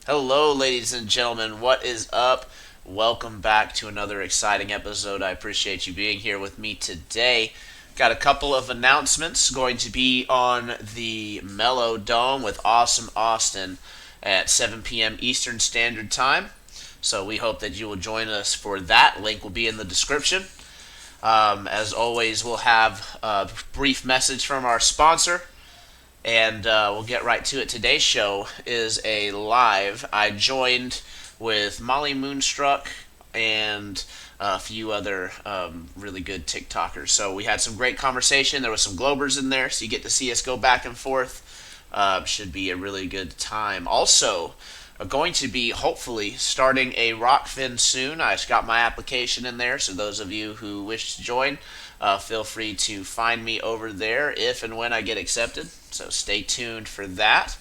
Hello, ladies and gentlemen. What is up? Welcome back to another exciting episode. I appreciate you being here with me today. Got a couple of announcements going to be on the Mellowdome with Awesome Austin at 7 p.m. Eastern Standard Time. So we hope that you will join us for that. Link will be in the description. As always, we'll have a brief message from our sponsor, and we'll get right to it. Today's show is a live. I joined with Molly Moonstruck and a few other really good TikTokers. So we had some great conversation. There was some Globers in there, so you get to see us go back and forth. Should be a really good time. Also, going to be hopefully starting a Rockfin soon. I just got my application in there, so those of you who wish to join, feel free to find me over there if and when I get accepted. So stay tuned for that.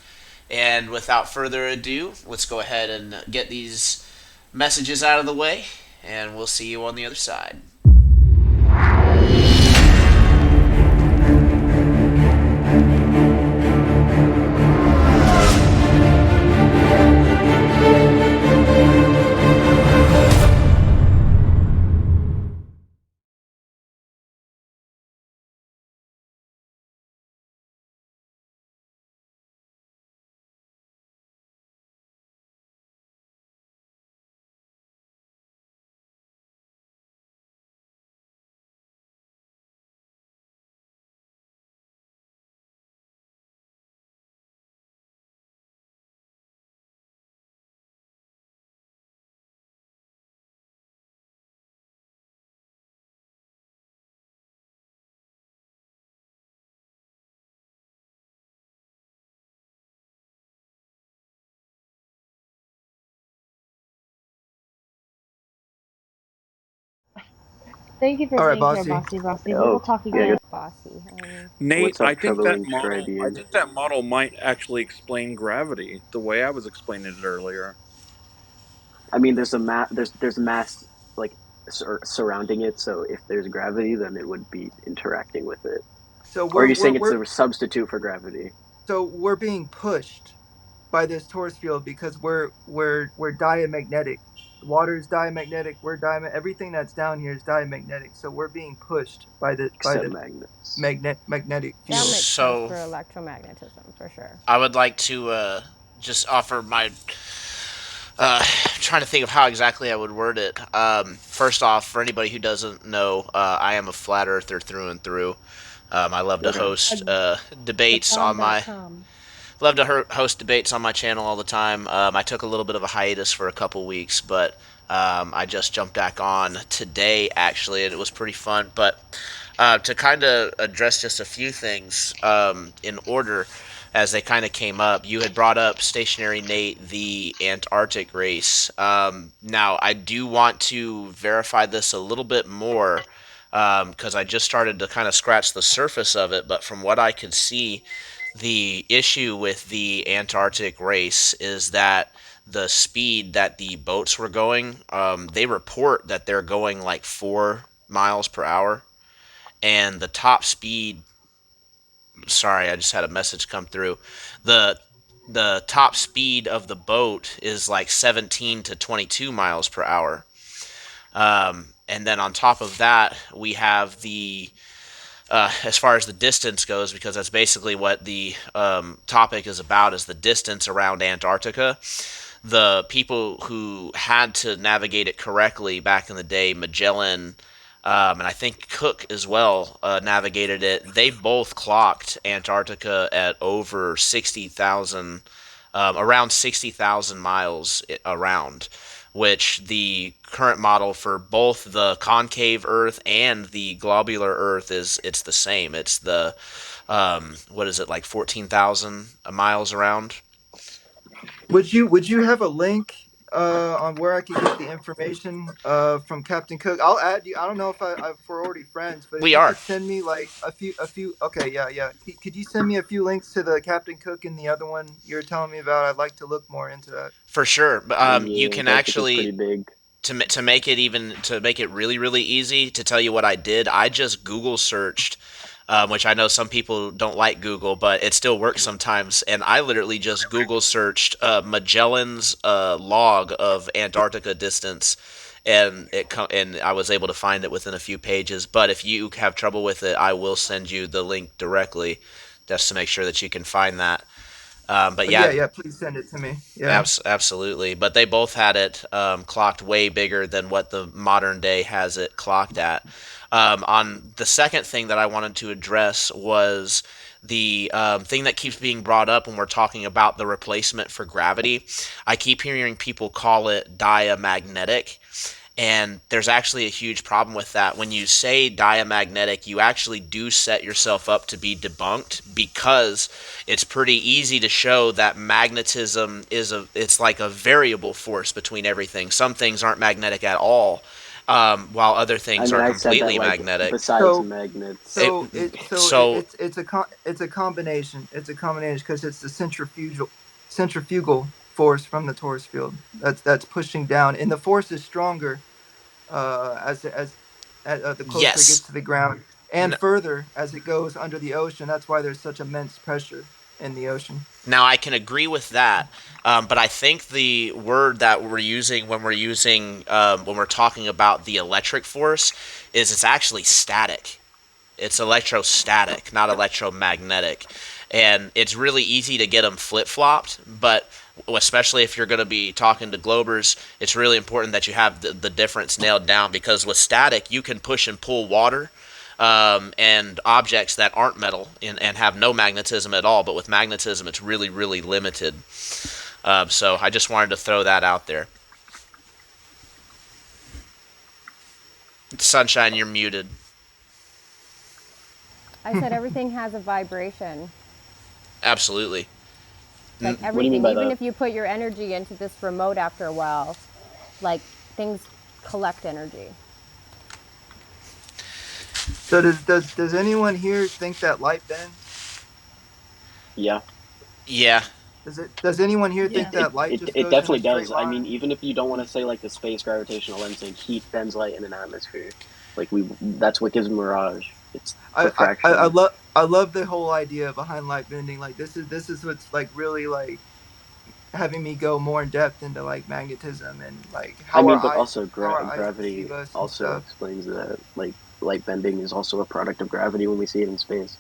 And without further ado, let's go ahead and get these messages out of the way, and we'll see you on the other side. Thank you for All right, being here, bossy. Bossy. We will Oh, talk yeah. again, Bossy. Nate, What's up, troubling I Trevian? think that model might actually explain gravity the way I was explaining it earlier. I mean, there's mass like surrounding it, so if there's gravity, then it would be interacting with it. So Or are we're you we're saying it's we're a substitute for gravity? we're being pushed by this torus field because we're diamagnetic. Water is diamagnetic. We're diamagnetic. Everything that's down here is diamagnetic. So we're being pushed by the Except magnets. magnetic That field. makes sense So for electromagnetism, for sure. I would like to just offer my trying to think of how exactly I would word it. First off, for anybody who doesn't know, I am a flat earther through and through. I love to Okay. host debates on my Thebomb.com. host debates on my channel all the time. I took a little bit of a hiatus for a couple weeks, but I just jumped back on today actually, and it was pretty fun. But to kind of address just a few things in order as they kind of came up. You had brought up Stationary Nate, the Antarctic race. Now, I do want to verify this a little bit more because I just started to kind of scratch the surface of it. But from what I could see, the issue with the Antarctic race is that the speed that the boats were going, they report that they're going like 4 miles per hour, and the top speed, sorry, I just had a message come through. The the top speed of the boat is like 17 to 22 miles per hour. And then on top of that, we have the as far as the distance goes, because that's basically what the topic is about, is the distance around Antarctica. The people who had to navigate it correctly back in the day, Magellan, and I think Cook as well, navigated it. They both clocked Antarctica at over 60,000, around 60,000 miles around, which the current model for both the concave Earth and the globular Earth it's the same. It's the what is it, like 14,000 miles around? Would you have a link on where I could get the information from Captain Cook? I'll add you. I don't know if we're already friends, but if We you are. could send me like a few. Okay, yeah. Could you send me a few links to the Captain Cook and the other one you were telling me about? I'd like to look more into that. For sure. But you Yeah, can Antarctica is pretty actually, big. to make it really really easy to tell you what I did. I just Google searched which I know some people don't like Google, but it still works sometimes. And I literally just Google searched Magellan's log of Antarctica distance, and and I was able to find it within a few pages. But if you have trouble with it, I will send you the link directly, just to make sure that you can find that. But Oh, yeah, yeah, yeah. Please send it to me. Yeah. absolutely. But they both had it clocked way bigger than what the modern day has it clocked at. On the second thing that I wanted to address was the thing that keeps being brought up when we're talking about the replacement for gravity. I keep hearing people call it diamagnetic. And there's actually a huge problem with that. When you say diamagnetic, you actually do set yourself up to be debunked, because it's pretty easy to show that magnetism it's like a variable force between everything. Some things aren't magnetic at all, while other I things mean, are I said that completely like magnetic. besides So magnets. It, so it's a combination. It's a combination because it's the centrifugal force from the torus field that's pushing down, and the force is stronger as the closer it gets yes. to the ground, and further as it goes under the ocean. That's why there's such immense pressure in the ocean. Now I can agree with that, but I think the word that we're using when we're talking about the electric force is it's actually static. It's electrostatic, not electromagnetic. And it's really easy to get them flip flopped, but especially if you're going to be talking to globers, it's really important that you have the difference nailed down, because with static, you can push and pull water and objects that aren't metal and have no magnetism at all, but with magnetism, it's really, really limited. So I just wanted to throw that out there. Sunshine, you're muted. I said everything has a vibration. Absolutely. Like What do you mean everything, by even that? if you put your energy into this remote after a while, like things collect energy. So does anyone here think that light bends? Yeah, Yeah. Does anyone here Yeah. think that light just it goes in a definitely straight does. I mean, line? even if you don't want to say like the space gravitational lensing, heat bends light in an atmosphere. Like that's what gives mirage. It's refraction. I love the whole idea behind light bending. Like this is what's like really like having me go more in depth into like magnetism and like I how mean, but also our eyes gravity perceive us and also stuff. explains that. Like light bending is also a product of gravity when we see it in space.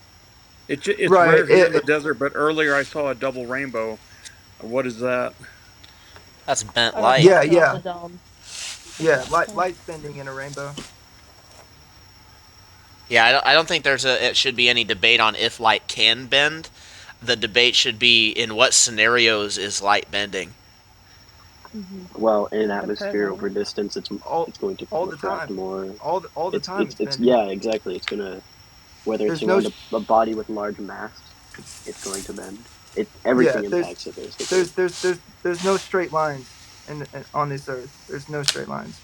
It's Right. rare here in the desert, but earlier I saw a double rainbow. What is that? That's bent A light. Yeah, reflection of yeah, the dome. yeah. Reflection. Light bending in a rainbow. Yeah, I don't think it should be any debate on if light can bend. The debate should be in what scenarios is light bending. Hmm. Well, in an Like a atmosphere prism. over distance, All it's going to all the refract time. more. All the It's time it's it's it's bending. yeah, exactly. It's gonna whether it's There's no around a body with large mass, it's going to bend. It yeah, everything impacts it basically. there's no straight lines in on this earth. There's no straight lines.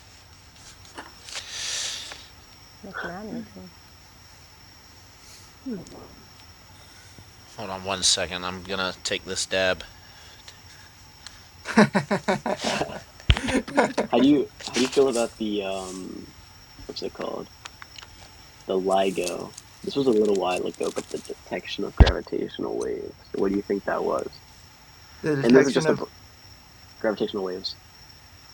Makes mad makes sense. Hold on one second. I'm gonna take this dab. How do you feel about the what's it called? The LIGO. This was a little while ago, but the detection of gravitational waves. What do you think that was? The And this is detection just a of gravitational waves.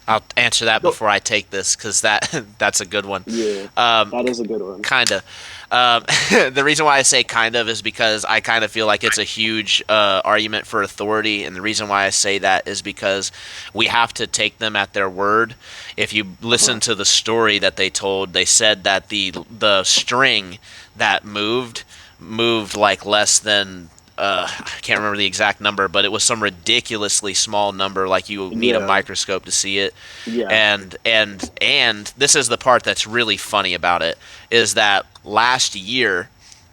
I'll answer that go before I take this, because that's a good one. Yeah, Um, that is a good one. Kinda. The reason why I say kind of is because I kind of feel like it's a huge argument for authority, and the reason why I say that is because we have to take them at their word. If you listen Uh-huh. to the story that they told, they said that the string that moved like less than I can't remember the exact number, but it was some ridiculously small number, like you need a Yeah, microscope to see it. yeah. And this is the part that's really funny about it, is that last year,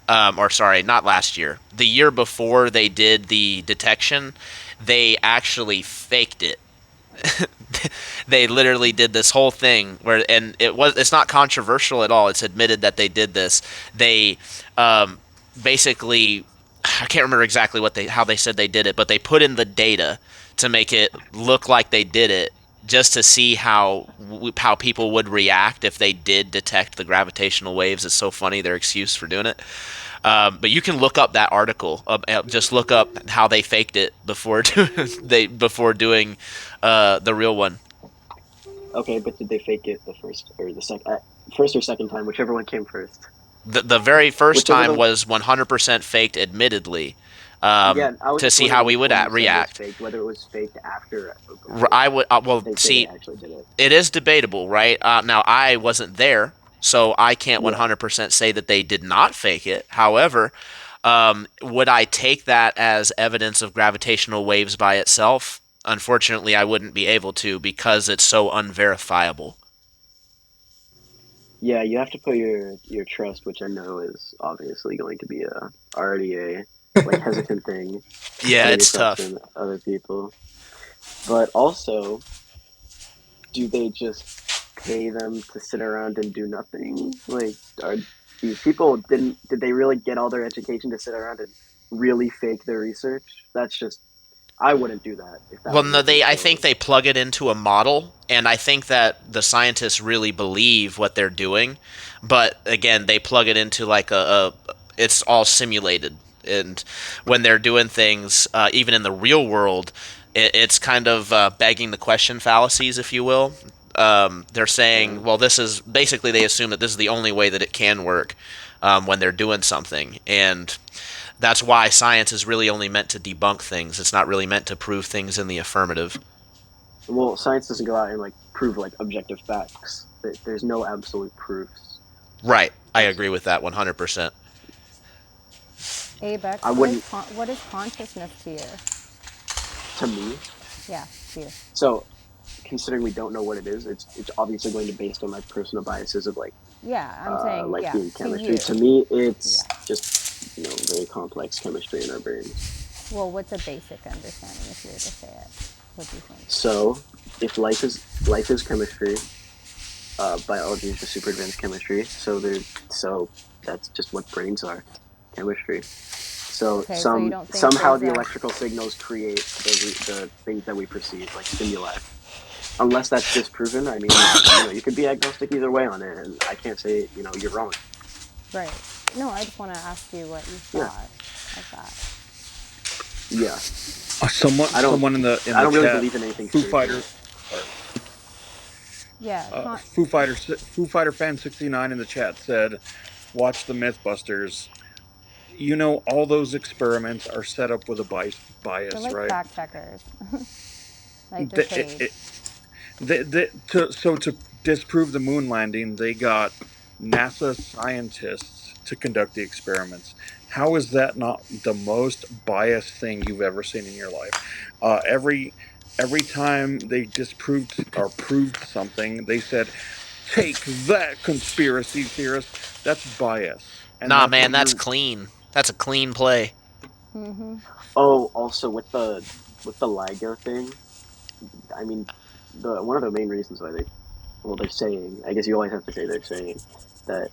or sorry, not last year, the year before they did the detection, they actually faked it. They literally did this whole thing where, and it's not controversial at all. It's admitted that they did this. They basically, I can't remember exactly how they said they did it, but they put in the data to make it look like they did it, just to see how people would react if they did detect the gravitational waves. It's so funny their excuse for doing it. But you can look up that article. Just look up how they faked it before before doing the real one. Okay, but did they fake it the first or the second, first or second time, whichever one came first? The very first Whichever time the was 100% faked, admittedly, Yeah, I was to just see wondering how we which would one you said was react. faked, whether it was faked after or before I would well they say they see. actually did it. It is debatable, right? Now, I wasn't there, so I can't Yeah, 100% say that they did not fake it. However, would I take that as evidence of gravitational waves by itself? Unfortunately, I wouldn't be able to because it's so unverifiable. yeah, you have to put your trust, which I know is obviously going to be already a like hesitant thing, Yeah, putting your it's trust tough. in other people. But also, do they just pay them to sit around and do nothing? Like, are these people did they really get all their education to sit around and really fake their research? That's just I wouldn't do that if that Well, was no, making a I think killing. they plug it into a model, and I think that the scientists really believe what they're doing, but again, they plug it into like it's all simulated, and when they're doing things, even in the real world, it's kind of begging the question fallacies, if you will. They're saying, well, this is basically they assume that this is the only way that it can work when they're doing something, and that's why science is really only meant to debunk things. It's not really meant to prove things in the affirmative. Well, science doesn't go out and like prove like objective facts. There's no absolute proofs. Right. I That's agree with that 100%. Abex, I wouldn't what is consciousness to you? to me. Yeah, to you. So considering we don't know what it is, it's obviously going to be based on my personal biases of like Yeah, I'm saying, life yeah, being to chemistry. you. To me, Yeah. it's just very complex chemistry in our brains. Well, what's a basic understanding if you were to say it? What do you think? So if life is chemistry, biology is just super advanced chemistry. So that's just what brains are, chemistry. So Okay, so you don't think somehow there's the a. electrical signals create the things that we perceive like stimuli. Unless that's disproven, I mean, you could be agnostic either way on it, and I can't say you're wrong. Right. No, I just want to ask you what you Yeah, thought of that. yeah. Someone I don't someone in I the don't really chat, believe in anything Foo Fighter, spiritual. or Yeah, Foo Fighter fan 69 in the chat said, "Watch the MythBusters. You know, all those experiments are set up with a they're bias, like right? fact checkers. Like they're The, paid. to disprove the moon landing, they got NASA scientists to conduct the experiments. How is that not the most biased thing you've ever seen in your life? Every time they disproved or proved something, they said, "Take that, conspiracy theorist." That's bias, and Nah, that's man, what that's you're. clean. That's a clean play. Oh, also with the LIGO thing, I mean, the one of the main reasons why they're saying, I guess you always have to say they're saying that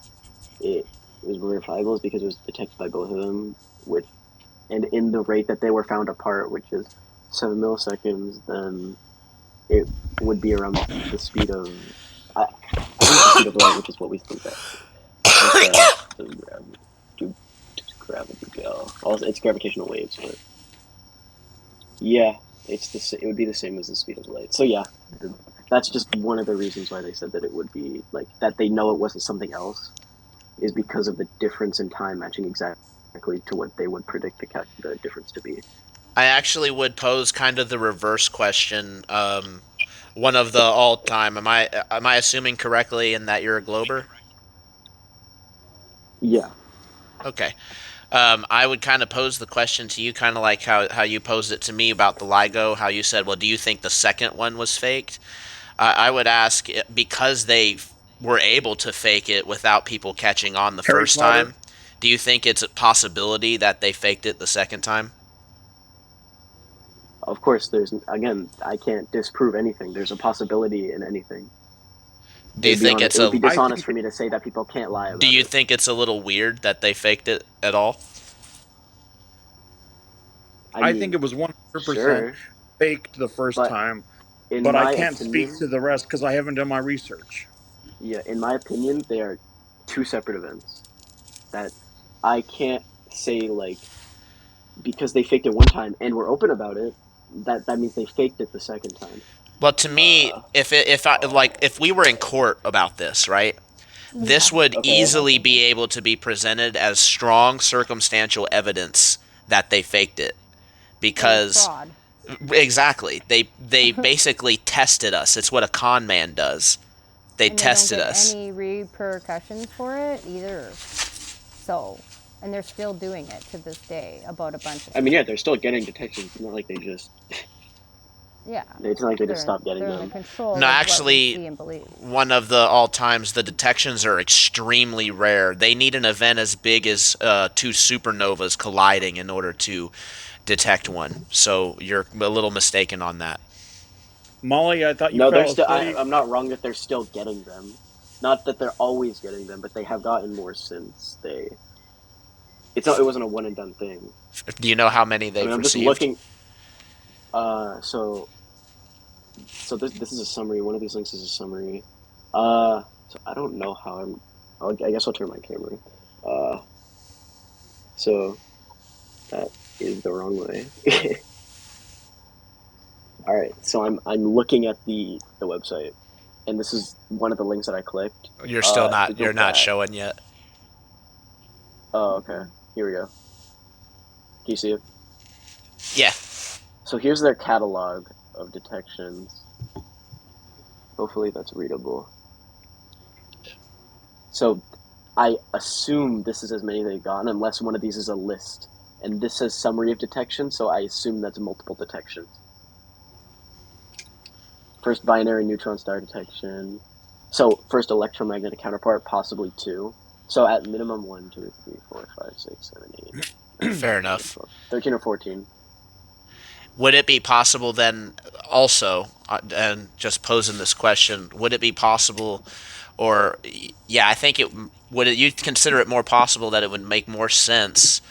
it was verifiable is because it was detected by both of them with and in the rate that they were found apart, which is 7 milliseconds, then it would be around the speed of I think it's the speed of light, which is what we think that how fast do does gravity go? Also, it's gravitational waves, but yeah, it would be the same as the speed of light. So yeah, that's just one of the reasons why they said that it would be like that. They know it wasn't something else is because of the difference in time matching exactly to what they would predict the difference to be. I actually would pose kind of the reverse question. One of the all time. Am I assuming correctly in that you're a glober? Yeah. Okay. I would kind of pose the question to you, kind of like how you posed it to me about the LIGO, how you said, well, do you think the second one was faked? I would ask, because they were able to fake it without people catching on the Harry first Potter. time, do you think it's a possibility that they faked it the second time? Of course, there's again, I can't disprove anything. There's a possibility in anything. Do you think It it's would be I dishonest think for me to say that people can't lie do about you it. think it's a little weird that they faked it at all? I I think mean, it was 100% sure, faked the first but time. In but I my can't speak opinion, to the rest because I haven't done my research. yeah, in my opinion, they are two separate events that I can't say like because they faked it one time and were open about it. That means they faked it the second time. Well, to me, Uh, if we were in court about this, right? Yeah. This would okay. easily be able to be presented as strong circumstantial evidence that they faked it It was because fraud. exactly they basically tested us. It's what a con man does. They And they don't tested get us. any repercussions for it either. So, and they're still doing it to this day about a bunch of I mean, yeah, stuff. they're still getting detections. It's not like they just. Yeah. It's not like they just They're in, stopped getting they're in the them. control No, of what we actually, see and believe. one of the all times the detections are extremely rare. They need an event as big as two supernovas colliding in order to detect one. So you're a little mistaken on that. Molly, I thought you No, they're fell still. asleep. I'm not wrong that they're still getting them. Not that they're always getting them, but they have gotten more since they. It's not. It wasn't a one and done thing. Do you know how many I mean, they've I'm just received? looking. So this is a summary. One of these links is a summary. So I don't know how I guess I'll turn my camera. Uh, so that is the wrong way. All right. So I'm looking at the website, and this is one of the links that I clicked. You're still If we not. go You're not back. showing yet. Oh, okay. Here we go. Can you see it? Yeah. So here's their catalog of detections. Hopefully that's readable. So I assume this is as many they've gotten, unless one of these is a list. And this says summary of detection, so I assume that's multiple detections. First binary neutron star detection. So first electromagnetic counterpart, possibly two. So at minimum 1, 2, 3, 4, 5, 6, 7, 8, 9, Fair 10, 11, enough. 12, 13 or 14. Would it be possible then, also, and just posing this question, would it be possible, or yeah, I think it would. You consider it more possible that it would make more sense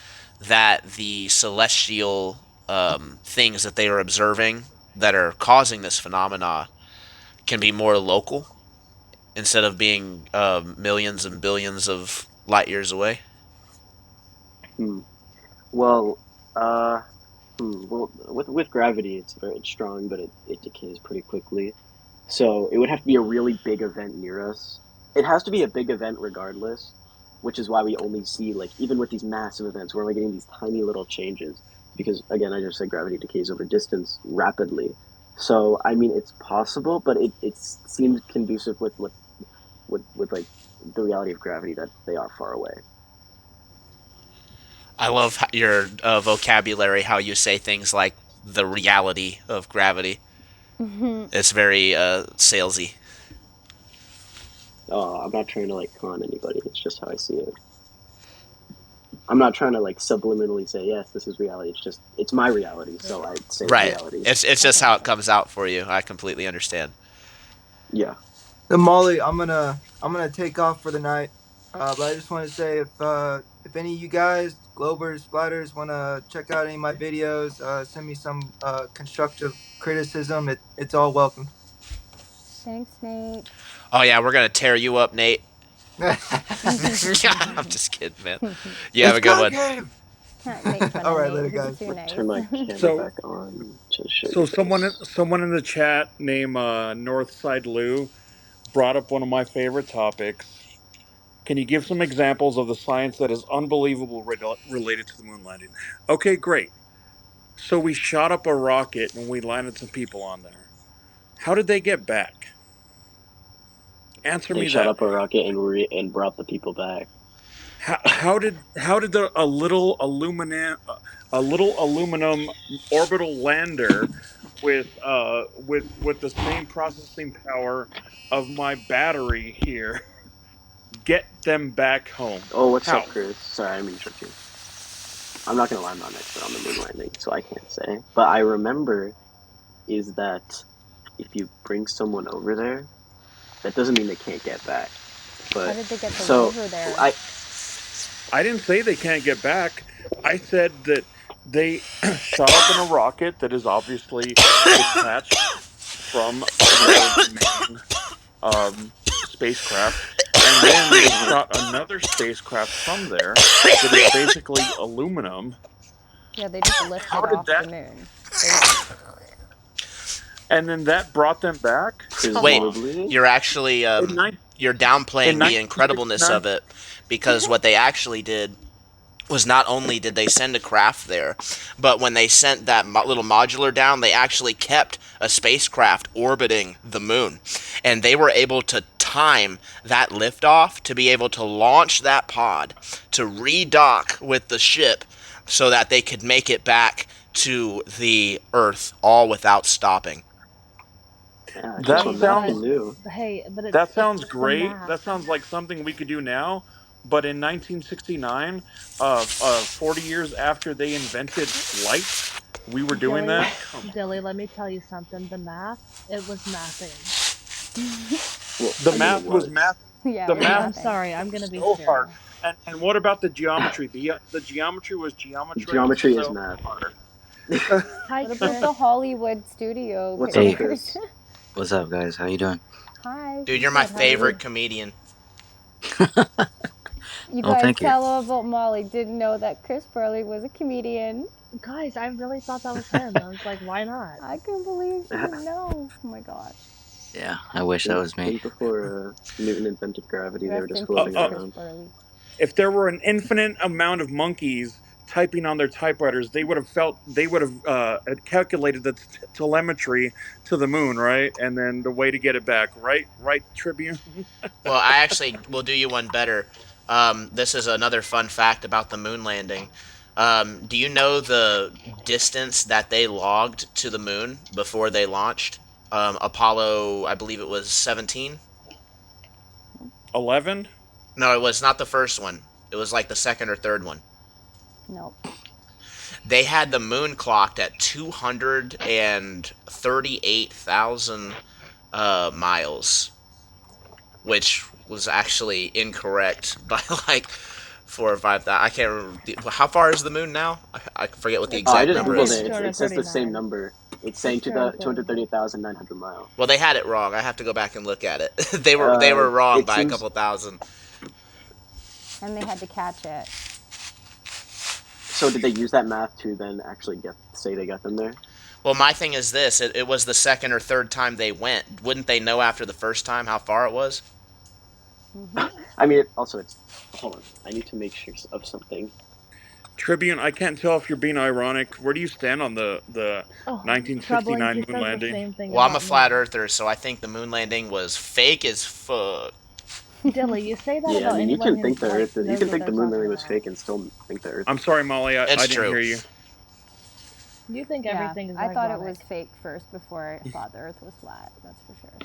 that the celestial things that they are observing that are causing this phenomena can be more local instead of being millions and billions of light years away? Hmm. Well, uh, well, with gravity, it's strong, but it decays pretty quickly. So it would have to be a really big event near us. It has to be a big event regardless, which is why we only see like even with these massive events, we're only getting these tiny little changes because again, I just said gravity decays over distance rapidly. So I mean, it's possible, but it seems conducive with like the reality of gravity that they are far away. I love your vocabulary, how you say things like the reality of gravity. It's very salesy. I'm not trying to like con anybody. It's just how I see it. I'm not trying to like subliminally say yes, this is reality. It's just it's my reality, so I say it's Right. reality. It's just how it comes out for you. I completely understand. Yeah. So Molly, I'm gonna take off for the night. But I just want to say if any of you guys, Globers, Splatters, want to check out any of my videos, send me some constructive criticism. It's all welcome. Thanks, Nate. Oh yeah, we're gonna tear you up, Nate. It's Yeah, I'm just kidding, man. You have a good one. concave. Can't make fun All of right, Nate. later, He's guys. too I'm gonna nice. turn my camera So, back on to show so you someone this. someone in the chat named Northside Lou brought up one of my favorite topics. Can you give some examples of the science that is unbelievable related to the moon landing? Okay, great. So we shot up a rocket and we landed some people on there. How did they get back? Answer They me shot that. up a rocket and brought the people back. How did a little aluminum orbital lander with the same processing power of my battery here get them back home? Oh, what's up, How? Chris? Sorry, I didn't mean to interrupt you. I'm not gonna lie, I'm not an expert on the moon landing, so I can't say. But I remember is that if you bring someone over there, that doesn't mean they can't get back. How But did they get the so rover there? I I didn't say they can't get back. I said that they shot up in a rocket that is obviously detached. from the main spacecraft, and then they shot another spacecraft from there that is basically aluminum. Yeah, they just lifted How did off that? the moon. And then that brought them back. Wait, Presumably. you're actually In, nine, you're in downplaying the incredibleness 1969, of it, because what they actually did was not only did they send a craft there, but when they sent that little modular down, they actually kept a spacecraft orbiting the moon, and they were able to time that liftoff to be able to launch that pod to redock with the ship so that they could make it back to the Earth all without stopping. Yeah, it's just that Hey, what math but can sounds do. hey, but that sounds it's the great. math. That sounds like something we could do now. But in 1969, 40 years after they invented flight, we were doing Dilly, that. Come on. Dilly, let me tell you something. The math, it was mathing. Well, The I mean, it math was was. math. Yeah, The it was math I'm nothing. sorry, I'm gonna be so hard. serious. And what about the geometry? The geometry was geometry Geometry is so math. hard. Hi, What about Chris. the Hollywood studio What's up, Hey, pictures? Chris? what's up, guys? How you doing? Hi, Dude, you're my good. How are favorite you? comedian. You Oh, guys thank you. tell them about Molly. Didn't know that Chris Farley was a comedian. Guys, I really thought that was him. I was like, why not? I couldn't believe she didn't know. Oh my gosh. Yeah, I wish that think was me. think before Newton invented gravity, they were Rest just in Uh, floating peace, uh, Chris around. Farley. if there were an infinite amount of monkeys typing on their typewriters, they would have had calculated the telemetry to the moon, right? And then the way to get it back, right, Tribune. Well, I actually will do you one better. This is another fun fact about the moon landing. Do you know the distance that they logged to the moon before they launched? Apollo, I believe it was 17. 11. No, it was not the first one. It was like the second or third one. Nope. They had the moon clocked at 238,000 miles, which was actually incorrect by like 4 or 5 thousand. I can't remember. How far is the moon now? I forget what the Oh, I exact just number googled is. it. It says the same 239. number. It's saying It's 239. 238,900 miles. Well, they had it wrong. I have to go back and look at it. They were wrong It by a seems couple thousand. And they had to catch it. so. Did they use that math to then actually say they got them there? Well, my thing is this: it was the second or third time they went. Wouldn't they know after the first time how far it was? I mean, it's. Hold on. I need to make sure of something. Tribune, I can't tell if you're being ironic. Where do you stand on the Oh, troubling. He 1969 moon says the landing? same thing Well, I'm a about flat me. earther, so I think the moon landing was fake as fuck. Dilly, you say that Yeah, I about mean, you anyone can who think the like Earth. You knows can what think they're the moon talking landing was about. fake and still think the Earth I'm is. sorry, Molly. I It's didn't true. hear you. You think Yeah, everything is I thought it ironic. was fake first before I thought the Earth was flat. That's for sure.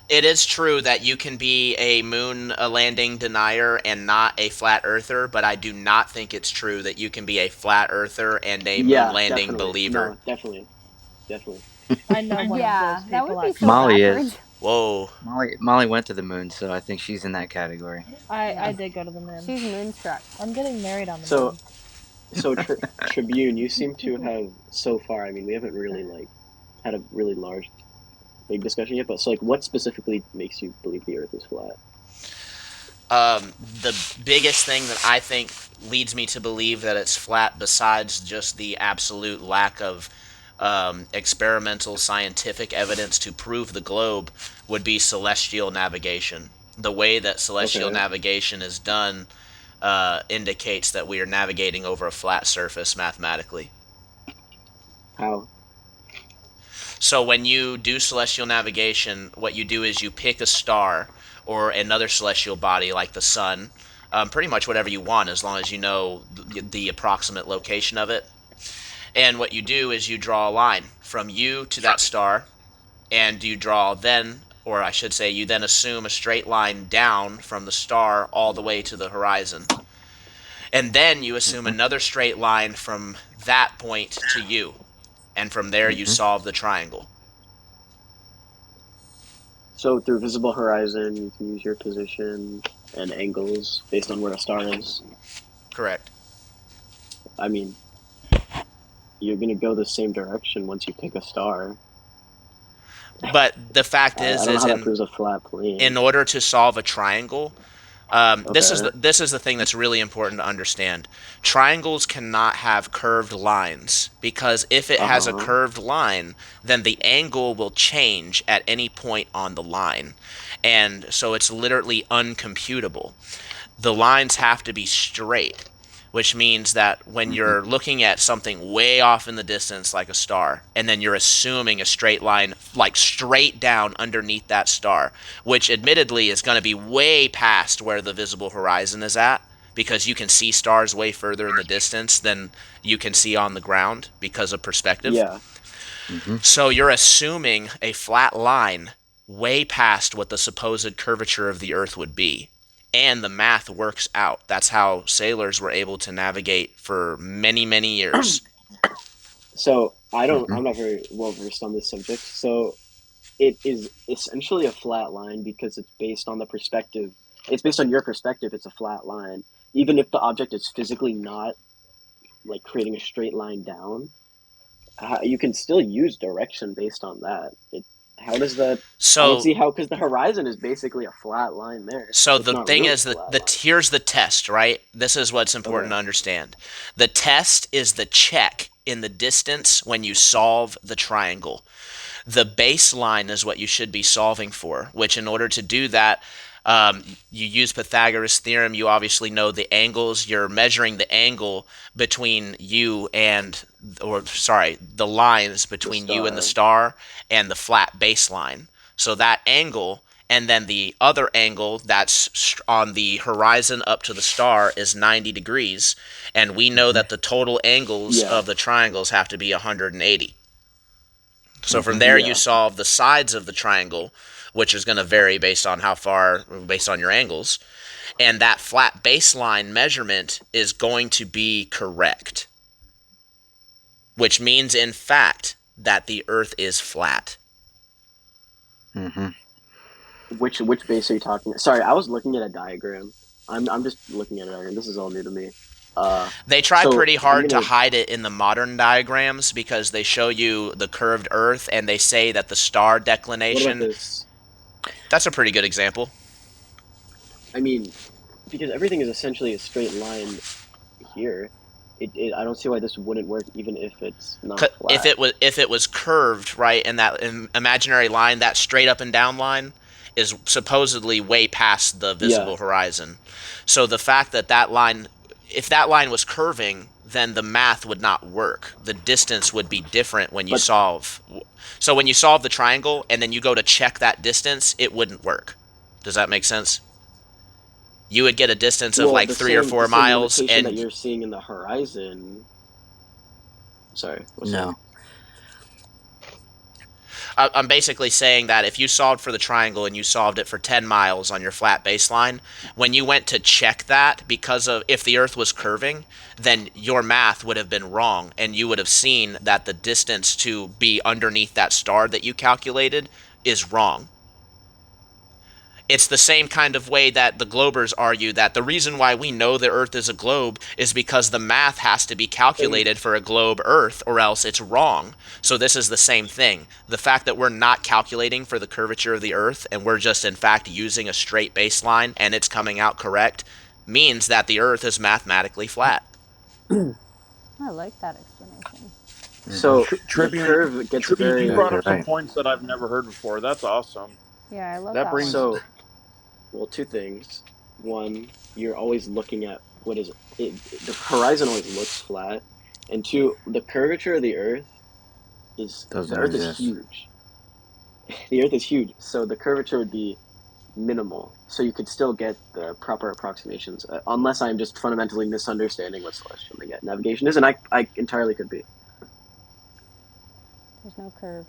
It is true that you can be a moon landing denier and not a flat earther, but I do not think it's true that you can be a flat earther and a moon Yeah, landing definitely. believer. No, definitely, definitely. I know one of those Yeah, that would people be so actually. Molly backwards. is. Whoa. Molly went to the moon, so I think she's in that category. I Yeah. did go to the moon. She's moonstruck. I'm getting married on the So, moon. Tribune, you seem to have so far. I mean, we haven't really had a really big discussion yet. But so, what specifically makes you believe the Earth is flat? The biggest thing that I think leads me to believe that it's flat, besides just the absolute lack of experimental scientific evidence to prove the globe, would be celestial navigation. The way that celestial Okay, navigation is done indicates that we are navigating over a flat surface mathematically. how? So when you do celestial navigation, what you do is you pick a star or another celestial body like the sun, pretty much whatever you want as long as you know the approximate location of it. And what you do is you draw a line from you to that star, and you draw then, or I should say, you then assume a straight line down from the star all the way to the horizon. And then you assume hmm another straight line from that point to you. And from there you hmm solve the triangle. So through visible horizon, you can use your position and angles based on where a star is. Correct. I mean, you're gonna go the same direction once you pick a star. But the fact I is, don't know is how that proves a flat in plane. order to solve a triangle, Okay. this is the thing that's really important to understand. Triangles cannot have curved lines because if it has a Uh-huh. curved line, then the angle will change at any point on the line, and so it's literally uncomputable. The lines have to be straight, which means that when Hmm. you're looking at something way off in the distance, like a star, and then you're assuming a straight line, like straight down underneath that star, which admittedly is going to be way past where the visible horizon is at, because you can see stars way further in the distance than you can see on the ground because of perspective. Yeah. Hmm. So you're assuming a flat line way past what the supposed curvature of the Earth would be. And the math works out. That's how sailors were able to navigate for many, many years. So Hmm. I'm not very well versed on this subject. So it is essentially a flat line because it's based on the perspective. It's based on your perspective. It's a flat line, even if the object is physically not like creating a straight line down. You can still use direction based on that. How does that? I don't So see how, because the horizon is basically a flat line there. So It's the not thing really is a that flat line. here's the test, right? This is what's important Okay. to understand. The test is the check in the distance when you solve the triangle. The baseline is what you should be solving for, which in order to do that, you use Pythagoras Theorem. You obviously know the angles. You're measuring the angle between you and, or sorry, the lines The between you and the star. star and the flat baseline. So that angle, and then the other angle that's on the horizon up to the star is 90 degrees. And we know Hmm. that the total angles Yeah. of the triangles have to be 180. So from Hmm. there, you Yeah. solve the sides of the triangle, which is going to vary based on how far, based on your angles. And that flat baseline measurement is going to be correct, which means, in fact, that the Earth is flat. Hmm. Which base are you talking? Sorry, I was looking at a diagram. I'm just looking at a diagram. This is all new to me. Uh, They try so pretty I'm hard to gonna. hide it in the modern diagrams because they show you the curved Earth and they say that the star What about declination, this? that's a pretty good example. I mean, because everything is essentially a straight line here. I don't see why this wouldn't work even if it's not If flat. it was curved right, and that imaginary line, that straight up and down line, is supposedly way past the Yeah, visible horizon. So the fact that that line, if that line was curving, then the math would not work. The distance would be different when you but solve. So when you solve the triangle and then you go to check that distance, it wouldn't work. Does that make sense? You would get a distance of well, like the 3 or same the 4 same miles, limitation that and you're seeing in the horizon. Sorry, what's that? No. I'm basically saying that if you solved for the triangle and you solved it for 10 miles on your flat baseline, when you went to check that, because of if the Earth was curving, then your math would have been wrong, and you would have seen that the distance to be underneath that star that you calculated is wrong. It's the same kind of way that the globers argue that the reason why we know the Earth is a globe is because the math has to be calculated for a globe Earth, or else it's wrong. So this is the same thing. The fact that we're not calculating for the curvature of the Earth and we're just in fact using a straight baseline and it's coming out correct means that the Earth is mathematically flat. I like that explanation. Hmm. So the Tribune, curve gets Tribune, you Yeah, very. brought you're up some right. points that I've never heard before. That's awesome. Yeah, I love That that one. brings So, well, two things. One, you're always looking at what is the horizon always looks flat, and two, the curvature of the Doesn't Earth is exist. huge. The Earth is huge, so the curvature would be minimal. So you could still get the proper approximations, unless I'm just fundamentally misunderstanding what celestial navigation is, and I entirely could be. There's no curve.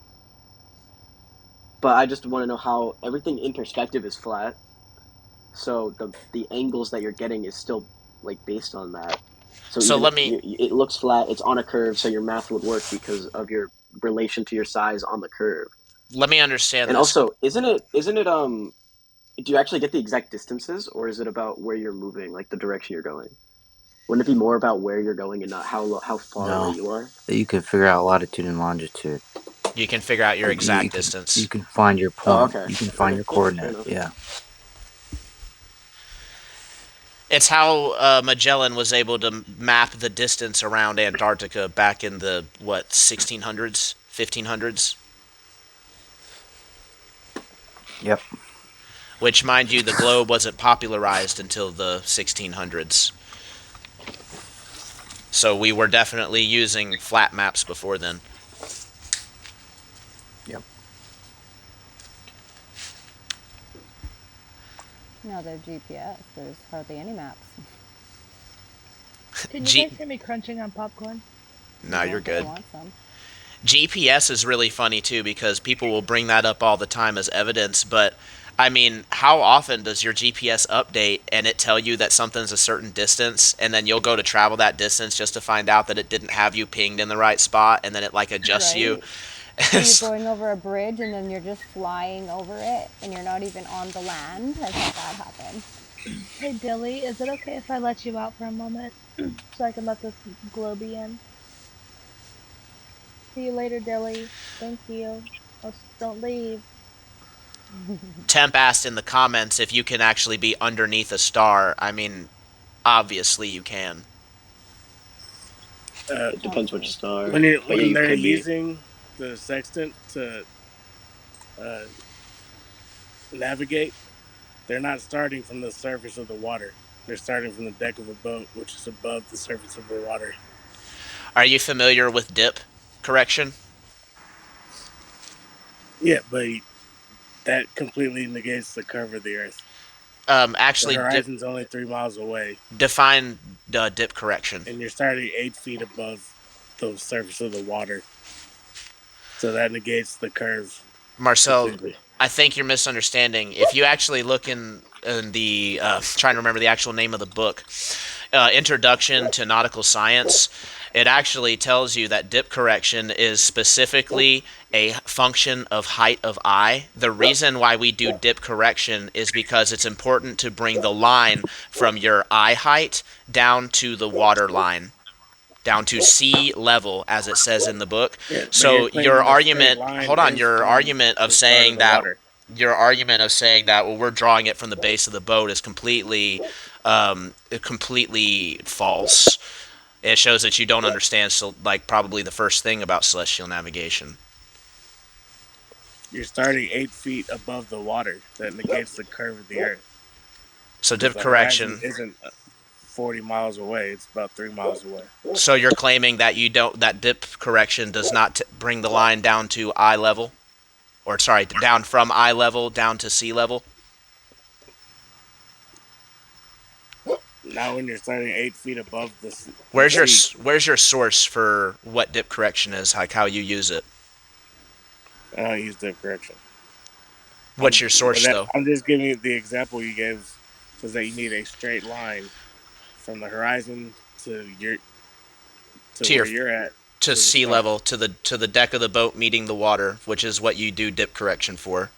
But I just want to know how everything in perspective is flat. So the angles that you're getting is still like based on that. So So even if let me it looks flat, it's on a curve, so your math would work because of your relation to your size on the curve. let me understand And this. also, isn't it do you actually get the exact distances, or is it about where you're moving, like the direction you're going? Wouldn't it be more about where you're going and not how far away No. you are? You can figure out latitude and longitude. You can figure out your Like exact you distance. can find your Oh, point. okay. You can find Okay. your Yeah, fair coordinate. enough. Yeah. It's how Magellan was able to map the distance around Antarctica back in the, what, 1600s, 1500s? Yep. Which, mind you, the globe wasn't popularized until the 1600s. So we were definitely using flat maps before then. Yep. No, they're GPS. There's hardly any maps. Can you G- guys hear me crunching on popcorn? no, No, you're but I good. want some. GPS is really funny too because people will bring that up all the time as evidence, but I mean, how often does your GPS update and it tell you that something's a certain distance and then you'll go to travel that distance just to find out that it didn't have you pinged in the right spot and then it like adjusts you? Right? Or you're going over a bridge and then you're just flying over it and you're not even on the land. I've had that happen. Hey Dilly, is it okay if I let you out for a moment so I can let this globy in? See you later, Dilly. Thank you. Oh, don't leave. Temp asked in the comments if you can actually be underneath a star. I mean, obviously you can. It depends which Hopefully. star, when you but yeah, when you they're could be. using the sextant to uh, navigate, they're not starting from the surface of the water. They're starting from the deck of a boat, which is above the surface of the water. Are you familiar with dip correction? Yeah, but that completely negates the curve of the Earth. The Actually, horizon's only 3 miles away, define dip correction. and you're starting 8 feet above the surface of the water. So that negates the curve Marcel, completely. I think you're misunderstanding. If you actually look in the trying to remember the actual name of the book, Introduction to Nautical Science, it actually tells you that dip correction is specifically a function of height of eye. The reason why we do dip correction is because it's important to bring the line from your eye height down to the water line, down to sea level, as it says in the book. Yeah, but you're So your claiming a straight argument, line hold on, is your from argument of the start of saying the that, water. well, we're drawing it from the base of the boat is completely false. It shows that you don't understand, so like probably the first thing about celestial navigation. You're starting 8 feet above the water. That negates the curve of the Earth So because dip the horizon correction. isn't 40 miles away. It's about 3 miles away. So you're claiming that you don't that dip correction does not bring the line down to eye level, or sorry, down from eye level down to sea level. Not when you're starting 8 feet above the sea. Where's your source for what dip correction is, like how you use it? I don't use dip correction. What's your source though? I'm just giving you the example you gave. Says that you need a straight line from the horizon to To your where you're at to to the sea star. level, to the deck of the boat meeting the water, which is what you do dip correction for.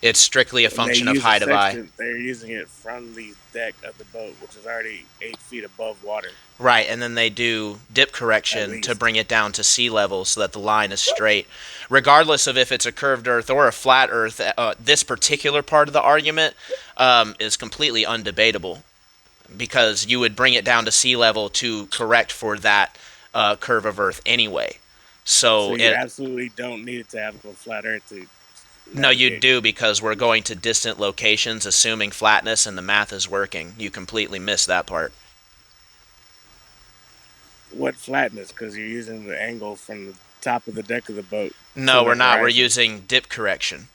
It's strictly a When they function of use a height of eye. sextant, they're using it from the deck of the boat, which is already 8 feet above water, Right, and then they do dip at correction to least. bring it down to sea level so that the line is straight. Regardless of if it's a curved Earth or a flat Earth, this particular part of the argument is completely undebatable because you would bring it down to sea level to correct for that curve of Earth anyway. So So you it, absolutely don't need it to have a flat Earth to no, you navigate. do because we're going to distant locations assuming flatness and the math is working. You completely missed that part. What flatness? Because you're using the angle from the top of the deck of the boat to No, we're the not. We're horizon. using dip correction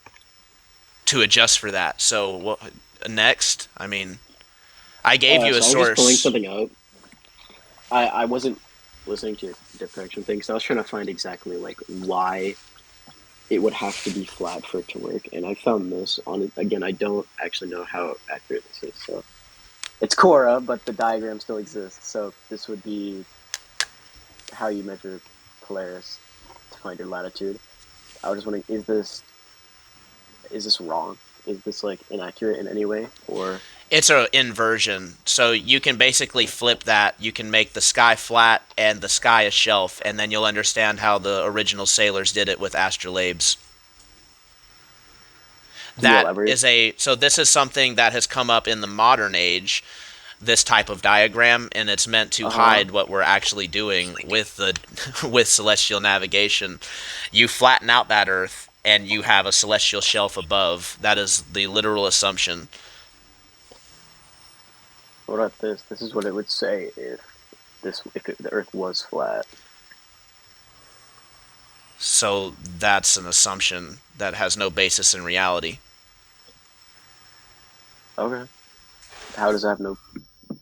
to adjust for that. So next, I mean, I gave you a So I was just pulling source. something out. I wasn't listening to your dip correction thing, so I was trying to find exactly like why it would have to be flat for it to work. And I found this on it again. I don't actually know how accurate this is. So it's Cora, but the diagram still exists. So this would be how you measure Polaris to find your latitude. I was just wondering, is this wrong? is this like inaccurate in any way, or It's a inversion, so you can basically flip that. You can make the sky flat and the sky a shelf, and then you'll understand how the original sailors did it with astrolabes. can you That elaborate? is a so this is something that has come up in the modern age, this type of diagram, and it's meant to Uh huh. hide what we're actually doing with the with celestial navigation. You flatten out that earth and you have a celestial shelf above. That is the literal assumption. What about this? This is what it would say if the Earth was flat. So that's an assumption that has no basis in reality. Okay. How does that have no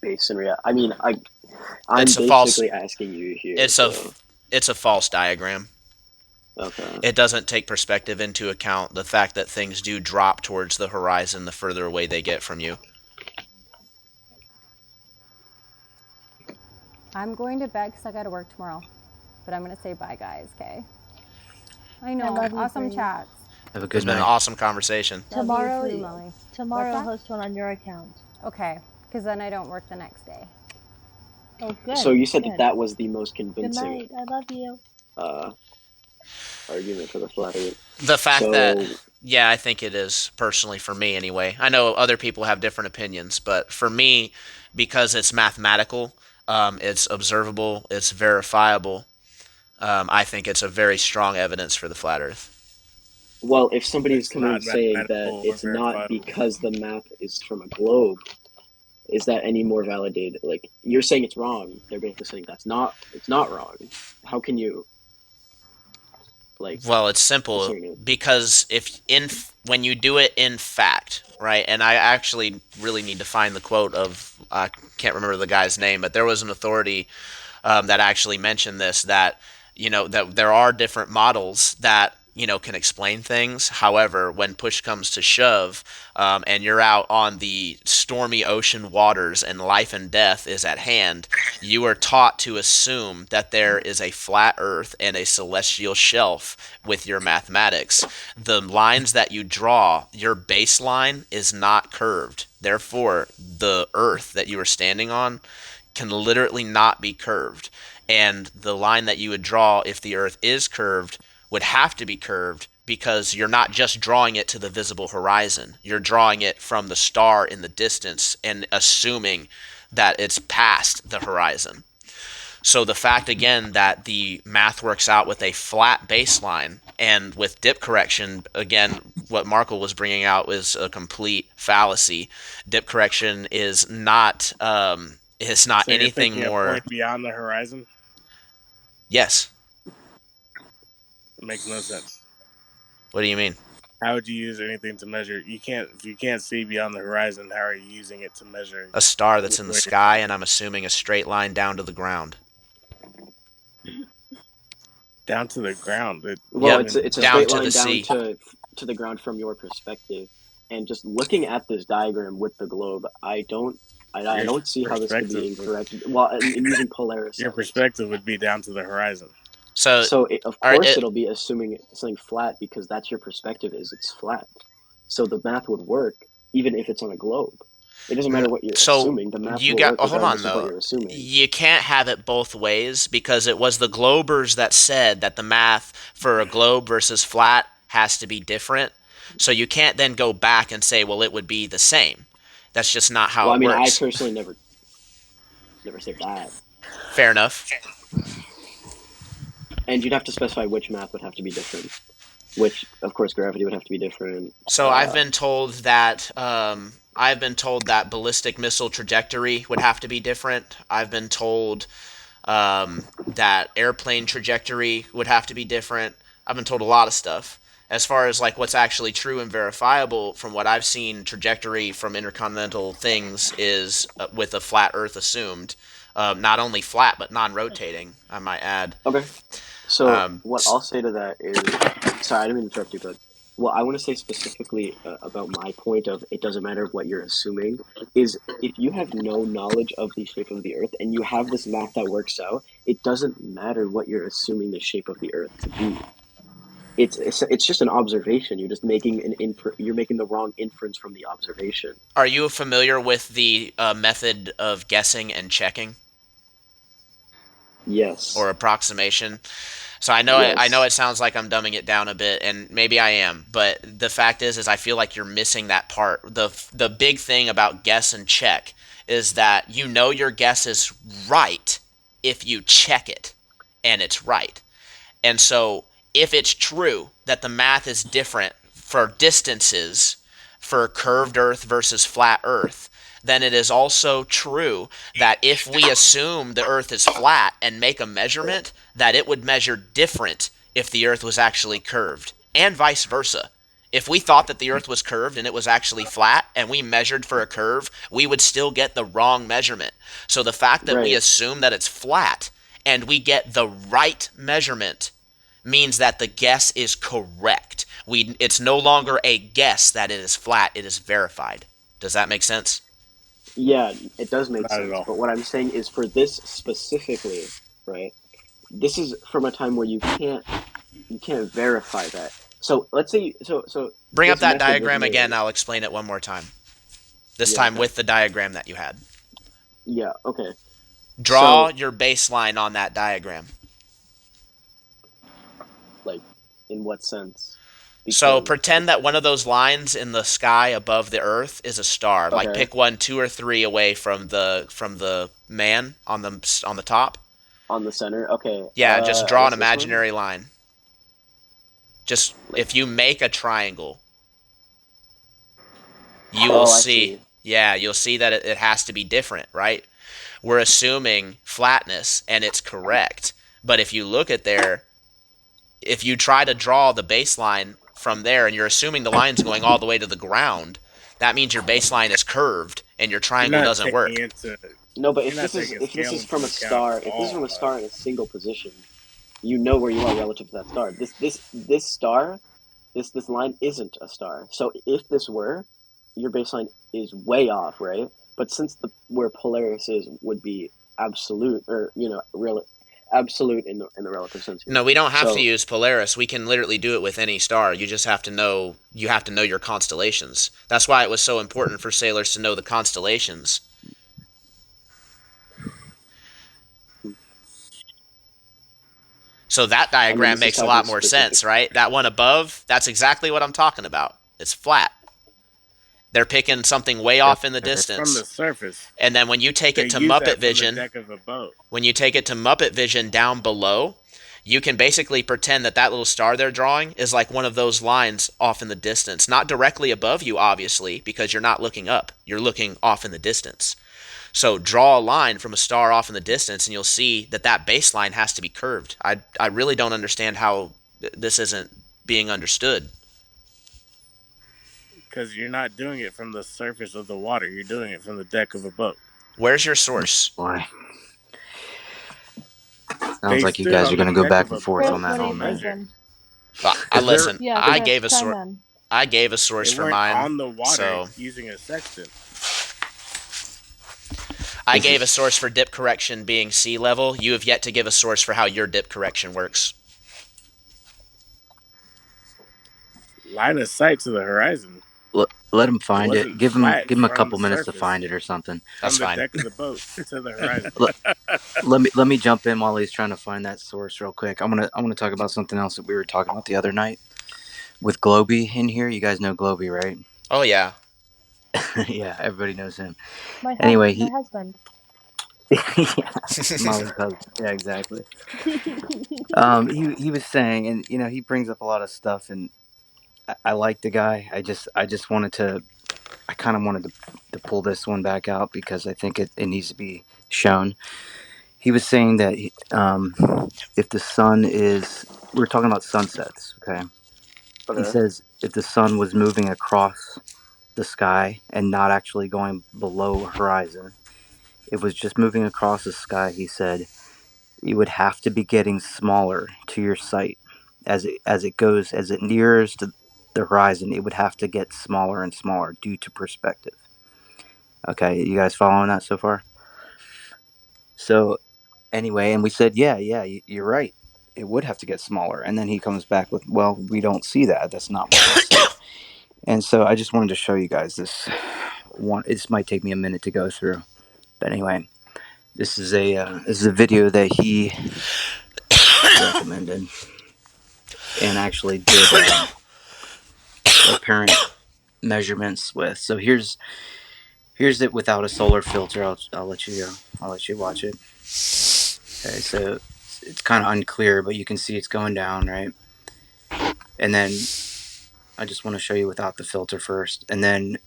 base in reality? I mean, I'm It's a false basically asking you here, it's a so it's a false diagram. okay. It doesn't take perspective into account the fact that things do drop towards the horizon the further away they get from you. I'm going to bed because I got to work tomorrow. But I'm going to say bye, guys, okay? I know. love you, Awesome Bree. chats. Have a It's good been an night. awesome conversation. Tomorrow, Love you too, Molly. tomorrow What's that? host one on your account. Okay, because then I don't work the next day. Oh, good. So you said good. that was the most Good convincing night. I love you. uh, argument for the flat Earth. The fact that, So yeah, I think it is, personally, for me anyway. I know other people have different opinions, but for me, because it's mathematical, it's observable, it's verifiable, I think it's a very strong evidence for the flat Earth. well, if somebody is It's coming not and saying that mathematical or it's not verifiable. because the map is from a globe, is that any more validated? Like you're saying it's wrong. They're basically saying it's not wrong. How can you like Well, it's simple discern it? because if in when you do it in fact, right? And I actually really need to find the quote of I can't remember the guy's name, but there was an authority that actually mentioned this, that that there are different models that can explain things. However, when push comes to shove, and you're out on the stormy ocean waters and life and death is at hand, you are taught to assume that there is a flat earth and a celestial shelf with your mathematics. The lines that you draw, your baseline is not curved. Therefore, the earth that you are standing on can literally not be curved. And the line that you would draw if the Earth is curved would have to be curved because you're not just drawing it to the visible horizon. You're drawing it from the star in the distance and assuming that it's past the horizon. So the fact again that the math works out with a flat baseline and with dip correction, again, what Markle was bringing out was a complete fallacy. Dip correction is not it's not So you're anything thinking a more. point beyond the horizon? Yes. It makes no sense. What do you mean? How would you use anything to measure? You can't if you can't see beyond the horizon. How are you using it to measure A star that's in the where you're sky, and standing? I'm assuming a straight line down to the ground. Down to the ground? Well, Yep, Even it's a down straight to the line down sea. to the ground from your perspective, and just looking at this diagram with the globe, I your don't see how this could be perspective would incorrect. Well, in using Polaris your at least. perspective would be down to the horizon. So, So of are course it, it'll be assuming something flat because that's your perspective is it's flat. So the math would work even if it's on a globe. It doesn't matter what you're so assuming. The math you will got. work Oh, hold on regardless of what though. you're assuming. You can't have it both ways because it was the Globers that said that the math for a globe versus flat has to be different. So you can't then go back and say, well, it would be the same. That's just not how Well, I it mean, I works. personally never said that. Fair enough. And you'd have to specify which math would have to be different. Which, of course, gravity would have to be different. So I've been told that ballistic missile trajectory would have to be different. I've been told that airplane trajectory would have to be different. I've been told a lot of stuff. As far as like what's actually true and verifiable, from what I've seen, trajectory from intercontinental things is with a flat Earth assumed. Not only flat but non-rotating, I might add. Okay. So Um, what I'll say to that is, sorry, I didn't mean to interrupt you, but what I want to say specifically about my point of it doesn't matter what you're assuming is if you have no knowledge of the shape of the Earth and you have this math that works out, it doesn't matter what you're assuming the shape of the Earth to be. it's just an observation. You're just making you're making the wrong inference from the observation. Are you familiar with the method of guessing and checking Yes. or approximation? So I know Yes. it sounds like I'm dumbing it down a bit, and maybe I am, but the fact is I feel like you're missing that part. The big thing about guess and check is that you know your guess is right if you check it and it's right. And so, if it's true that the math is different for distances for curved Earth versus flat Earth, then it is also true that if we assume the Earth is flat and make a measurement, that it would measure different if the Earth was actually curved, and vice versa. If we thought that the Earth was curved and it was actually flat and we measured for a curve, we would still get the wrong measurement. So the fact that we Right. assume that it's flat and we get the right measurement means that the guess is correct. It's no longer a guess that it is flat, it is verified. Does that make sense? Yeah, it does make Not at sense. all. But what I'm saying is for this specifically, right? This is from a time where you can't verify that. So let's say so Bring up this that method was diagram made. again, I'll explain it one more time. This Yeah, time okay. with the diagram that you had. Yeah, okay. Draw So your baseline on that diagram. like in what sense? So Because pretend that one of those lines in the sky above the earth is a star. Like okay, pick one, two, or three away from the man on the top. on the center. Okay. Yeah, just I draw an guess this one. imaginary line. Just Like if you make a triangle, you will oh, I see, see. yeah, you'll see that it has to be different, right? We're assuming flatness and it's correct. But if you look at there, if you try to draw the baseline from there and you're assuming the line's going all the way to the ground, that means your baseline is curved and your You're triangle not doesn't taking work. into No, but you're not taking if this scale is from into a account star, at if this is from all. a star in a single position, you know where you are relative to that star. This star, this line isn't a star. So if this were, your baseline is way off, right? But since the where Polaris is would be absolute, or real absolute in the relative sense here. No, we don't have to So use Polaris. We can literally do it with any star. You just have to know your constellations. That's why it was so important for sailors to know the constellations. So that I mean, diagram this is makes a talking lot more specific. sense, right? That one above, that's exactly what I'm talking about. It's flat. They're picking something way Yep. off in the it's from the distance. surface. And then when you take They it to use Muppet that from the Vision, deck of a boat. down below, you can basically pretend that that little star they're drawing is like one of those lines off in the distance. Not directly above you, obviously, because you're not looking up. You're looking off in the distance. So draw a line from a star off in the distance, and you'll see that that baseline has to be curved. I really don't understand how this isn't being understood. Because you're not doing it from the surface of the water. You're doing it from the deck of a boat. Where's your source? Boy, sounds They like you stood guys are on the going to go deck back of and a forth on Chris, boat that what are all you and night. measured. thinking? I Is there listen. Yeah, I Chris, gave a chime source. in. I gave a source They for weren't mine. on the water So using a sextant. I Is gave a this source for dip correction being sea level. You have yet to give a source for how your dip correction works. Line of sight to the horizon. let him It find it. wasn't Give flat him a from the couple minutes to surface, find it or something. That's from the fine. deck of the boat to the horizon. Let, let me jump in while he's trying to find that source real quick. I'm gonna talk about something else that we were talking about the other night with Globy in here. You guys know Globy, right? Oh yeah. Yeah, everybody knows him. My Anyway, my he husband. yeah, Molly's husband. Yeah, exactly. He was saying, and he brings up a lot of stuff, and I like the guy. I just wanted to. I kind of wanted to pull this one back out because I think it needs to be shown. He was saying that if the sun is, we're talking about sunsets, okay? He Okay. says if the sun was moving across the sky and not actually going below horizon, it was just moving across the sky. He said you would have to be getting smaller to your sight as it nears to the horizon. It would have to get smaller and smaller due to perspective. Okay, you guys following that so far? So anyway, and we said, yeah, you're right. it would have to get smaller. And then he comes back with, well, we don't see that. That's not what we see. And so I just wanted to show you guys this one. This might take me a minute to go through, but anyway, this is a video that he recommended and actually did apparent measurements with. So here's it without a solar filter. I'll let you go. I'll let you watch it. Okay, so it's kind of unclear, but you can see it's going down, right? And then I just want to show you without the filter first, and then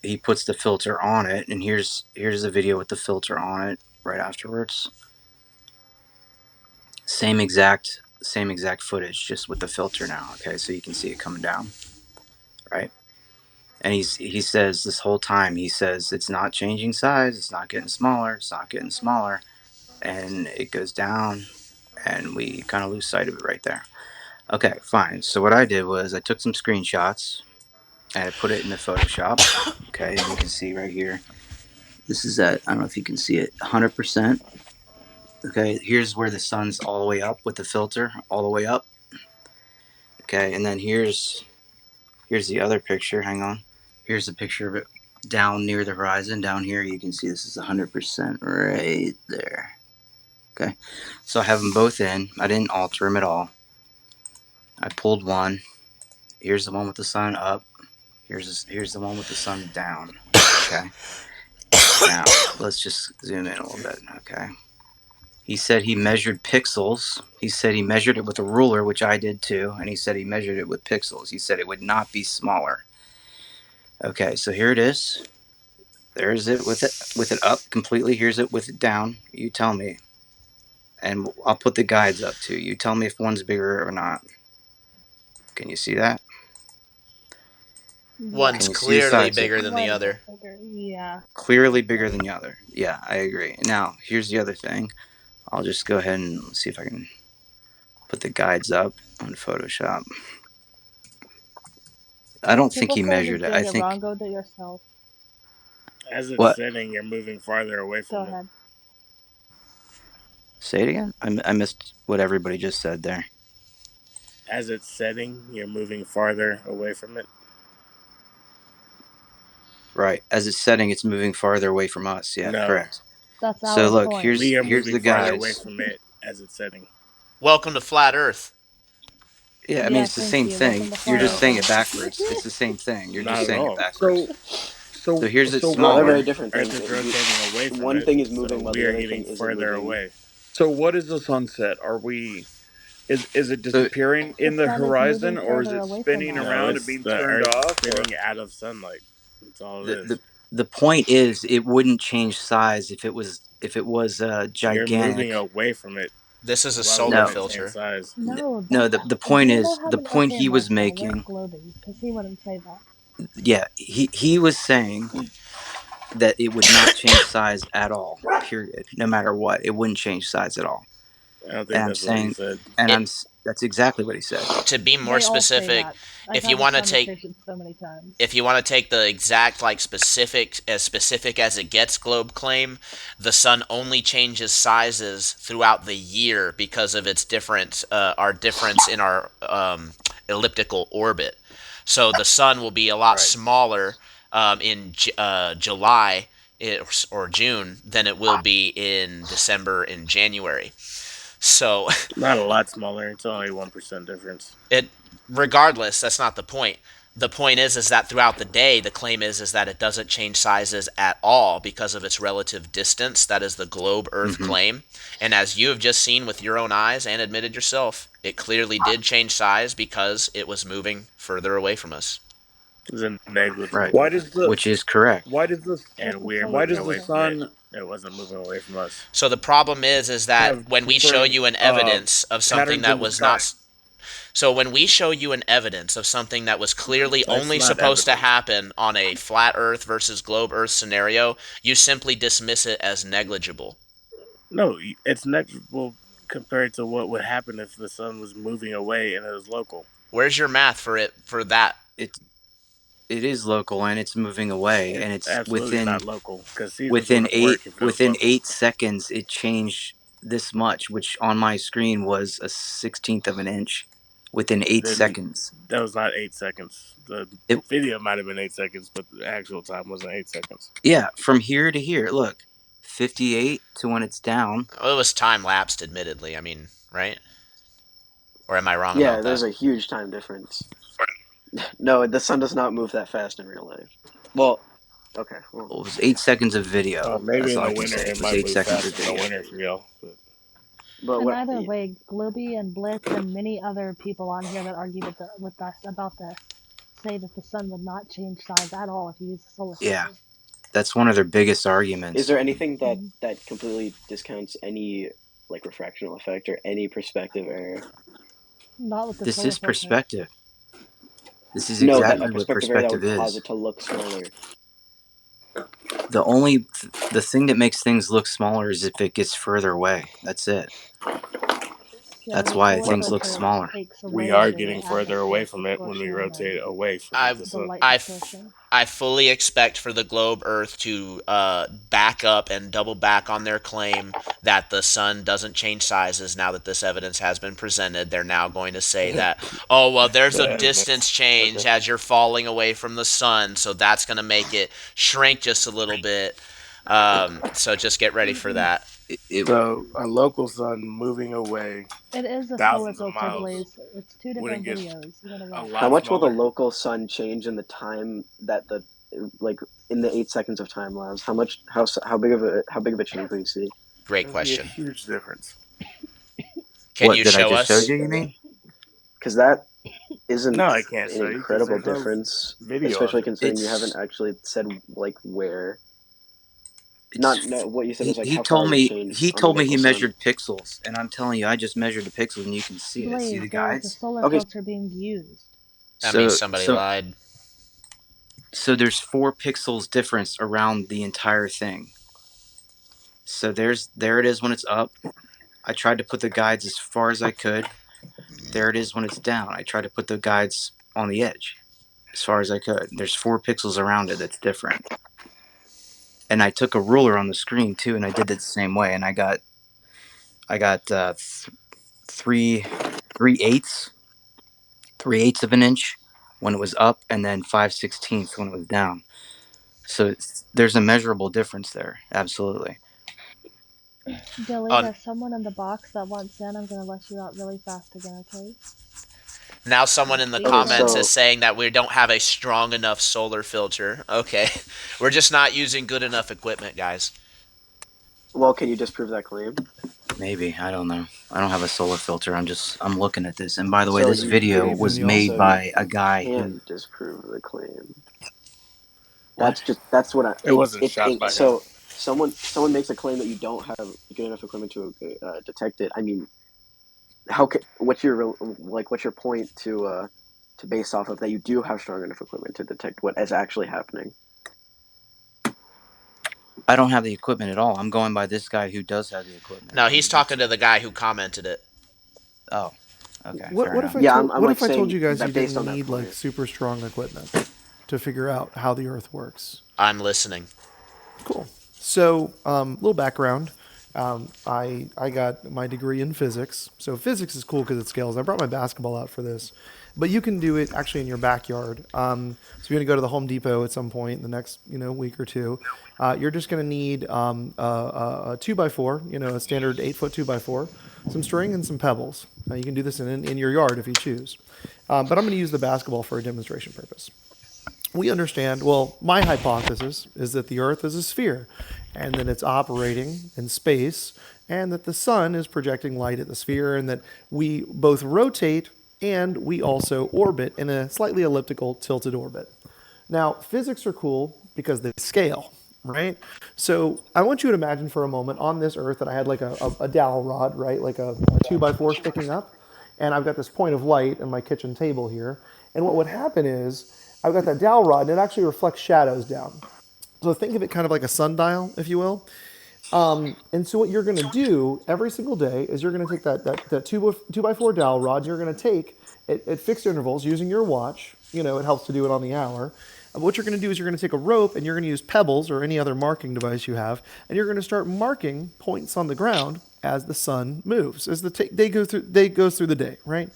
he puts the filter on it, and here's a video with the filter on it right afterwards. Same exact footage, just with the filter now. Okay, so you can see it coming down, right? And he says this whole time, he says it's not changing size, it's not getting smaller, it's not getting smaller, and it goes down, and we kind of lose sight of it right there. Okay, fine. So what I did was I took some screenshots and I put it into Photoshop. Okay, and you can see right here. This is at, I don't know if you can see it, 100%. Okay, here's where the sun's all the way up with the filter, all the way up. Okay, and then here's the other picture. Hang on. Here's a picture of it down near the horizon. Down here, you can see this is 100% right there. Okay, so I have them both in. I didn't alter them at all. I pulled one. Here's the one with the sun up. Here's the one with the sun down. Okay. Now let's just zoom in a little bit. Okay. He said he measured pixels. He said he measured it with a ruler, which I did too, and he said he measured it with pixels. He said it would not be smaller. Okay, so here it is. There's it with it up completely. Here's it with it down. You tell me, and I'll put the guides up too. You tell me if one's bigger or not. Can you see that? One's Can you see the clearly size? bigger than the One other. bit bigger. Yeah. Clearly bigger than the other. Yeah, I agree. Now, here's the other thing. I'll just go ahead and see if I can put the guides up on Photoshop. I don't think People he say measured he's it. doing I it think wrong. Go do it yourself. As it's what? setting, you're moving farther away Go from it. ahead. Say it again. I missed what everybody just said there. As it's setting, you're moving farther away from it. Right. As it's setting, it's moving farther away from us. Yeah, No, correct. That's So our look, point. we are here's moving the farther away guys. from it as it's setting. Welcome to Flat Earth. Yeah, I mean Yeah, it's the thank same you. Welcome thing. to You're Flat just No, saying it Earth. backwards. It's the same thing. You're not just at saying it all. backwards. So here's it No, they're smaller. very One, different Earth things. is rotating away from One it, thing is so moving while we the are other thing getting isn't further moving. away. So what is the sunset? Are we? Is it So disappearing The in the sun is moving horizon, or is further it away from spinning us. No, around and it's being the turned Earth off? Or spinning out of sunlight. That's all it the is. the the point is, it wouldn't change size if it was You're moving gigantic. away from it. This is a Why would solar No, it change filter. size? No, no. that's The do point you know is, how the many? point Okay, he was Marshall, where's making. Globey? Because he wouldn't say that. Yeah, he was saying that it would not change size at all. Period. No matter what, it wouldn't change size at all. I don't And think I'm that's what he saying, said. and It that's exactly what he said. to be more They all say specific, that. I've if you had this want to take conversation so many times. if you want to take the exact like specific as it gets globe claim, the sun only changes sizes throughout the year because of its different our difference in our elliptical orbit. So the sun will be a lot Right. smaller in July or June than it will be in December and January. So Not a lot smaller. It's only 1% difference. it regardless, that's not the point. The point is that throughout the day, the claim is that it doesn't change sizes at all because of its relative distance. That is the globe Earth Hmm. claim. And as you have just seen with your own eyes and admitted yourself, it clearly did change size because it was moving further away from us. It's a negligible Right, why does difference. the which is correct. why does the That's And the we're why solar moving does the away filter. from it. sun It wasn't moving away from us. So the problem is that have when we show different you an evidence of something patterns that in the was sky? not So when we show you an evidence of something that was clearly That's only not supposed to evidence. happen on a flat Earth versus globe Earth scenario, you simply dismiss it as negligible. No, it's negligible compared to what would happen if the sun was moving away and it was local. Where's your math for that? It it is local and it's moving away, and It's it's absolutely not local because seasons within wouldn't work if it was within local. 8 seconds it changed this much, which on my screen was a 16th of an inch within 8 seconds. That was not 8 seconds. The It, video might have been 8 seconds, but the actual time wasn't 8 seconds. yeah, from here to here, look, 58 to when it's down. Well, it was time lapsed, admittedly. I mean, right? Or am I wrong Yeah, about there's that? a huge time difference. No, the sun does not move that fast in real life. Well, okay. Well, It was 8 seconds of video. Maybe That's in all the I can winter say. it It was might eight move seconds of faster in the video. winter for y'all. but And what? either way, Globy and Blitz and many other people on here that argue with us about this say that the sun would not change size at all if you use the solar Yeah, filter. that's one of their biggest Is arguments. there anything that Mm-hmm. that completely discounts any like refractional effect or any perspective error? Not with the This solar is filter. perspective. This is No, that a exactly what perspective error that perspective would cause is. it to look smaller. The thing that makes things look smaller is if it gets further away. That's it. Yeah, but That's the why solar things look filter smaller. takes We away are the getting further away atmospheric from it when we distortion rotate and away from I the the sun. light I distortion. I fully expect for the globe Earth to back up and double back on their claim that the sun doesn't change sizes now that this evidence has been presented. They're now going to say that, oh, well, there's a The evidence. distance change Okay. as you're falling away from the sun, so that's going to make it shrink just a little bit. So just get ready for that. It, So a local sun moving away It is a solar thousands of filter, miles Blaze. It's two wouldn't different get videos. You gotta a watch. How lot much will the smaller. local sun change in the time that the like in the 8 seconds of time lapse? How much? How big of a change will you see? Great That'd be a question. huge difference. Can what you did I show just show us? you? You mean? Because that isn't No, I can't an show you because incredible there's no difference, video of especially it. considering you haven't It's actually said like where. Not it's. no. What you said He was like he how far told it would me change he on a told me local he sun. measured pixels, and I'm telling you, I just measured the pixels, and you can see it. See Blaze, the there is a guides? solar Okay, filter being used. That means So somebody so lied. so there's 4 pixels difference around the entire thing. So there it is when it's up. I tried to put the guides as far as I could. There it is when it's down. I tried to put the guides on the edge as far as I could. There's 4 pixels around it that's different. And I took a ruler on the screen too, and I did it the same way. And I got three three eighths 3/8 of an inch when it was up, and then 5/16 when it was down. So there's a measurable difference there. Absolutely. Dilly, Oh, there's someone in the box that wants in. I'm gonna let you out really fast again, okay? now someone in the Please okay. comments is go. So saying that we don't have a strong enough solar filter. Okay. We're just not using good enough equipment, guys. well, can you disprove that claim? Maybe, I don't know. I don't have a solar filter. I'm looking at this. And by the way, So this you Good video evening, was y'all. made so you by a guy who can't disprove the claim. what? That's what I It wasn't shot it by him. so someone makes a claim that you don't have good enough equipment to detect it. I mean, what's your point to base off of that you do have strong enough equipment to detect what is actually happening? I don't have the equipment at all. I'm going by this guy who does have the equipment. No, he's talking to the guy who commented it. Oh, okay, What fair what if enough. I Yeah, told I'm what like if I told saying you guys you that based didn't on that need like point. super strong equipment to figure out how the Earth works? I'm listening. Cool. So, little background. I got my degree in physics. So physics is cool because it scales. I brought my basketball out for this, but you can do it actually in your backyard. So you're gonna go to the Home Depot at some point in the next week or two. You're just gonna need a 2x4, a standard 8 foot 2x4, some string and some pebbles. You can do this in your yard if you choose. But I'm going to use the basketball for a demonstration purpose. We understand, well, my hypothesis is that the Earth is a sphere and that it's operating in space and that the sun is projecting light at the sphere and that we both rotate and we also orbit in a slightly elliptical tilted orbit. Now, physics are cool because they scale, right? So I want you to imagine for a moment on this Earth that I had like a dowel rod, right? Like a 2x4 sticking up. And I've got this point of light on my kitchen table here. And what would happen is I've got that dowel rod and it actually reflects shadows down. So think of it kind of like a sundial, if you will. And so what you're going to do every single day is you're going to take that two by four dowel rod and you're going to take it at fixed intervals using your watch. It helps to do it on the hour. What you're going to do is you're going to take a rope and you're going to use pebbles or any other marking device you have, and you're going to start marking points on the ground as the sun moves, as the day goes through the day, right?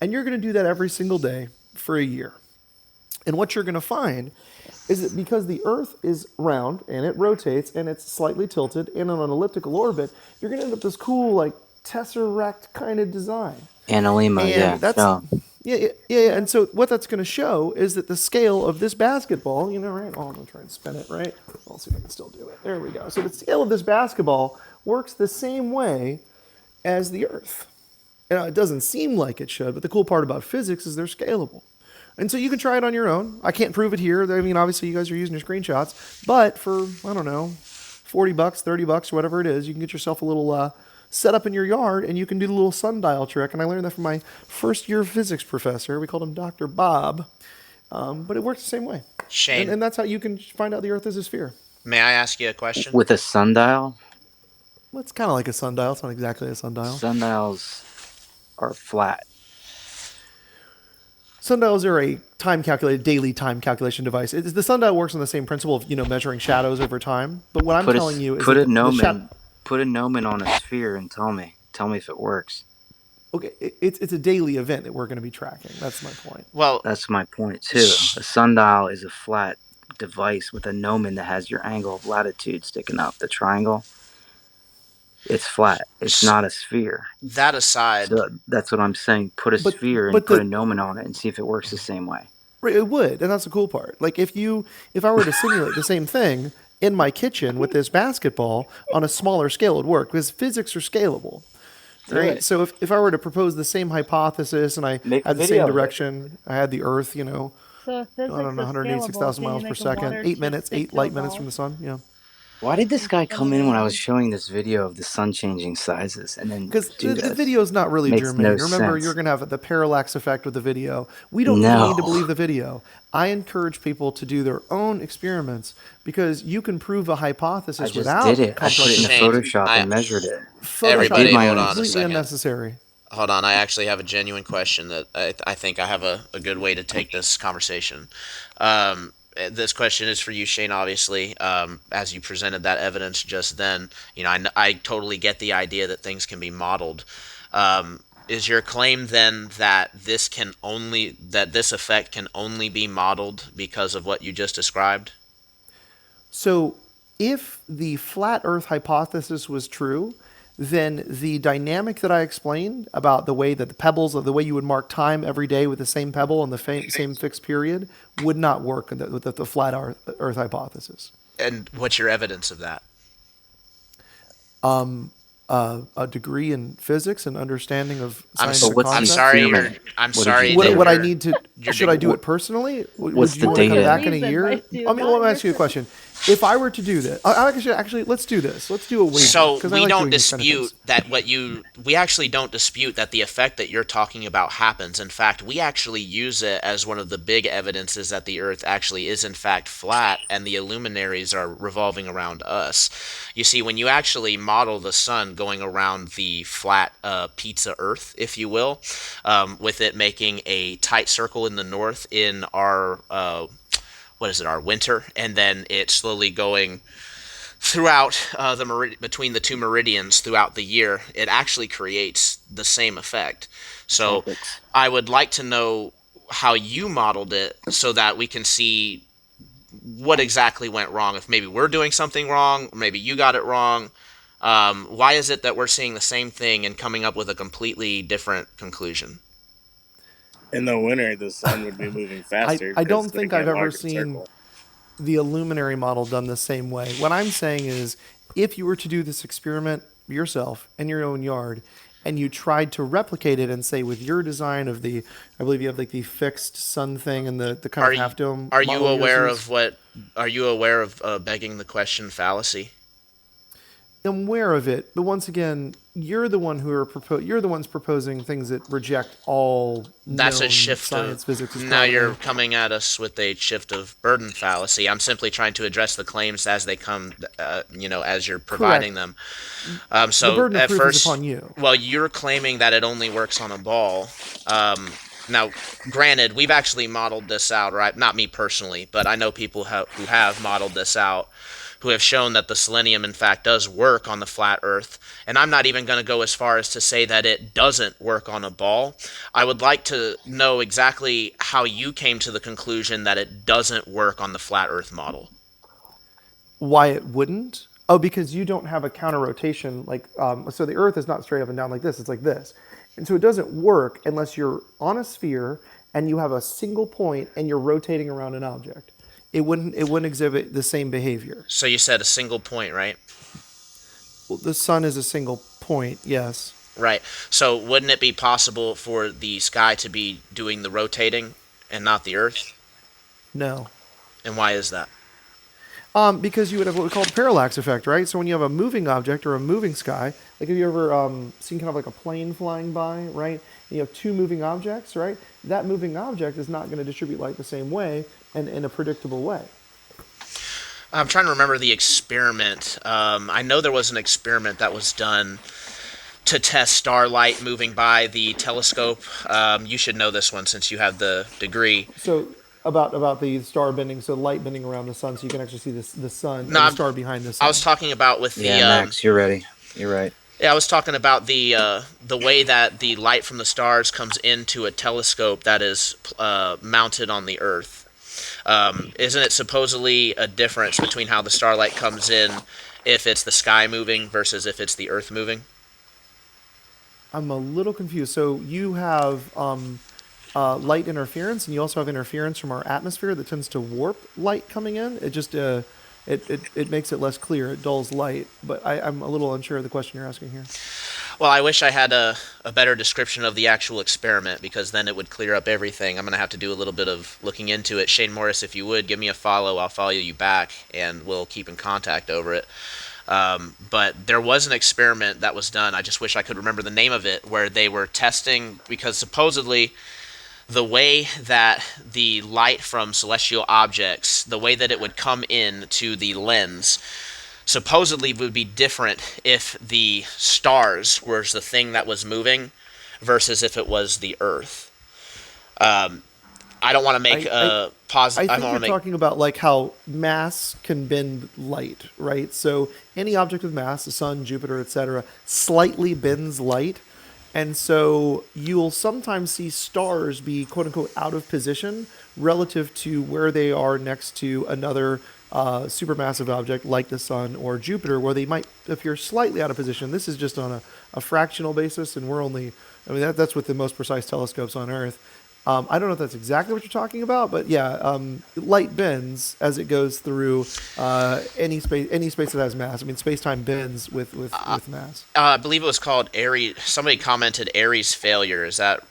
And you're going to do that every single day for a year. And what you're going to find is that because the Earth is round and it rotates and it's slightly tilted and on an elliptical orbit, you're going to end up this cool like tesseract kind of design. Analema, And yeah. that's No. yeah. And so what that's going to show is that the scale of this basketball, right? Oh, I'm going to try and spin it, right? I'll see if I can still do it. There we go. So the scale of this basketball works the same way as the Earth. Now, it doesn't seem like it should, but the cool part about physics is they're scalable. And so you can try it on your own. I can't prove it here. I mean, obviously you guys are using your screenshots, but for, I don't know, $40, $30, whatever it is, you can get yourself a little setup in your yard and you can do the little sundial trick. And I learned that from my first year physics professor. We called him Dr. Bob. But it works the same way. Shane, And that's how you can find out the Earth is a sphere. may I ask you a question? With a sundial, Well, it's kind of like a sundial. It's not exactly a sundial. sundials are flat. Sundials are a daily time calculation device. The sundial works on the same principle of measuring shadows over time. But what I'm telling you is put a that gnomon on a sphere and tell me if it works. Okay, it's a daily event that we're going to be tracking. That's my point. Well, That's my point too. A sundial is a flat device with a gnomon that has your angle of latitude sticking up. The triangle, it's flat. It's not a sphere. that aside, So that's what I'm saying. Put a sphere and put a gnomon on it and see if it works the same way. It would, and that's the cool part. Like if I were to simulate the same thing in my kitchen with this basketball on a smaller scale, it would work because physics are scalable. Right. So if I were to propose the same hypothesis and I had the same direction, I had the Earth, So if physics I don't know, is 186,000 scalable, miles can per you make a second, water 8 minutes, stick 8 to light a minutes ball? from the sun. Yeah. Why did this guy come in when I was showing this video of the sun changing sizes and then Because do the this? video is not really Makes germane. no Remember, sense. you're going to have the parallax effect with the video. We don't even need to believe the video. I encourage people to do their own experiments because you can prove a hypothesis I just without did it. I complex put it in Shane, Photoshop and measured it. everybody, did my hold own on a completely second. unnecessary. Hold on, I actually have a genuine question that I think I have a good way to take this conversation. This question is for you, Shane, obviously. As you presented that evidence just then, I totally get the idea that things can be modeled. Is your claim then that this effect can only be modeled because of what you just described? So if the flat Earth hypothesis was true, then the dynamic that I explained about the way that the pebbles, or the way you would mark time every day with the same pebble on the same fixed period, would not work with the flat Earth hypothesis. And what's your evidence of that? A degree in physics and understanding of scientific what's the I'm concepts. sorry. experiment? I'm What sorry. did you What, do? what I need to should I do what- it personally? What's Would the you want to come data? back in a Reason year? might do, I mean, not let me ask you a question. If I were to do this, actually, let's do this. Let's do a wager. So 'cause I we like don't doing these kind of dispute things. that we actually don't dispute that the effect that you're talking about happens. In fact, we actually use it as one of the big evidences that the Earth actually is in fact flat and the luminaries are revolving around us. You see, when you actually model the sun going around the flat pizza Earth, if you will, with it making a tight circle in the north in our our winter, and then it slowly going throughout between the two meridians throughout the year, it actually creates the same effect. So Tropics. I would like to know how you modeled it so that we can see what exactly went wrong. If maybe we're doing something wrong, maybe you got it wrong. Why is it that we're seeing the same thing and coming up with a completely different conclusion? In the winter, the sun would be moving faster. I don't because think there'd I've be a ever larger seen circle. the Illuminary model done the same way. What I'm saying is, if you were to do this experiment yourself in your own yard, and you tried to replicate it and say with your design of I believe you have like the fixed sun thing and the kind of half dome. Are you aware of begging the question fallacy? I'm aware of it, but once again, you're the one you're the ones proposing things that reject all That's a known shift science, of physics. now you're coming at us with a shift of burden fallacy. I'm simply trying to address the claims as they come, as you're providing them. So the burden of at proof first, is upon you. well, you're claiming that it only works on a ball. Now, granted, we've actually modeled this out, right? Not me personally, but I know people who have modeled this out, who have shown that the selenium, in fact, does work on the flat Earth. And I'm not even going to go as far as to say that it doesn't work on a ball. I would like to know exactly how you came to the conclusion that it doesn't work on the flat Earth model. Why it wouldn't? Oh, because you don't have a counter rotation. So the Earth is not straight up and down like this. It's like this. And so it doesn't work unless you're on a sphere and you have a single point and you're rotating around an object. It wouldn't exhibit the same behavior. So you said a single point, right? Well, the sun is a single point, yes. Right. So wouldn't it be possible for the sky to be doing the rotating and not the Earth? No. And why is that? Because you would have what we call the parallax effect, right? So when you have a moving object or a moving sky, like have you ever seen kind of like a plane flying by, right? And you have two moving objects, right? That moving object is not going to distribute light the same way and in a predictable way. I'm trying to remember the experiment. I know there was an experiment that was done to test starlight moving by the telescope. You should know this one since you have the degree. So about the star bending, so light bending around the sun, so you can actually see the sun, No, and the star behind the sun. I was talking about with the Yeah, Max, you're ready. You're right. yeah, I was talking about the way that the light from the stars comes into a telescope that is mounted on the Earth. Isn't it supposedly a difference between how the starlight comes in if it's the sky moving versus if it's the Earth moving? I'm a little confused. So you have light interference, and you also have interference from our atmosphere that tends to warp light coming in. It just it makes it less clear. It dulls light. But I'm a little unsure of the question you're asking here. Well, I wish I had a better description of the actual experiment because then it would clear up everything. I'm going to have to do a little bit of looking into it. Shane Morris, if you would, give me a follow. I'll follow you back, and we'll keep in contact over it. But there was an experiment that was done. I just wish I could remember the name of it, where they were testing, because supposedly the way that the light from celestial objects, the way that it would come in to the lens, supposedly would be different if the stars was the thing that was moving versus if it was the Earth. I don't want to make a positive. I think you're talking about like how mass can bend light, right? So any object with mass, the sun, Jupiter, etc., slightly bends light. And so you'll sometimes see stars be quote unquote out of position relative to where they are next to another supermassive object like the sun or Jupiter, where they might appear slightly out of position. This is just on a fractional basis, and we're only, I mean, that's with the most precise telescopes on Earth. I don't know if that's exactly what you're talking about, but yeah, light bends as it goes through any space that has mass. I mean, space-time bends with mass. I believe it was called Aries. Somebody commented Aries failure. Is that?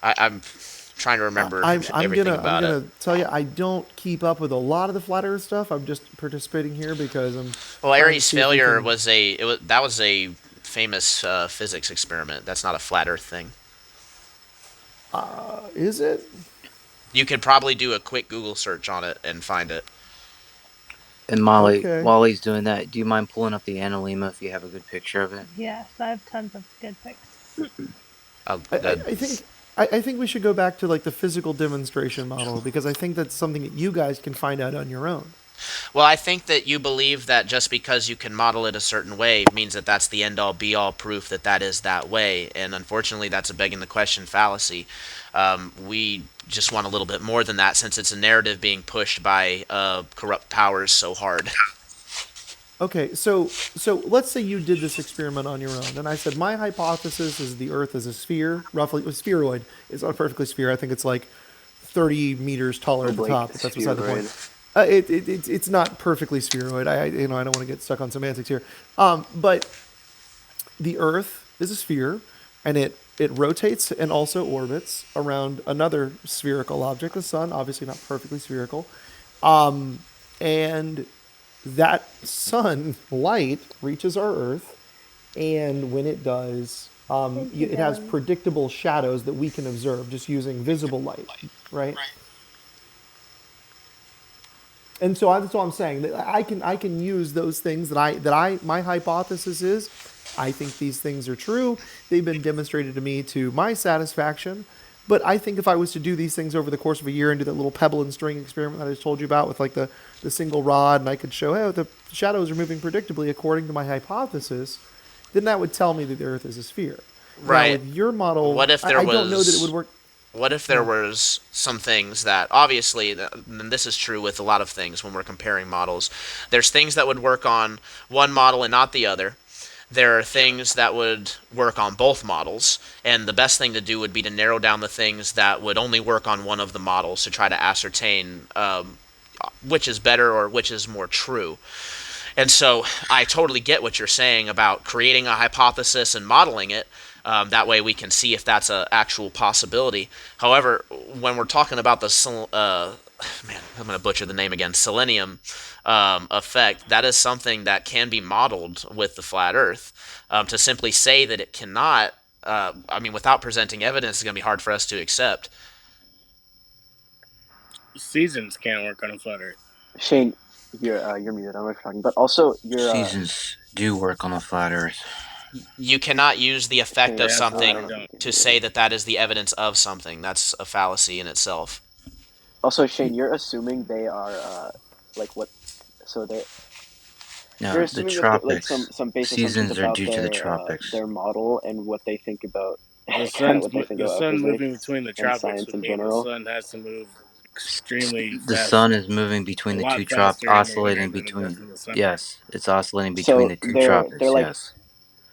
I'm trying to remember everything about it. I'm gonna tell you, I don't keep up with a lot of the flat Earth stuff. I'm just participating here because I'm. Well, Aries failure was a famous physics experiment. That's not a flat Earth thing. Is it? You could probably do a quick Google search on it and find it. And Molly, Okay. while he's doing that, do you mind pulling up the Analema if you have a good picture of it? Yes, I have tons of good pics. I think we should go back to like the physical demonstration model because I think that's something that you guys can find out on your own. Well, I think that you believe that just because you can model it a certain way means that that's the end-all be-all proof that that is that way. And unfortunately, that's a begging the question fallacy. We just want a little bit more than that since it's a narrative being pushed by corrupt powers so hard. Okay, so let's say you did this experiment on your own, and I said my hypothesis is the Earth is a sphere, roughly a spheroid. It's not a perfectly sphere. I think it's like 30 meters taller at the top. But that's beside the point. It's not perfectly spheroid. I don't want to get stuck on semantics here. But the Earth is a sphere, and it rotates and also orbits around another spherical object, the sun. Obviously not perfectly spherical, and that sun light reaches our Earth, and when it does, it has predictable shadows that we can observe just using visible light, right? And so that's all I'm saying. That I can use those things my hypothesis is, I think these things are true. They've been demonstrated to me to my satisfaction. But I think if I was to do these things over the course of a year and do that little pebble and string experiment that I just told you about with like the single rod, and I could show, hey, the shadows are moving predictably according to my hypothesis, then that would tell me that the Earth is a sphere. Now, Right. with your model, What if there I don't know that it would was work. what if there was some things that obviously, and this is true with a lot of things when we're comparing models, there's things that would work on one model and not the other. There are things that would work on both models, and the best thing to do would be to narrow down the things that would only work on one of the models to try to ascertain which is better or which is more true. And so I totally get what you're saying about creating a hypothesis and modeling it. That way we can see if that's an actual possibility. However, when we're talking about the man, I'm going to butcher the name again, selenium effect, that is something that can be modeled with the flat Earth. To simply say that it cannot, without presenting evidence, is going to be hard for us to accept. Seasons can't work on a flat Earth. Shane, you're muted. I don't know if you're talking, but also Seasons do work on a flat Earth. You cannot use the effect Shane, of They absolutely something don't. to say that that is the evidence of something. That's a fallacy in itself. Also, Shane, you're assuming they are like what? So they're No, you're the assuming that they're, like tropics. some base assumptions Seasons are about due to the tropics. their model and what they think about The kind of sun's what they think the about sun moving physics between the and tropics science would in mean the general. sun has to move extremely The fast, sun is moving a between the two lot tropics, faster in the winter oscillating than it does between. in the summer. Yes, it's oscillating between So the two they're tropics. like Yes.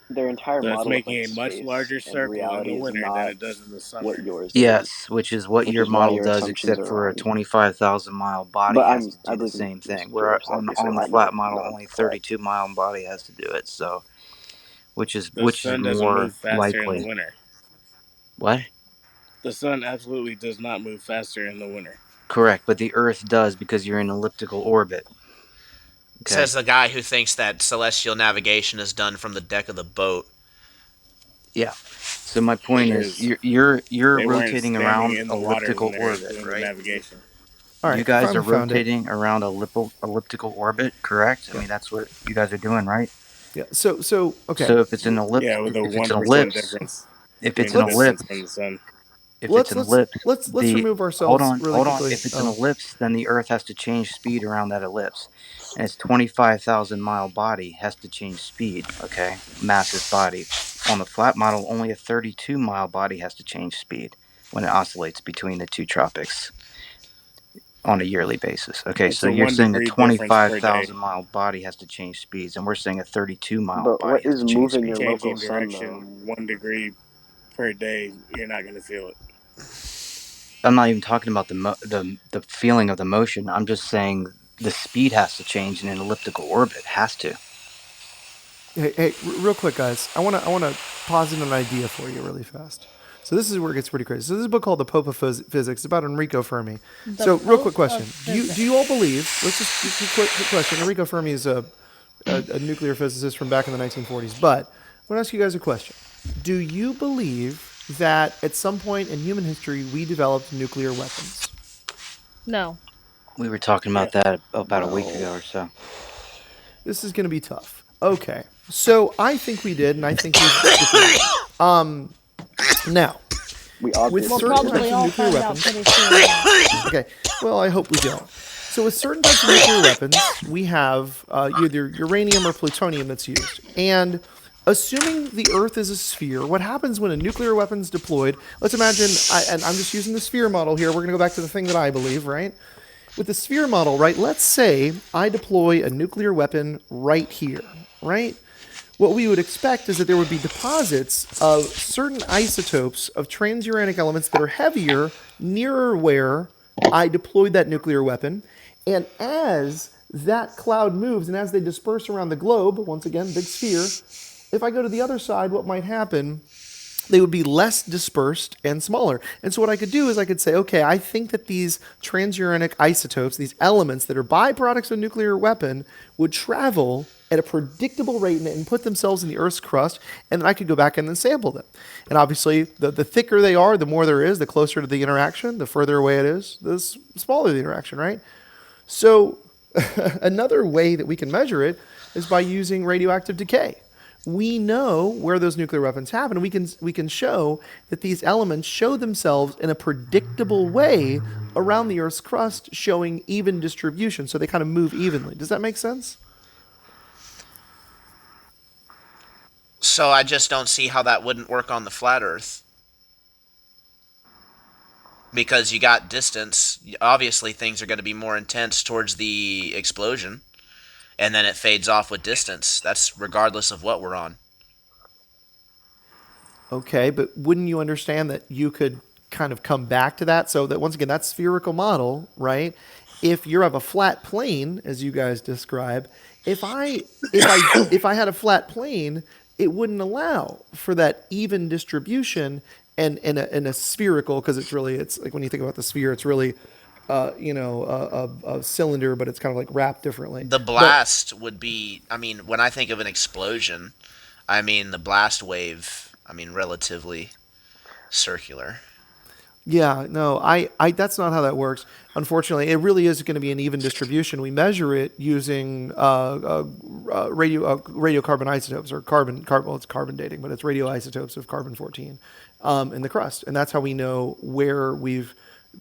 their entire So it's model of making like a much space larger and circle in the reality is winter than not it does in the what summer. yours is, Yes, which is what which your is why model your does, assumptions except are for a wrong. 25,000 mile body But has to I do the believe same in thing. Where Stuart, so on the I flat know model, not only flat. 32-mile body has to do it. So, which is The sun doesn't more move faster in the likely? winter. What? The sun absolutely does not move faster in the winter. Correct, but the Earth does because you're in elliptical orbit. Okay. Says the guy who thinks that celestial navigation is done from the deck of the boat. Yeah. So my point It is, is. you're They weren't rotating standing around in the water when elliptical they're orbit, doing the right? navigation. All You right, I guys are finally found it. rotating around elliptical orbit, correct? I Yeah. mean, that's what you guys are doing, right? Yeah. So okay. So if it's an ellipse, Yeah, with a if it's 1% an difference between the Let's distance from ellipse, the sun. if it's let's an let's ellipse, let's the remove ourselves really hold on. quickly. If it's an Oh, ellipse, then the Earth has to change speed around that ellipse, and its 25,000 mile body has to change speed. Okay, massive body. On the flat model, only a 32-mile body has to change speed when it oscillates between the two tropics on a yearly basis. Okay, It's so a you're saying a 1 degree difference per day. 25,000 mile body has to change speeds, and we're saying a 32-mile But body what has is to change moving speeds. your local Changing sun though? direction 1 degree per day, you're not going to feel it. I'm not even talking about the feeling of the motion. I'm just saying the speed has to change in an elliptical orbit. Has to. hey, real quick, guys. I wanna posit an idea for you really fast. So this is where it gets pretty crazy. So this is a book called The Pope of Physics. It's about Enrico Fermi. The So real quick Pope question: of do you all Physics. believe? Let's just quick question. Enrico Fermi is a nuclear physicist from back in the 1940s. But I want to ask you guys a question. Do you believe that at some point in human history we developed nuclear weapons? No. We were talking about Yes. that about a week No, ago or so. This is going to be tough. Okay. So I think we did, and I think we've defeated it. Now, we all with did. We'll certain probably types of all nuclear find out weapons, pretty soon. Yeah. okay, well, I hope we don't. So with certain types of nuclear weapons, we have either uranium or plutonium that's used. And assuming the Earth is a sphere, what happens when a nuclear weapon's deployed? Let's imagine, and I'm just using the sphere model here. We're going to go back to the thing that I believe, right? With the sphere model, right? Let's say I deploy a nuclear weapon right here, right? What we would expect is that there would be deposits of certain isotopes of transuranic elements that are heavier nearer where I deployed that nuclear weapon. And as that cloud moves and as they disperse around the globe, once again, big sphere, if I go to the other side, what might happen, they would be less dispersed and smaller. And so what I could do is I could say, okay, I think that these transuranic isotopes, these elements that are byproducts of a nuclear weapon, would travel at a predictable rate and put themselves in the Earth's crust, and then I could go back and then sample them. And obviously, the thicker they are, the more there is, the closer to the interaction, the further away it is, the smaller the interaction, right? So another way that we can measure it is by using radioactive decay. we know where those nuclear weapons happen, and we can show that these elements show themselves in a predictable way around the Earth's crust, showing even distribution. So they kind of move evenly. Does that make sense? So I just don't see how that wouldn't work on the flat Earth. Because you got distance, obviously things are going to be more intense towards the explosion, and then it fades off with distance. That's regardless of what we're on. Okay, but wouldn't you understand that you could kind of come back to that? So that once again, that spherical model, right? If you have a flat plane, as you guys describe, if I had a flat plane, it wouldn't allow for that even distribution and in a spherical, because it's like when you think about the sphere, it's really a cylinder, but it's kind of like wrapped differently. The But blast would be, I mean, when I think of an explosion, I mean the blast wave, I mean relatively circular. yeah, no, I that's not how that works. Unfortunately, it really is going to be an even distribution. We measure it using radiocarbon isotopes or well, it's carbon dating, but it's radioisotopes of carbon 14 in the crust, and that's how we know where we've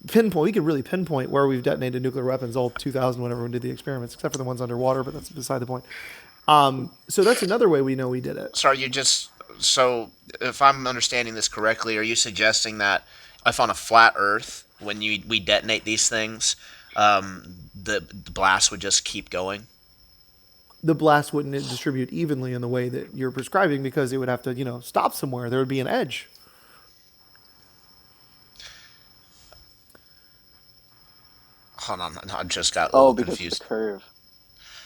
pinpoint. We could really pinpoint where we've detonated nuclear weapons. All 2000, whenever we did the experiments, except for the ones underwater, but that's beside the point. So that's another way we know we did it. So are you just, so if I'm understanding this correctly, are you suggesting that if on a flat Earth, when we detonate these things, the blast would just keep going? The blast wouldn't distribute evenly in the way that you're prescribing because it would have to, stop somewhere. There would be an edge. Hold on, I just got a Oh, little because of confused. the curve.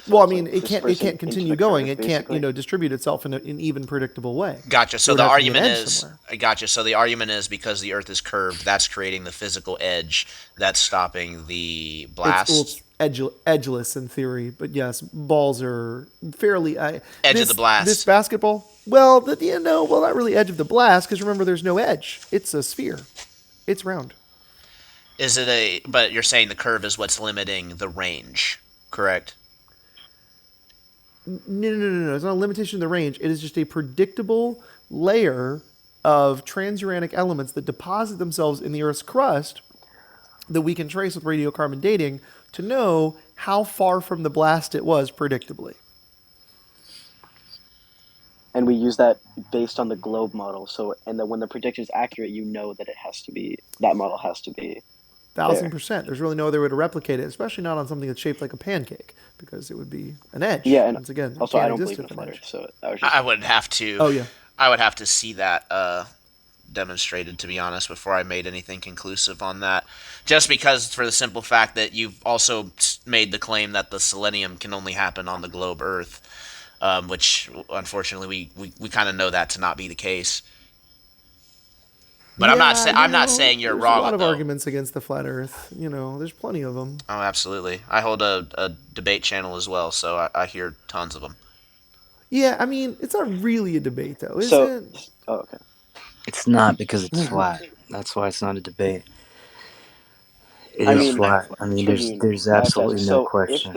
So Well, I it's mean, like it can't dispersing into continue the going. curve, It can't, basically. distribute itself in an even, predictable way. Gotcha. There So would the have to be an argument edge is, somewhere. I gotcha. So the argument is because the Earth is curved, that's creating the physical edge that's stopping the blast. It's edgeless in theory, but yes, balls are fairly. Edge of the This blast. basketball, well, well, not really edge of the blast because remember, there's no edge. It's a sphere. It's round. Is it a? But you're saying the curve is what's limiting the range, correct? No. It's not a limitation of the range. It is just a predictable layer of transuranic elements that deposit themselves in the Earth's crust that we can trace with radiocarbon dating to know how far from the blast it was predictably. And we use that based on the globe model. So, and then when the prediction is accurate, you know that that model has to be Thousand there. percent. There's really no other way to replicate it, especially not on something that's shaped like a pancake, because it would be an edge. Yeah, and Once again, it also I can't don't exist believe in if a an flat edge. Earth, so I was I just would have to. Oh yeah. I would have to see that demonstrated, to be honest, before I made anything conclusive on that. Just because, for the simple fact that you've also made the claim that the selenium can only happen on the globe Earth, which unfortunately we kind of know that to not be the case. But Yeah, I'm not saying you're there's a lot wrong of though. arguments against the flat Earth. There's plenty of them. Oh, absolutely. I hold a debate channel as well, so I hear tons of them. Yeah, I mean, it's not really a debate though, is so. it? Oh, okay. It's not because it's flat. That's why it's not a debate. It I is mean, flat. I mean, Tribune. there's I have to ask. absolutely no question.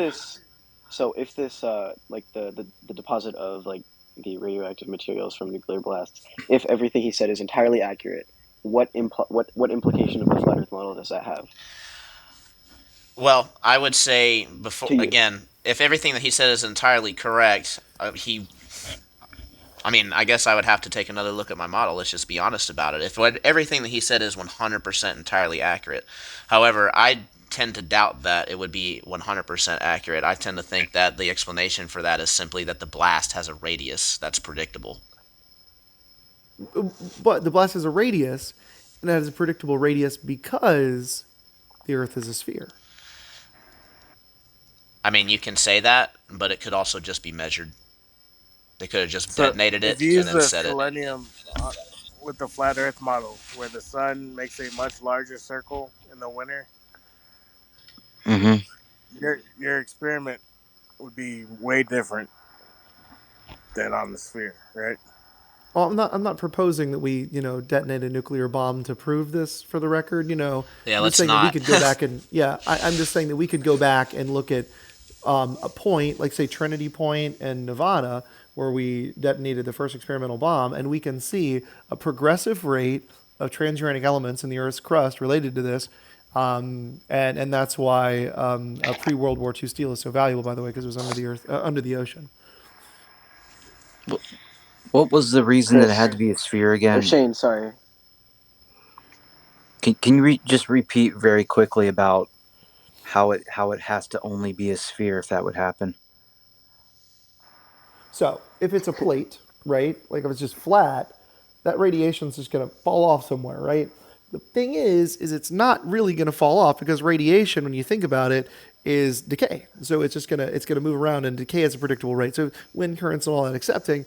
If this, like the deposit of like the radioactive materials from nuclear blasts, if everything he said is entirely accurate, what implication of the flat Earth model does that have Well, I would say before to you? again, if everything that he said is entirely correct, I mean, I guess I would have to take another look at my model. Let's just be honest about it. If everything that he said is 100% entirely accurate, however, I tend to doubt that it would be 100% accurate. I tend to think that the explanation for that is simply that the blast has a radius that's predictable. But the blast has a radius, and that is a predictable radius because the Earth is a sphere. I mean, you can say that, but it could also just be measured. They could have just So detonated if it you and use then the said it. selenium with the flat Earth model, where the sun makes a much larger circle in the winter, Hmm. your experiment would be way different than on the sphere, right? Well, I'm not proposing that we, detonate a nuclear bomb to prove this. For the record, Yeah, I'm just let's saying that we not. could go back and I'm just saying that we could go back and look at a point like say Trinity Point and Nevada, where we detonated the first experimental bomb, and we can see a progressive rate of transuranic elements in the Earth's crust related to this. And that's why pre-World War II steel is so valuable, by the way, because it was under the earth, under the ocean. What was the reason that it had Chris to be a sphere or again? Shane, sorry. Can you just repeat very quickly about how it has to only be a sphere if that would happen? So if it's a plate, right, like if it's just flat, that radiation's just going to fall off somewhere, right? The thing is it's not really going to fall off because radiation, when you think about it, is decay. So it's gonna move around and decay at a predictable rate. So wind currents and all that accepting,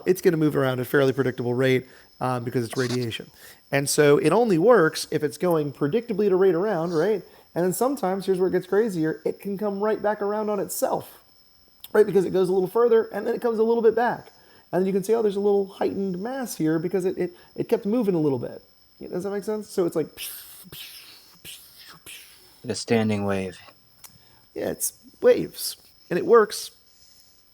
it's going to move around at a fairly predictable rate because it's radiation. And so it only works if it's going predictably at a rate around, right? And then sometimes, here's where it gets crazier, it can come right back around on itself, right? Because it goes a little further and then it comes a little bit back. And then you can see, oh, there's a little heightened mass here because it kept moving a little bit. Does that make sense? So it's like, The standing wave. yeah, it's waves. And it works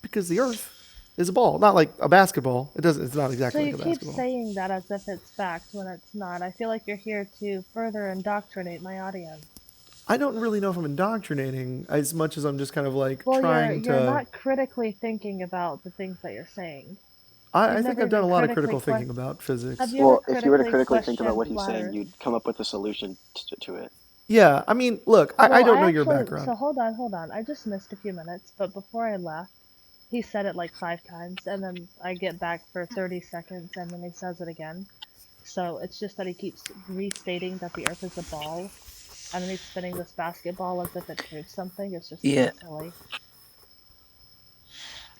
because the Earth is a ball, not like a basketball. It's not So exactly you like a keep basketball. saying that as if it's fact when it's not. I feel like you're here to further indoctrinate my audience. I don't really know if I'm indoctrinating as much as I'm just kind of like Well, trying you're to. not critically thinking about the things that you're saying. I You've think never I've done a even lot of critically critical thinking about Have physics. you ever Well, if you were to critically think about questioned what he's flat saying, Earth? you'd come up with a solution to it. Yeah, I mean, look, I Well, don't I know your actually, background. so hold on. I just missed a few minutes, but before I left, he said it like 5 times, and then I get back for 30 seconds, and then he says it again. So it's just that he keeps restating that the Earth is a ball, and then he's spinning this basketball as if it proves something. It's just Yeah, so silly.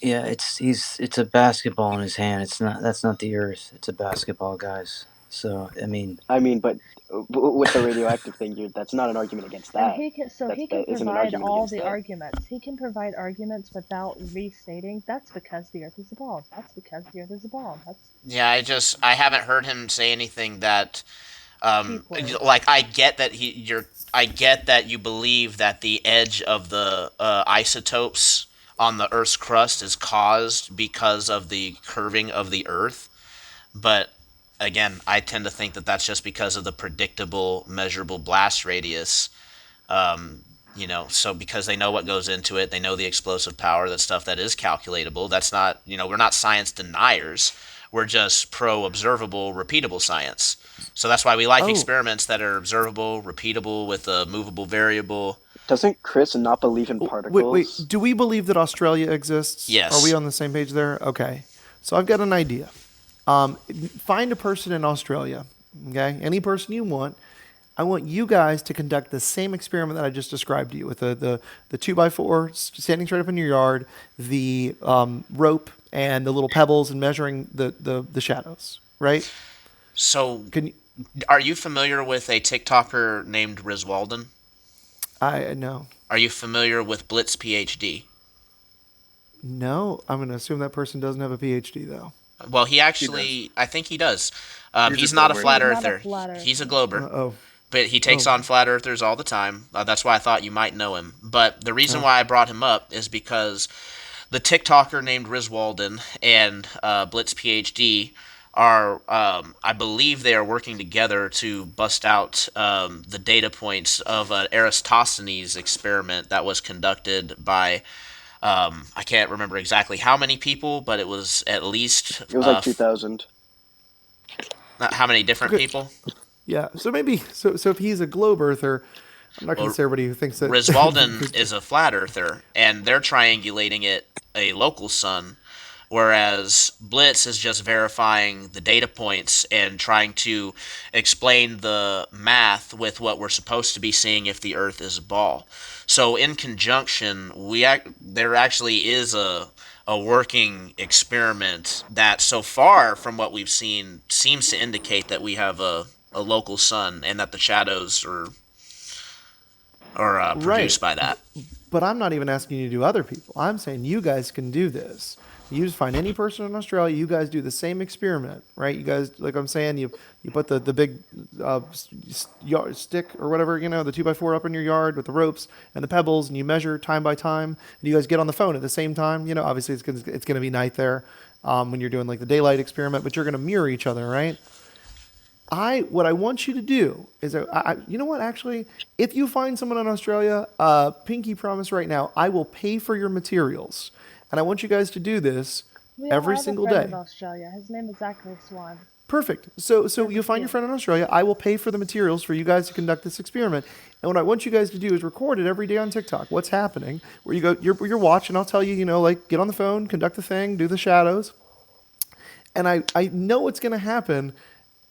yeah. It's a basketball in his hand. It's not. That's not the Earth. It's a basketball, guys. So I mean, I mean, but with the radioactive thing, that's not an argument against And that. he can That isn't an provide argument all against the that. arguments. He can provide arguments without restating. That's because the Earth is a ball. That's because the Earth is a ball. That's Yeah, I haven't heard him say anything that cheap words. like I get that you believe that the edge of the isotopes on the Earth's crust is caused because of the curving of the Earth, but again, I tend to think that that's just because of the predictable measurable blast radius. So because they know what goes into it, they know the explosive power, that stuff that is calculatable. That's not, we're not science deniers. We're just pro observable, repeatable science. So that's why we like Oh, experiments that are observable, repeatable, with a movable variable. Doesn't Chris not believe in wait. particles? Do we believe that Australia exists? Are we Yes. on the same page there? Okay. So I've got an idea. Find a person in Australia, okay? Any person you want. I want you guys to conduct the same experiment that I just described to you with the 2x4 standing straight up in your yard, the rope, and the little pebbles and measuring the shadows, right? So, Can you, are you familiar with a TikToker named Riz Walden? I no. Are you familiar with Blitz PhD? No, I'm going to assume that person doesn't have a PhD though. Well, he He does. actually, I think he does. He's a He's not a glober. flat He's not a earther. flat He's a earther. glober. Oh, But he takes oh, on flat earthers all the time. That's why I thought you might know him. But the reason oh. why I brought him up is because the TikToker named Riz Walden and Blitz PhD are, I believe, they are working together to bust out the data points of an Eratosthenes experiment that was conducted by, I can't remember exactly how many people, but it was at least It was like 2000. how many different Okay. people? Yeah. So maybe so if he's a globe earther, I'm not going to Well, say everybody who thinks that. Riswalden is a flat earther, and they're triangulating it a local sun, whereas Blitz is just verifying the data points and trying to explain the math with what we're supposed to be seeing if the Earth is a ball. So in conjunction, there actually is a working experiment that, so far from what we've seen, seems to indicate that we have a local sun and that the shadows are Right. produced by that. But I'm not even asking you to do other people. I'm saying you guys can do this. You just find any person in Australia. You guys do the same experiment, right? You guys, like I'm saying, you put the big yard stick or whatever, the 2x4 up in your yard with the ropes and the pebbles, and you measure time by time. And you guys get on the phone at the same time. Obviously it's gonna be night there when you're doing like the daylight experiment, but you're gonna mirror each other, right? What I want you to do is, you know what? Actually, if you find someone in Australia, pinky promise right now, I will pay for your materials, and I want you guys to do this Yeah, I every have a single friend in day. Australia. His name is Zachary Swan. Perfect. So There's a you'll find your few. friend in Australia. I will pay for the materials for you guys to conduct this experiment. And what I want you guys to do is record it every day on TikTok. What's happening? Where you go, you're watching. I'll tell you, like get on the phone, conduct the thing, do the shadows, and I know what's going to happen,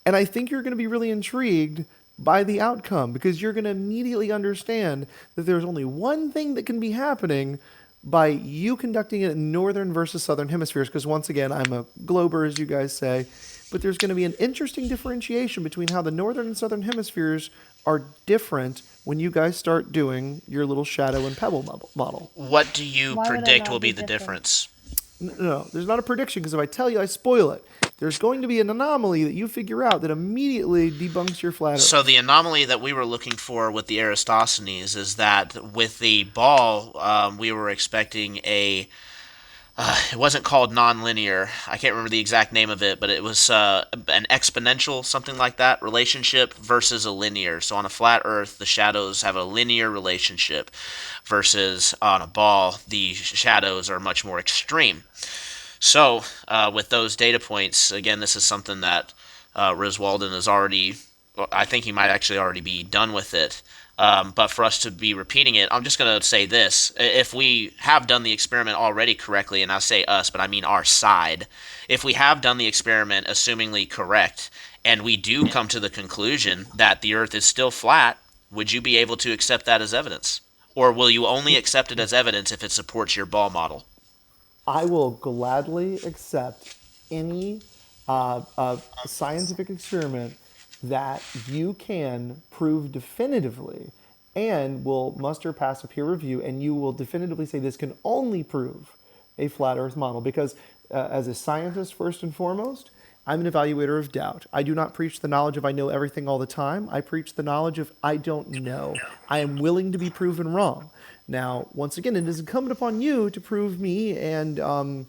and I think you're going to be really intrigued by the outcome because you're going to immediately understand that there's only one thing that can be happening by you conducting it in northern versus southern hemispheres. Because once again, I'm a glober, as you guys say, but there's going to be an interesting differentiation between how the northern and southern hemispheres are different when you guys start doing your little shadow and pebble model. What do you Why would it predict will not be be the different? difference? No, there's not a prediction because if I tell you, I spoil it. There's going to be an anomaly that you figure out that immediately debunks your flat So Earth. the anomaly that we were looking for with the Eratosthenes is that with the ball, we were expecting it wasn't called nonlinear. I can't remember the exact name of it, but it was an exponential, something like that, relationship versus a linear. So on a flat Earth, the shadows have a linear relationship, versus on a ball, the shadows are much more extreme. So with those data points, again, this is something that Riz Walden is already. I think he might actually already be done with it. But for us to be repeating it, I'm just going to say this. If we have done the experiment already correctly, and I say us, but I mean our side, if we have done the experiment assumingly correct, and we do come to the conclusion that the Earth is still flat, would you be able to accept that as evidence? Or will you only accept it as evidence if it supports your ball model? I will gladly accept any scientific experiment that you can prove definitively and will muster pass a peer review, and you will definitively say this can only prove a flat Earth model. Because as a scientist, first and foremost, I'm an evaluator of doubt. I do not preach the knowledge of I know everything all the time. I preach the knowledge of I don't know. I am willing to be proven wrong. Now, once again, it is incumbent upon you to prove me and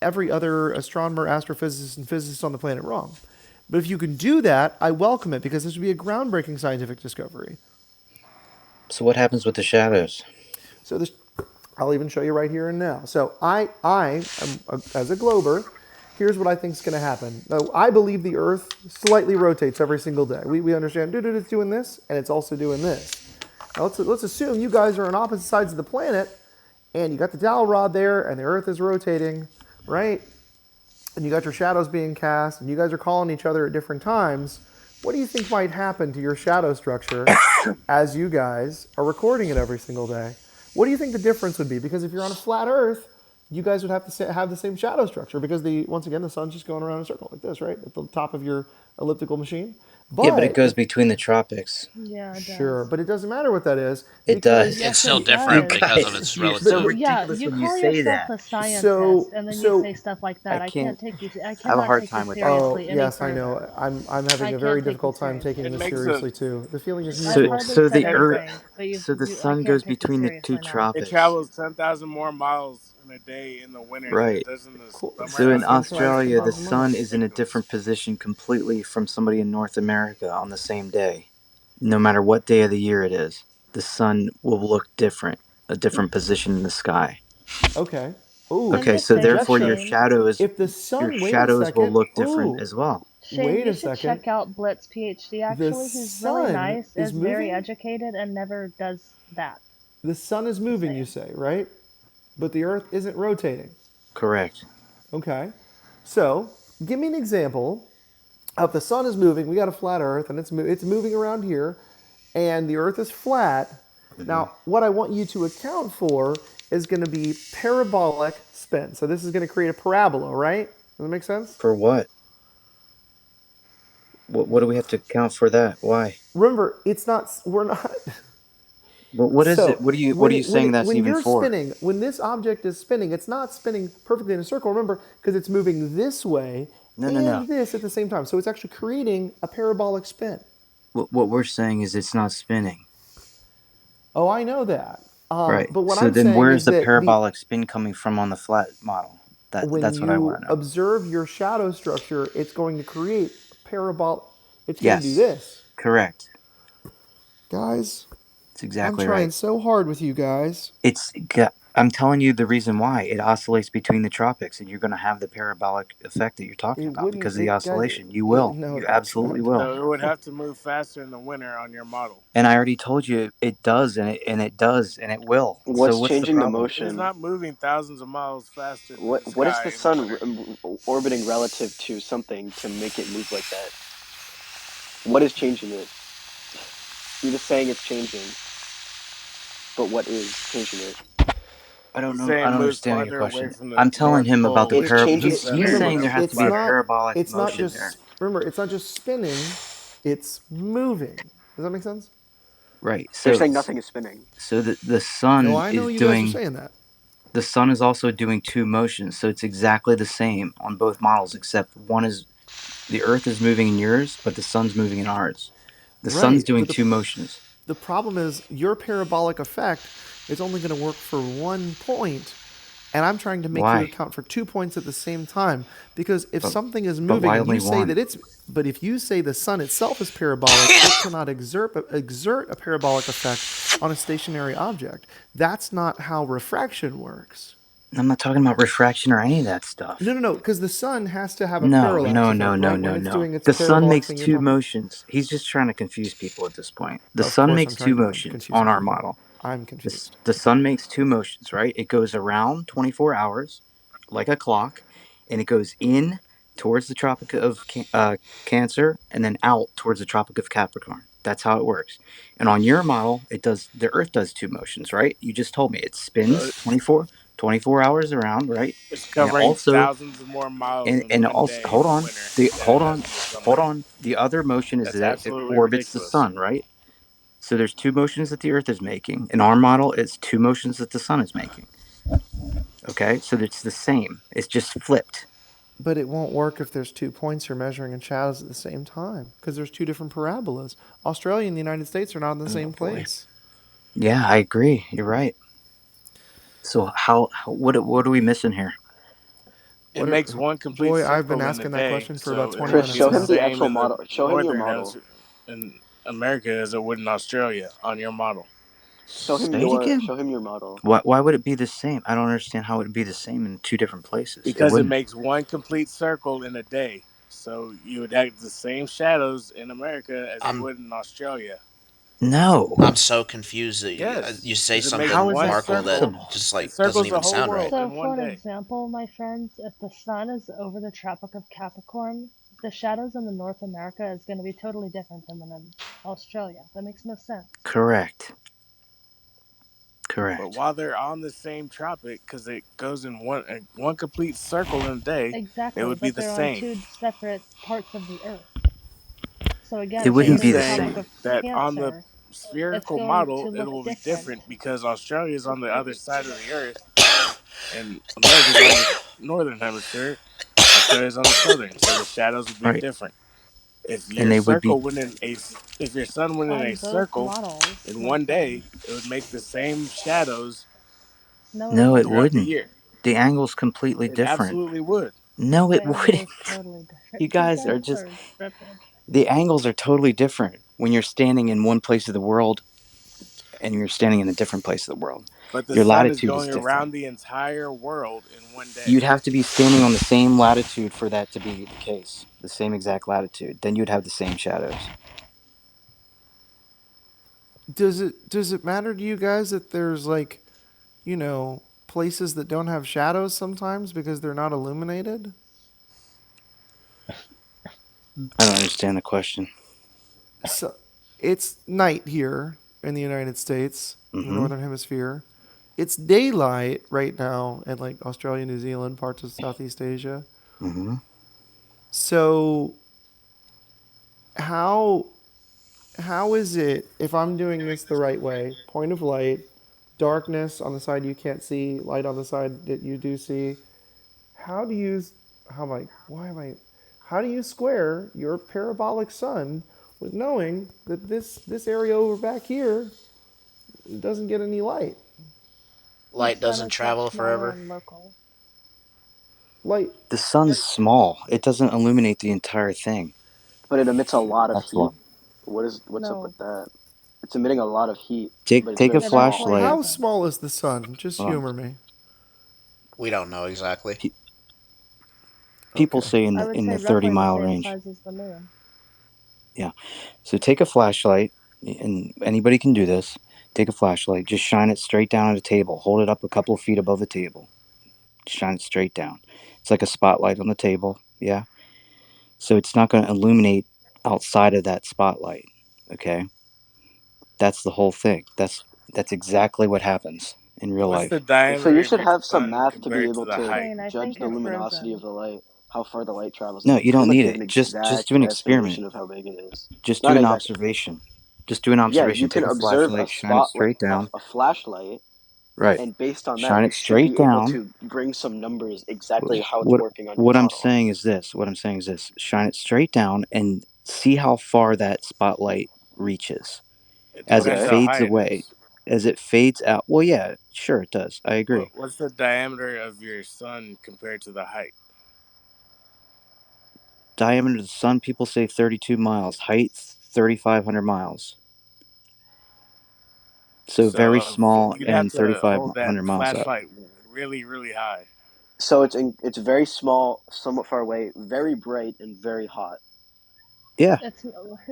every other astronomer, astrophysicist, and physicist on the planet wrong. But if you can do that, I welcome it because this would be a groundbreaking scientific discovery. So what happens with the shadows? So this, I'll even show you right here and now. So I am, as a glober, here's what I think is going to happen. Now, I believe the Earth slightly rotates every single day. We understand, dude, it's doing this, and it's also doing this. Now let's assume you guys are on opposite sides of the planet, and you got the dowel rod there, and the Earth is rotating, right? And you got your shadows being cast, and you guys are calling each other at different times. What do you think might happen to your shadow structure as you guys are recording it every single day? What do you think the difference would be? Because if you're on a flat Earth, you guys would have to have the same shadow structure because once again the sun's just going around in a circle like this, right, at the top of your elliptical machine. Yeah, but it But goes if between the tropics. Yeah, it sure, does. but it doesn't matter what that is It because It's does. Yes, still it You different does. because of guys, its you're so relative. Yeah, ridiculous you when you call say yourself that. a scientist, so and then you so say stuff like I that. I can't. can't take you. I I have a cannot hard take you time with that. oh seriously any yes, I further. know. I'm I having a very can't take you difficult time taking It seriously. this makes a seriously too. The feeling is I've so mutual. hardly So said the Earth. anything, but So the I sun can't goes take you between the two seriously now. it tropics. travels 10,000 more miles in a day in the winter than it Right. does in the Cool. summer. So So in That's sun why travels it's Australia, the 10,000 sun miles. is in a ridiculous. different position completely from somebody in North America on the same day. No matter what day of the year it is, the sun will look different, a different position in the sky. Okay. Ooh, And Okay, just so saying, therefore your suggestion. shadows If the your sun, wait a shadows will second. look different Ooh, as well. Shane, wait you a should second. check out Blitz PhD. The Actually, he's really sun nice, is is very moving. educated, and never does that. The sun is Just moving, you saying. say, right? But the Earth isn't rotating. Correct. Okay. So, give me an example of the sun is moving. We got a flat Earth, and it's moving around here, and the Earth is flat. Now, what I want you to account for is going to be parabolic spin. So this is going to create a parabola, right? Does that make sense? For what? What do we have to account for that? Why? Remember, it's not. We're not. But what is So it? What are you saying that's when even you're for? spinning, when this object is spinning, it's not spinning perfectly in a circle. Remember, because it's moving this way No, no, no. and this at the same time. So it's actually creating a parabolic spin. What we're saying is it's not spinning. Oh, I know that. Right. But what So I'm then saying where's is the that parabolic spin coming from on the flat model? when That's what I you want to know. observe your shadow structure, it's going to create parabolic. It's going to do Yes. this, Correct. guys. It's I'm exactly trying right. so hard with you guys. I'm telling you the reason why it oscillates between the tropics, and you're going to have the parabolic effect that you're talking It about wouldn't. because of the It guys. oscillation. You will. No, You it won't. No, absolutely it will. So it would won't. have to move faster in the winter on your model. And I already told you it does, and it does, and it will. So What's what's the changing the problem? It's motion? not moving thousands of miles faster through the What is the sky in the sun winter. orbiting relative to something to make it move like that? What is changing it? You're just saying it's changing, but what is changing it? I don't He's know. I saying don't moves understand your farther away question. from the I'm telling North him about the Pole It's parab. to the changing. He's center saying Remember, there has to it's be a by not. parabolic It's not motion there. just. Remember, it's not just spinning. It's moving. Does that make sense? Right. They're saying nothing is spinning. So the No, sun I know is you guys are doing saying that. the sun is also doing two motions, so it's exactly the same on both models, except one is the Earth is moving in yours, but the sun's moving in ours. The sun's Right, doing but two motions. the problem is your parabolic effect is only going to work for one point, and I'm trying to make you Why? account for 2 points at the same time. Because if But something is but moving why and you only say one? that it's, but if you say the sun itself is parabolic, it cannot exert a parabolic effect on a stationary object. That's not how refraction works. I'm not talking about refraction or any of that No, stuff. no, no, because the sun has to have a No, parallax no, no, effect, no, right? When no, it's no. doing its The sun parabolic makes thing you're two talking. motions. He's just trying to confuse people at this point. The Of sun course, I'm makes two trying to motions confuse on our people. model. I'm confused. The sun makes two motions, right? It goes around 24 hours like a clock, and it goes in towards the Tropic of Cancer and then out towards the Tropic of Capricorn. That's how it works. And on your model, the Earth does two motions, right? You just told me it so spins 24 hours around, right? it's And it covering also thousands of more miles in and one also day in the winter than it does in the hold summer. on. The other motion is That's that it absolutely orbits the ridiculous. sun, right? So there's two motions that the Earth is making. In our model, it's two motions that the sun is making. Okay, so it's the same. It's just flipped. But it won't work if there's 2 points you're measuring in shadows at the same time because there's two different parabolas. Australia and the United States are not in the Oh same boy. place. Yeah, I agree. You're right. So what are we missing here? It What are, makes one complete boy, I've been circle in a asking that day, question for about so it 20 Chris, wouldn't be minutes show the him now. the same actual in the model. Show him your northern model. hemisphere in America as it would in Australia on your model. Say it again. Show him your model. Why would it be the same? I don't understand how it would be the same in two different places. It Because it wouldn't. makes one complete circle in a day. So you would have the same shadows in America as you I'm would in Australia. No. I'm so confused that Yes, you say because it makes How something, is one that Markle, that circle. possible? just It like doesn't circles the even whole sound right. world So, in one for day. example, my friends, if the sun is over the Tropic of Capricorn, the shadows in the North America is going to be totally different than in Australia. That makes no sense. Correct. But Correct. while they're on the same tropic, because it goes in one complete circle in a day, it Exactly, would be but the they're on same. two separate parts of the Earth. So It again, say wouldn't He's there's be a the Tropic saying same. of that on the Cancer, it's spherical going to model, it look will be different. different because Australia is on the other side of the Earth and America's on the northern hemisphere. Australia's on the southern, so the shadows would be Right. different. If And your they would be. circle went in a, if your sun went in a On both circle models, in my one friend. day, it would make the same shadows No, it No, it wouldn't. throughout the wouldn't. year. The angle's completely It different. absolutely would. No, The it angle wouldn't. is totally You different. You guys are guys just. are tripping. The angles are totally different when you're standing in one place of the world and you're standing in a different place of the world. But the Your sun is latitude is going different. around the entire world in one day. You'd have to be standing on the same latitude for that to be the case, the same exact latitude. Then you'd have the same shadows. Does it matter to you guys that there's like, places that don't have shadows sometimes because they're not illuminated? I don't understand the question. So it's night here in the United States, in the Mm-hmm. northern hemisphere. It's daylight right now in like Australia, New Zealand, parts of Southeast Asia. Mm-hmm. So how how is it if I'm doing this the right way? Point of light, darkness on the side you can't see, light on the side that you do see. How do you, how am I, why am I, how do you square your parabolic sun with knowing that this area over back here doesn't get any light? The Light sun doesn't is much travel smaller forever. and local. Light, The sun's small. It doesn't illuminate the entire thing. But it emits a lot of That's why. heat. What's up with No, that? It's emitting a lot of heat, but it's Take a very it small. actually flashlight. how doesn't. small is the sun? Just Hold on. humor me. We don't know exactly. Pe- People Okay. say I would in say the 30 roughly the mile same range. size as the moon. Yeah. So take a flashlight, and anybody can do this. Take a flashlight, just shine it straight down at a table. Hold it up a couple of feet above the table. Shine it straight down. It's like a spotlight on the table. Yeah. So it's not going to illuminate outside of that spotlight. Okay. That's the whole thing. That's exactly what happens in real What's the life. So you diameter of should your have some sun math to be compared to able the to height? Shane, I judge think the you're luminosity of frozen. the light, how far the light travels, No, and you pretty don't much need give it. an Just exact do an experiment. estimation of how big it is. Just do Not an exact. observation. Just do an Yeah, observation. you can Take a observe a flashlight, shine it spot, straight down. a flashlight, Right. and based on that, Shine you it should straight be able down. to bring some numbers exactly how it's What working on your what I'm model. saying is this. What I'm saying is this. Shine it straight down and see how far that spotlight reaches It as it depends Okay. how fades high it away. is. As it fades out. Well, yeah, sure it does. I agree. What's the diameter of your sun compared to the height? Diameter of the sun, people say 32 miles. Height, 3,500 miles. So very So small you'd have and to hold that 3,500 miles up. flashlight really, really high. So it's very small, somewhat far away, very bright, and very hot. Yeah, It's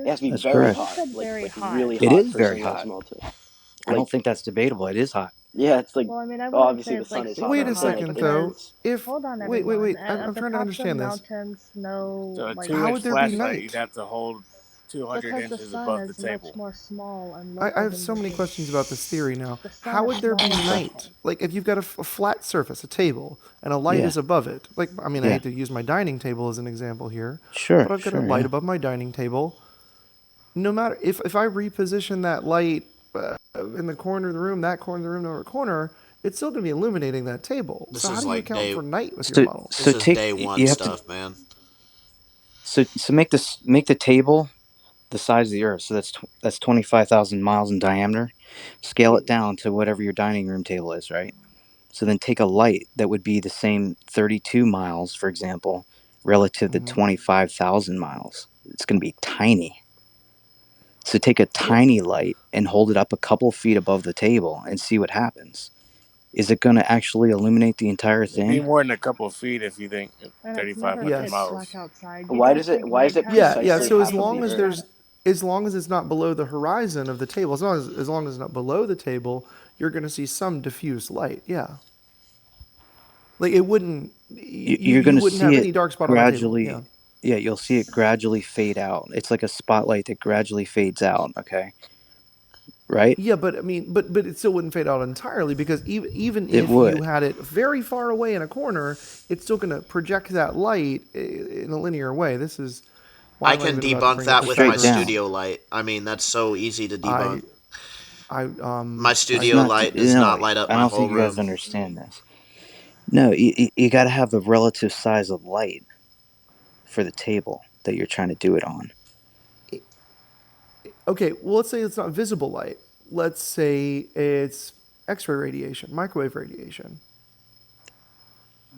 It has to be that's very who correct. hot, said very like hot? really It hot is for very something that hot. small to I like. don't think that's debatable. It is hot. Yeah, it's like, Well, I mean, I well, wouldn't say obviously the it's sun like is hot, but Wait super I'm a saying hot like second, it though. because has. If hold on, wait, everyone. I'm At the trying to tops of understand this. mountains, no So a like How two-inch would there be flashlight you'd night? have to hold 200 because the inches sun above the is much table. more small and I local have than so the many moon. questions about this theory now. The sun How is would there be small and Okay. night? local. Like if you've got a flat surface, a table, and a light Yeah. is above it. Like I mean, I Yeah. hate to use my dining table as an example here, Sure. but I've got a Sure. light Yeah. above my dining table. No matter if I reposition that light in the corner of the room, that corner of the room, another corner, it's still going to be illuminating that table. So This how is do you like account day. for night with your So model? This so is take day one you have to stuff, man. make the table the size of the Earth. So that's 25,000 miles in diameter. Scale it down to whatever your dining room table is, right? So then take a light that would be the same 32 miles, for example, relative to 25,000 miles. It's going to be tiny. So take a What? tiny light and hold it up a couple feet above the table and see what happens. Is it going to actually illuminate the entire It'd be thing? more than a couple of feet if you think And it's never 3,500 pitch Yes. black miles. outside. You Why gotta does it? take Why is it nighttime Yeah, yeah. precisely So pictures as half of and the long look as Earth? at there's it. as long as it's not below the horizon of the table, as long as it's not below the table, you're going to see some diffuse light. Yeah. Like it wouldn't You're you going to wouldn't see have it any dark spot on the table. Yeah. gradually. Yeah, you'll see it gradually fade out. It's like a spotlight that gradually fades out. Okay, right? Yeah, but I mean, but it still wouldn't fade out entirely because even It if you would. had it very far away in a corner, it's still going to project that light in a linear way. This is why I am I can even about to debunk bring up that with my Straight Pythagoras? down. studio light. I mean, that's so easy to debunk. I I My It's studio not. light does No, not light up I my don't whole think you guys room. understand this. No, you got to have the relative size of light for the table that you're trying to do it on. okay. Well, let's say it's not visible light. Let's say it's X-ray radiation, microwave radiation.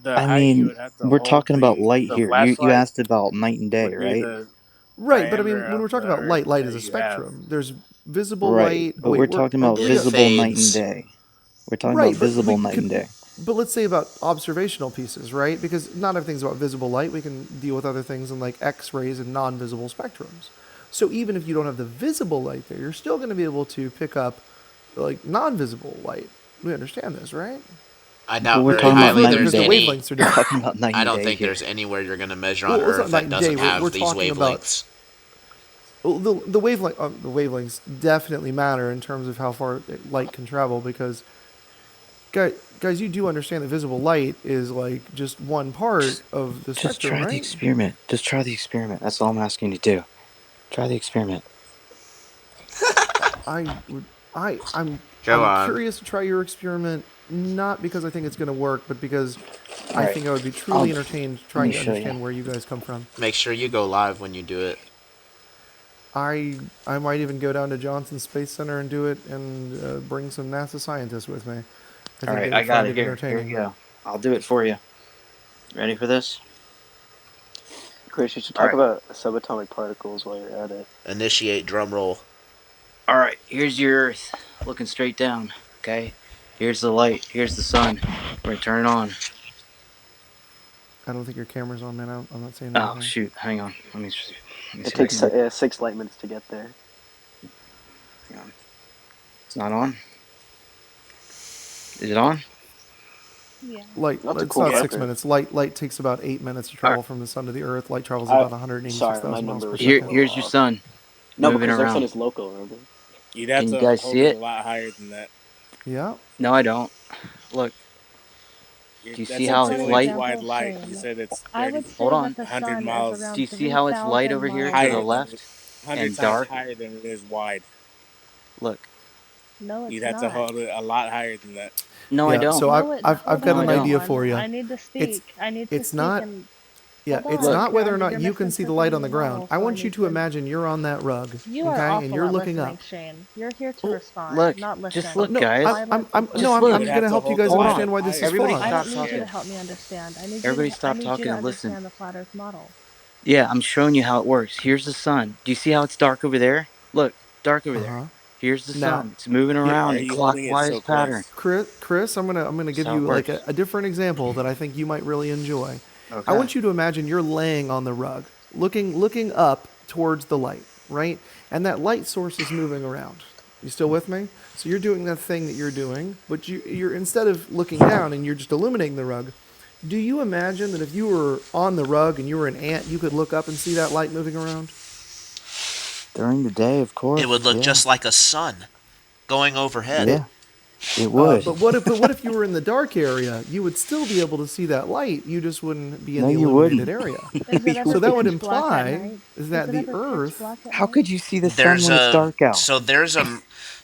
The I height you mean, would have to we're hold talking about light the here. You flashlight asked about night and day, would be right? the Right, but I mean, diameter when we're of the talking about Earth light, light is that a you have. spectrum. There's visible Right, light. Oh but wait, we're we're talking oh about It yeah, visible night and fades. day. We're talking about right, but we visible night and could. day. But let's say about observational pieces, right? Because not everything's about visible light. We can deal with other things in like X-rays and non-visible spectrums. So even if you don't have the visible light there, you're still going to be able to pick up like non-visible light. We understand this, right? I But doubt we're very talking about highly night Mainly and there's because the day. any. wavelengths are We're different. talking about night I and don't day think here. there's anywhere you're going to measure on Well, it's Earth not night that and day. doesn't We're have these talking about wavelengths. well, the wavelengths definitely matter in terms of how far light can travel because guys, you do understand that visible light is like just one part Just, of the just spectrum, try the right? experiment. Just try the experiment. That's all I'm asking you to do. Try the experiment. I'm Go on. curious to try your experiment, not because I think it's going to work, but because All I right. think I would be truly entertained Let me trying to show you. understand where you guys come from. Make sure you go live when you do it. I might even go down to Johnson Space Center and do it, and bring some NASA scientists with me. I All think right, they I would got find it it here. Here we entertaining. go. I'll do it for you. Ready for this? Chris, you should All talk right. about subatomic particles while you're at it. Initiate drum roll. All right. Here's your Earth, looking straight down. Okay. Here's the light. Here's the sun. We're gonna turn it on. I don't think your camera's on, man. I'm not saying Oh anything. shoot! Hang on. Let me It see if I takes can get. 6 light minutes to get there. Hang on. It's not on. Is it on? Yeah. Light, That's a it's cool not Yeah. 6 factor. minutes. Light takes about 8 minutes to All travel right. from the sun to the Earth. Light travels about Sorry, my 186,000 miles number per was just a second. little Here's your off. sun. It's No, moving because their sun around. is local, remember? You'd have Can you to guys hold see it a it? lot higher than that. Yeah. No, I don't. Look. Do you see That's So how for it's until it's light? wide example, light. You Shane, said it's I 30, would Hold say that on. the 100 sun is miles Do around you see how it's light 3,000 over here to miles the higher away. than left 100 and times dark? higher than it is wide. Look. No, You'd it's have to not. hold it a lot higher than that. No, I Yeah. don't. So No, it. I've Hold got No, I on, an don't. idea everyone. for you. I need to It's speak. I need to it's speak not and Yeah, hold it's on. Look. not whether or not you can see the light You're on the ground. misinterpreting the I model, so I want you need to to. imagine you're on that rug, You are okay, and awful you're at looking listening, up. Shane. You're here to Oh, respond, Look. not Just listen. look, no, guys. Silence is no, Just listening. look. You'd I'm have gonna to help you hold the guys Hold light on. up understand why this is higher. Everybody I flawed. stop don't need you to talking. help me understand. Everybody I stop need you talking to and listen. understand the flat Earth model. Yeah, I'm showing you how it works. Here's the sun. Do you see how it's dark over there? Look, dark over Uh there. huh. Here's the Now, sun. It's moving here, Why around are in you holding it clockwise so pattern. close? Chris, I'm gonna That's give how it you like works. a different example that I think you might really enjoy. I Okay. want you to imagine you're laying on the rug, looking up towards the light, right? And that light source is moving around. You still with me? So you're doing that thing that you're doing, but you're instead of looking down and you're just illuminating the rug. Do you imagine that if you were on the rug and you were an ant, you could look up and see that light moving around? During the day, of It would course. look Yeah. just like a sun going overhead. It, Yeah. It would. but what if you were in the dark area? You would still be able to see that light. You just wouldn't be in No, the you illuminated wouldn't. area. Is it So ever that would pitch black at imply night? is Is that it the ever pitch Earth, black at How night? could you see the sun There's when it's a dark out? so there's a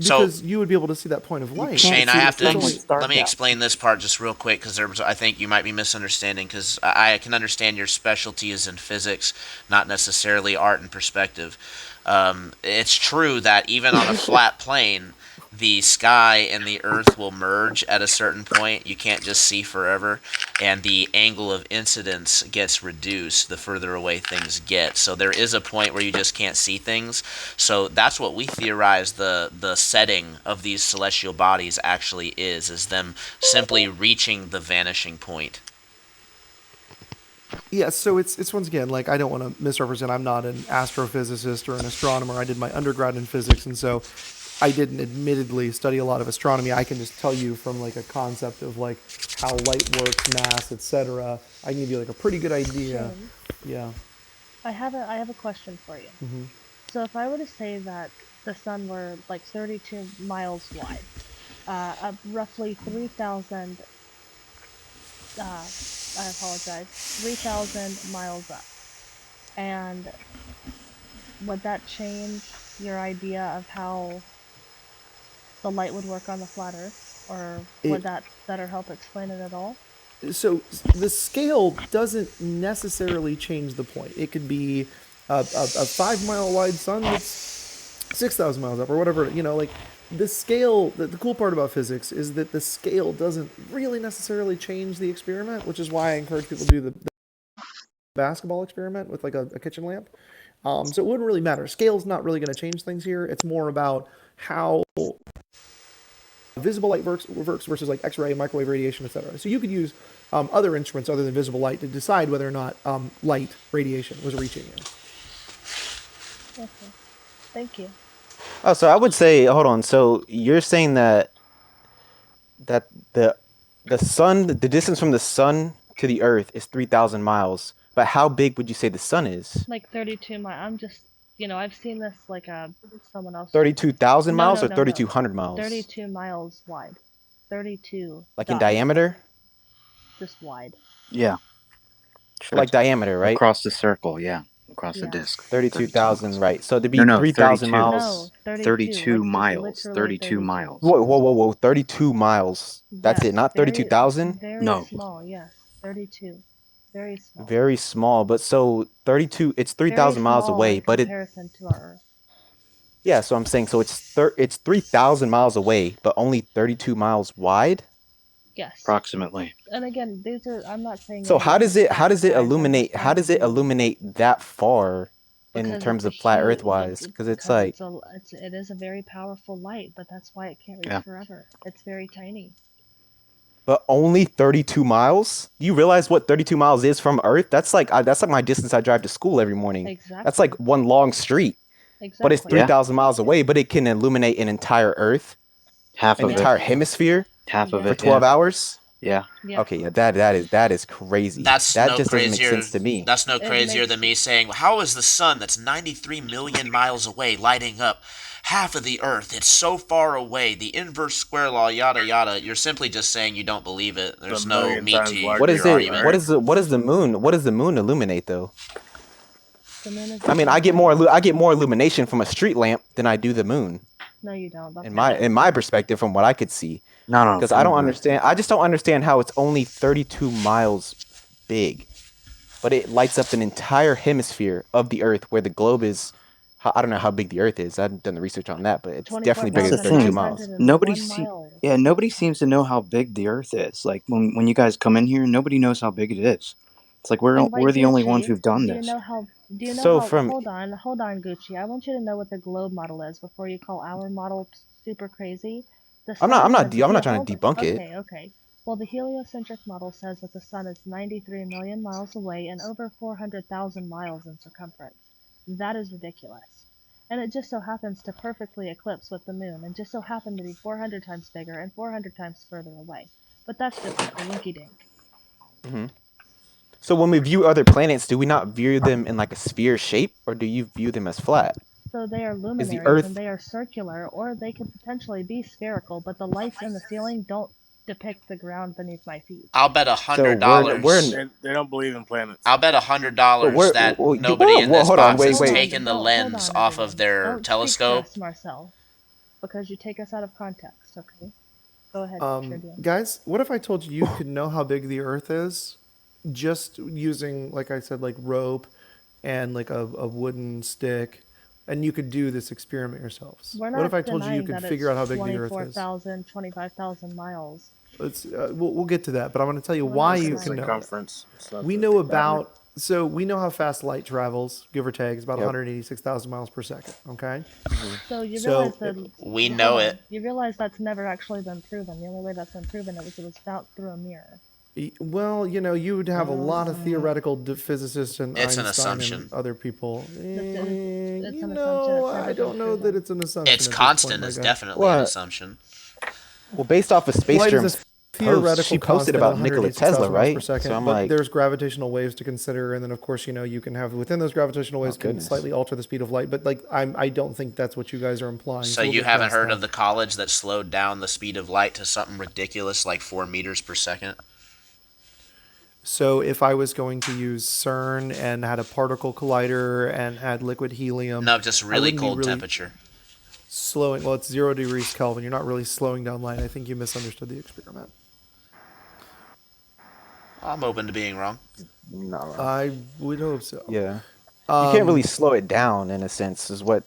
so because you would be able to see that point of You light. can't Shane, I see the have There's to sun when only it's let dark me out. explain this part just real quick because I think you might be misunderstanding because I can understand your specialty is in physics, not necessarily art and perspective. It's true that even on a flat plane, the sky and the earth will merge at a certain point. You can't just see forever, and the angle of incidence gets reduced the further away things get. So there is a point where you just can't see things. So that's what we theorize the setting of these celestial bodies actually is them simply reaching the vanishing point. Yeah, so it's once again like I don't want to misrepresent. I'm not an astrophysicist or an astronomer. I did my undergrad in physics, and so I didn't admittedly study a lot of astronomy. I can just tell you from like a concept of like how light works, mass, etc. I can give you like a pretty good idea. Shane, Yeah. I have a question for you. So if I were to say that the sun were like 32 miles wide, roughly 3,000, I apologize, 3,000 miles up, and would that change your idea of how the light would work on the flat Earth, or It would that better help explain it at all? so the scale doesn't necessarily change the point. It could be a 5 mile wide sun that's 6,000 miles up or whatever. Like the scale. The cool part about physics is that the scale doesn't really necessarily change the experiment, which is why I encourage people to do the basketball experiment with like a kitchen lamp. So it wouldn't really matter. Scale's not really going to change things here. It's more about how visible light works versus like X-ray, microwave radiation, etc. So you could use other instruments other than visible light to decide whether or not light radiation was reaching you. Okay, thank you. Oh, so I would say, hold on. So you're saying that the sun, the distance from the sun to the Earth is 3,000 miles. But how big would you say the sun is? Like 32 miles. I'm just, I've seen this like someone else. 32,000 No, miles no, or no, no. 3,200 miles? 32 miles wide. 32 Like in dot, diameter? just wide. Yeah. Sure. Like diameter, right? Across the circle. Yeah. across the Yeah. disk. 32,000, right? So to No, be no, 3,000 32. miles. No, 32 like miles. literally 32 32. miles. Whoa! 32 miles. That's Yes, it, not 32,000. very No. small. Yes, 32. Very small. Very small, but so 32. It's Very 3,000 miles small away, in but it. comparison to our Earth. Yeah, so I'm saying so it's 3,000 miles away, but only 32 miles wide. Yes. Approximately. And again, I'm not saying So any how does it size, I'm just illuminate how telling does it you illuminate that far in because it's terms a of flat huge, earth wise? Because it's because like, it is a very powerful light, but that's why it can't reach Yeah. forever. It's very tiny. but only 32 miles? Do you realize what 32 miles is from Earth? That's like my distance I drive to school every morning. Exactly. That's like one long street. But it's Exactly. Yeah. 3,000 miles away, but it can illuminate an entire Earth, Half an of entire it. hemisphere Half of Yeah. for it. 12 Yeah. hours. Yeah. Yeah. Okay, yeah, that is crazy. That's That no just doesn't make crazier. sense to me. That's no It crazier makes than me saying, "How is the sun that's 93 million miles away lighting up half of the Earth? It's so far away. The inverse square law, yada yada." You're simply just saying you don't believe it. A There's no million meat times to What larger is your than it? argument. What Earth. is the what is the moon? What does the moon illuminate though? the moon is I mean, I get essentially. more illumination from a street lamp than I do the moon. No, you don't. That's In not true. my perspective, from what I could see, No, because I from don't the understand. I just don't understand how it's only 32 miles big, but it lights up an entire hemisphere of the Earth where the globe is. I don't know how big the Earth is. I haven't done the research on that, but it's definitely bigger That's the than 32 thing. miles. 24,901 miles. Nobody seems to know how big the Earth is. Like when you guys come in here, nobody knows how big it is. It's like we're Invite the only ones Gucci. who've done Do you this. know how? Do you know So how? from Hold on, Gucci. I want you to know what the globe model is before you call our model super crazy. The sun says I'm not trying hold. to debunk it. Okay. Well, the heliocentric model says that the sun is 93 million miles away and over 400,000 miles in circumference. That is ridiculous. And it just so happens to perfectly eclipse with the moon, and just so happened to be 400 times bigger and 400 times further away. But that's just a coinky dink. Mhm. So when we view other planets, do we not view them in like a sphere shape, or do you view them as flat? So they are Is the luminaries and Earth? they are circular, or they could potentially be spherical, but the lights in the ceiling don't depict the ground beneath my feet. I'll bet a So hundred we're dollars. They don't believe in planets. I'll bet but $100 we're that nobody whoa, in whoa, this hold on, box wait, has Hold wait. on, taken the hold lens on, off of everyone. their Don't speak for telescope. us, Marcel, because you take us out of context, okay? Go ahead, Tribune. Guys, what if I told you you could know how big the Earth is just using, like I said, like rope and like a wooden stick, and you could do this experiment yourselves? We're What if not I told you you denying could that figure it's out how big the Earth is? 24,000, 25,000 miles. We'll get to that, but I'm going to tell you We're why not It's you the can denying know that. it. circumference. It's not We the know diameter. about, so we know how fast light travels, give or take. It's about Yep. 186,000 miles per second. Okay. So you realize So, that, We hold know on, it. you realize that's never actually been proven. The only way that's been proven is it was found through a mirror. well, you would have a lot of theoretical physicists and It's an Einstein and assumption. other people. It's an assumption. It's never I been don't know that proven. it's an assumption It's at this point, constant my is guy. definitely an Well, assumption. well, based off of Space Light is Germ's a post, theoretical she posted constant at about Nikola Tesla, 186,000 miles per right? So second, I'm but like, there's gravitational waves to consider, and then of course you can have within those gravitational oh waves can goodness. slightly alter the speed of light. But like I don't think that's what you guys are implying. So we'll you get haven't past heard that. of the college that slowed down the speed of light to something ridiculous like 4 meters per second? So if I was going to use CERN and had a particle collider and had liquid helium, No, just I really wouldn't be cold really temperature. slowing. Well, it's 0 degrees Kelvin. You're not really slowing down light. I think you misunderstood the experiment. I'm open to being wrong. Not wrong. I would hope so. Yeah. You can't really slow it down in a sense, is what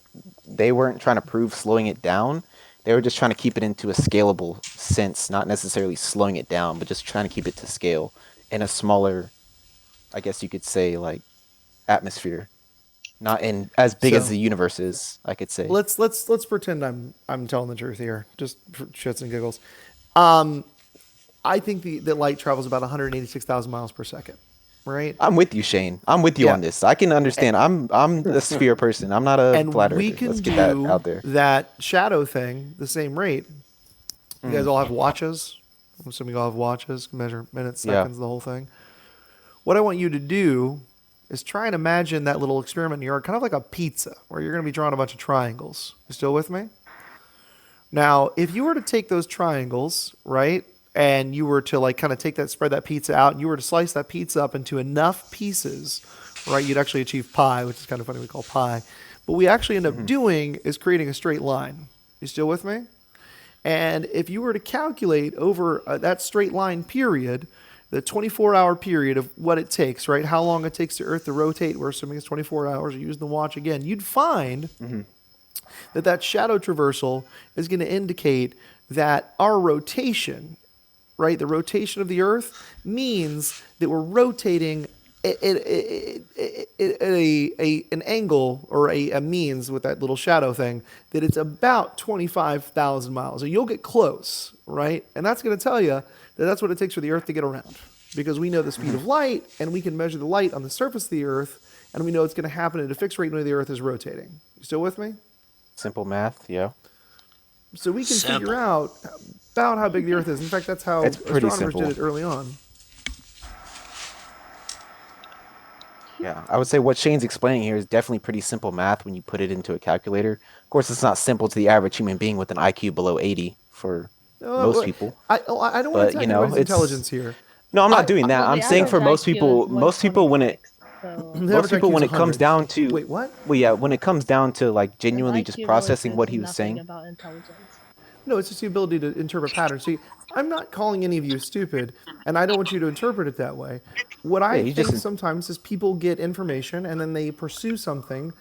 they weren't trying to prove slowing it down. They were just trying to keep it into a scalable sense, not necessarily slowing it down, but just trying to keep it to scale in a smaller, I guess you could say, like atmosphere, not in as big as So the universe is. I could say. let's pretend I'm telling the truth here, just for shits and giggles. I think the light travels about 186,000 miles per second, right? I'm with you, Shane. I'm with you Yeah. on this. I can understand. I'm a sphere person. I'm not a And flat we earther. can Let's get that do out there. that shadow thing the same rate. You guys all have watches. I'm assuming you all have watches, measure minutes, Yeah. seconds, the whole thing. What I want you to do is try and imagine that little experiment in your yard, kind of like a pizza, where you're going to be drawing a bunch of triangles. You still with me? Now, if you were to take those triangles, right, and you were to like kind of take that, spread that pizza out, and you were to slice that pizza up into enough pieces right? You'd actually achieve pi, which is kind of funny we call pi. But we actually end up doing is creating a straight line. You still with me? And if you were to calculate over that straight line period, the 24-hour period of what it takes, right? How long it takes the Earth to rotate, we're assuming it's 24 hours, you're using the watch again, you'd find that shadow traversal is going to indicate that our rotation, right, the rotation of the Earth means that we're rotating an angle or a means with that little shadow thing that it's about 25,000 miles. So you'll get close, right? And that's going to tell you that that's what it takes for the Earth to get around, because we know the speed of light and we can measure the light on the surface of the Earth, and we know it's going to happen at a fixed rate when the Earth is rotating. You still with me? Simple math, yeah. So we can figure out about how big the Earth is. In fact, that's how astronomers did it early on. Yeah, I would say what Shane's explaining here is definitely pretty simple math when you put it into a calculator. Of course, it's not simple to the average human being with an IQ below 80 for most people. I don't want to attack anybody's intelligence here. No, I'm not doing that. Well, I'm saying for most people, most people when it comes down to wait, what? Well, yeah, when it comes down to like genuinely just processing what he was saying. About intelligence. No, it's just the ability to interpret patterns. See, I'm not calling any of you stupid, and I don't want you to interpret it that way. What I think sometimes is people get information and then they pursue something,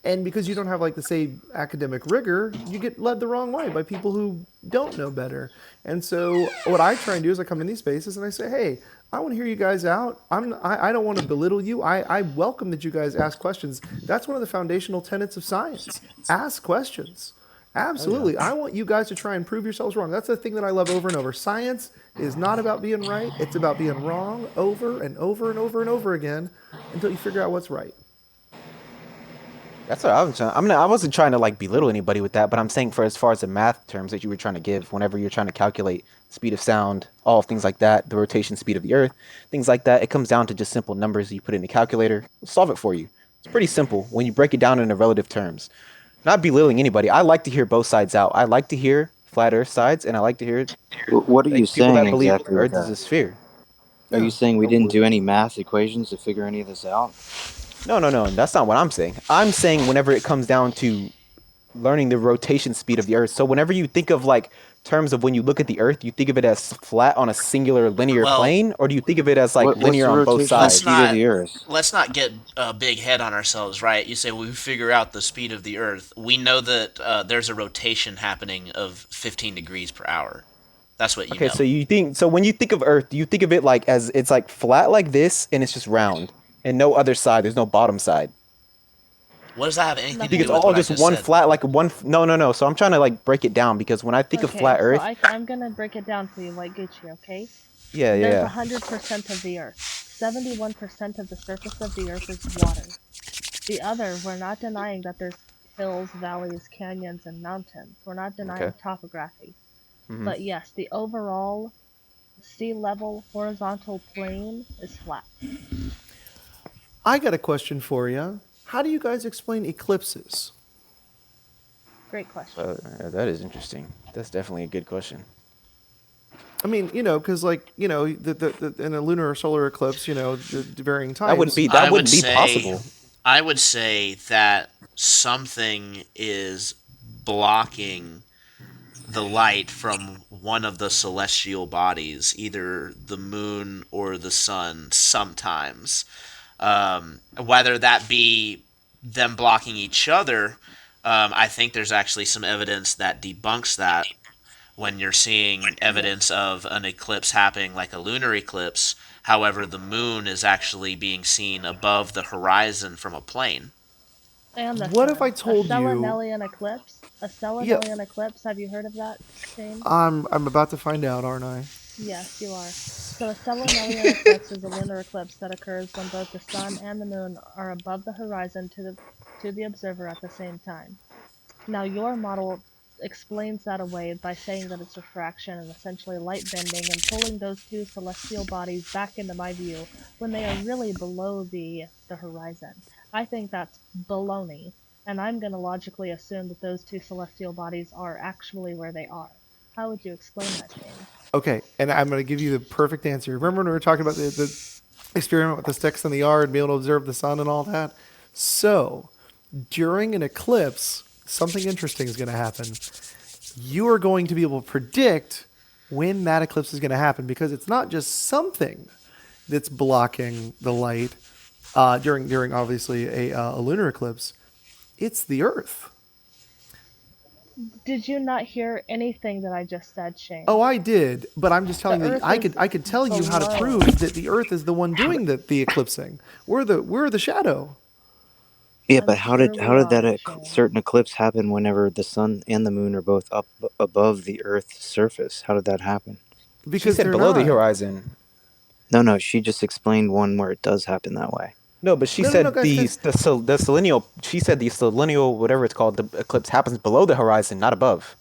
and because you don't have like the same academic rigor, you get led the wrong way by people who don't know better. And so what I try and do is I come in these spaces and I say, hey, I want to hear you guys out. I don't want to belittle you. I welcome that you guys ask questions. That's one of the foundational tenets of science. Ask questions. Absolutely. I want you guys to try and prove yourselves wrong. That's the thing that I love over and over. Science is not about being right. It's about being wrong over and over and over and over again until you figure out what's right. That's what I was trying. I wasn't trying to like belittle anybody with that, but I'm saying for as far as the math terms that you were trying to give, whenever you're trying to calculate speed of sound, all things like that, the rotation speed of the Earth, things like that, it comes down to just simple numbers you put in the calculator. It'll solve it for you. It's pretty simple when you break it down into relative terms. Not belittling anybody. I like to hear both sides out. I like to hear flat Earth sides, and I like to hear What are you saying that believe exactly? Earth is a sphere. Are you saying we didn't do any math equations to figure any of this out? No. That's not what I'm saying. I'm saying whenever it comes down to learning the rotation speed of the Earth. So whenever you think of like terms of when you look at the Earth, you think of it as flat on a singular linear plane, or do you think of it as like linear on both sides? Let's not get a big head on ourselves, right? You say, well, we figure out the speed of the Earth. We know that there's a rotation happening of 15 degrees per hour. That's what you know. Okay, so when you think of Earth, do you think of it like as it's like flat like this and it's just round and no other side? There's no bottom side. What does that have anything to do with it's all just one flat, like one. No. So I'm trying to like break it down because when I think of flat Earth, I'm gonna break it down for you, like Gucci. Okay. Yeah. There's 100% of the Earth. 71% of the surface of the Earth is water. The other, we're not denying that there's hills, valleys, canyons, and mountains. We're not denying topography. Mm-hmm. But yes, the overall sea level horizontal plane is flat. I got a question for you. How do you guys explain eclipses? Great question. That is interesting. That's definitely a good question. I mean, because like, in a lunar or solar eclipse, the varying times. That wouldn't be possible. I would say that something is blocking the light from one of the celestial bodies, either the moon or the sun, sometimes. Whether that be them blocking each other, I think there's actually some evidence that debunks that when you're seeing evidence of an eclipse happening like a lunar eclipse. However, the moon is actually being seen above the horizon from a plane. And what if I told you... A stellarian eclipse? A stellarian eclipse, have you heard of that, Shane? I'm about to find out, aren't I? Yes, you are. So a stellarian eclipse is a lunar eclipse that occurs when both the sun and the moon are above the horizon to the observer at the same time. Now, your model explains that away by saying that it's refraction and essentially light bending and pulling those two celestial bodies back into my view when they are really below the horizon. I think that's baloney, and I'm going to logically assume that those two celestial bodies are actually where they are. How would you explain that, Shane? Okay, and I'm going to give you the perfect answer. Remember when we were talking about the experiment with the sticks in the yard, be able to observe the sun and all that. So, during an eclipse, something interesting is going to happen. You are going to be able to predict when that eclipse is going to happen because it's not just something that's blocking the light during obviously a lunar eclipse. It's the Earth. Did you not hear anything that I just said, Shane? Oh, I did, but I'm just telling you. Earth I could tell you how to below. prove that the Earth is the one doing the eclipsing. We're the shadow. Yeah, I'm but how did sure we that are, Shane. certain eclipse happen whenever the sun and the moon are both up above the Earth's surface? How did that happen? She Because said they're below the not. horizon. No, she just explained one where it does happen that way. No, but she No, said guys, the selenial. She said the selenial, whatever it's called, the eclipse happens below the horizon, not above.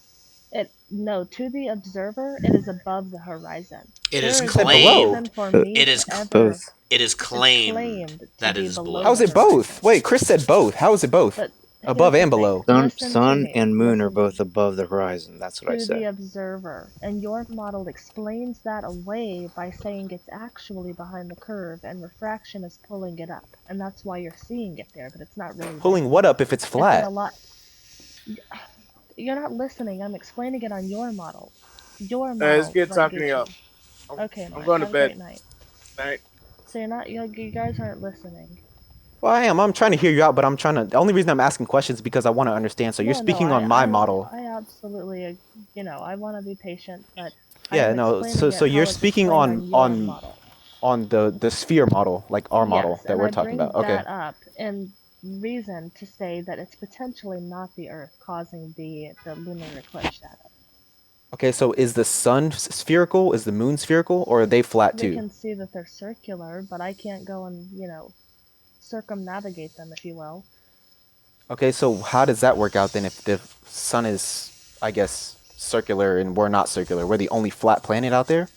No, to the observer, it is above the horizon. It There is She is said no below. claimed. reason for But me It is to ever. both. it is It's claimed to that it be is below How's below. the it both? horizon. Wait, Chris said both. How is it both? But Above here's and the thing. below. Listen to Sun me. and moon are Listen to both me. above the horizon. That's what I To the said. observer, and your model explains that away by saying it's actually behind the curve and refraction is pulling it up, and that's why you're seeing it there, but it's not really Pulling there. what up if it's It's in flat? a lot. You're not listening. I'm explaining it on your model. Your model. Let's get like talking to Gucci. y'all. Okay, I'm Mark. going to Have a bed. great night. Night. So you're not. You guys aren't listening. Well, I am. I'm trying to hear you out, but I'm trying to. The only reason I'm asking questions is because I want to understand. So you're No, speaking on my model. I absolutely. I want to be patient, but I Yeah, am no. explaining So it how you're it's speaking explained on your on model. on the sphere model, like our model Yes, that and we're I talking bring about. Okay. that up in reason to say that it's potentially not the Earth causing the lunar eclipse shadow. Okay, so is the sun spherical? Is the moon spherical, or are they flat We too? can see that they're circular, but I can't go and, circumnavigate them, if you will. Okay, so how does that work out then if the sun is, I guess, circular and we're not circular? We're the only flat planet out there?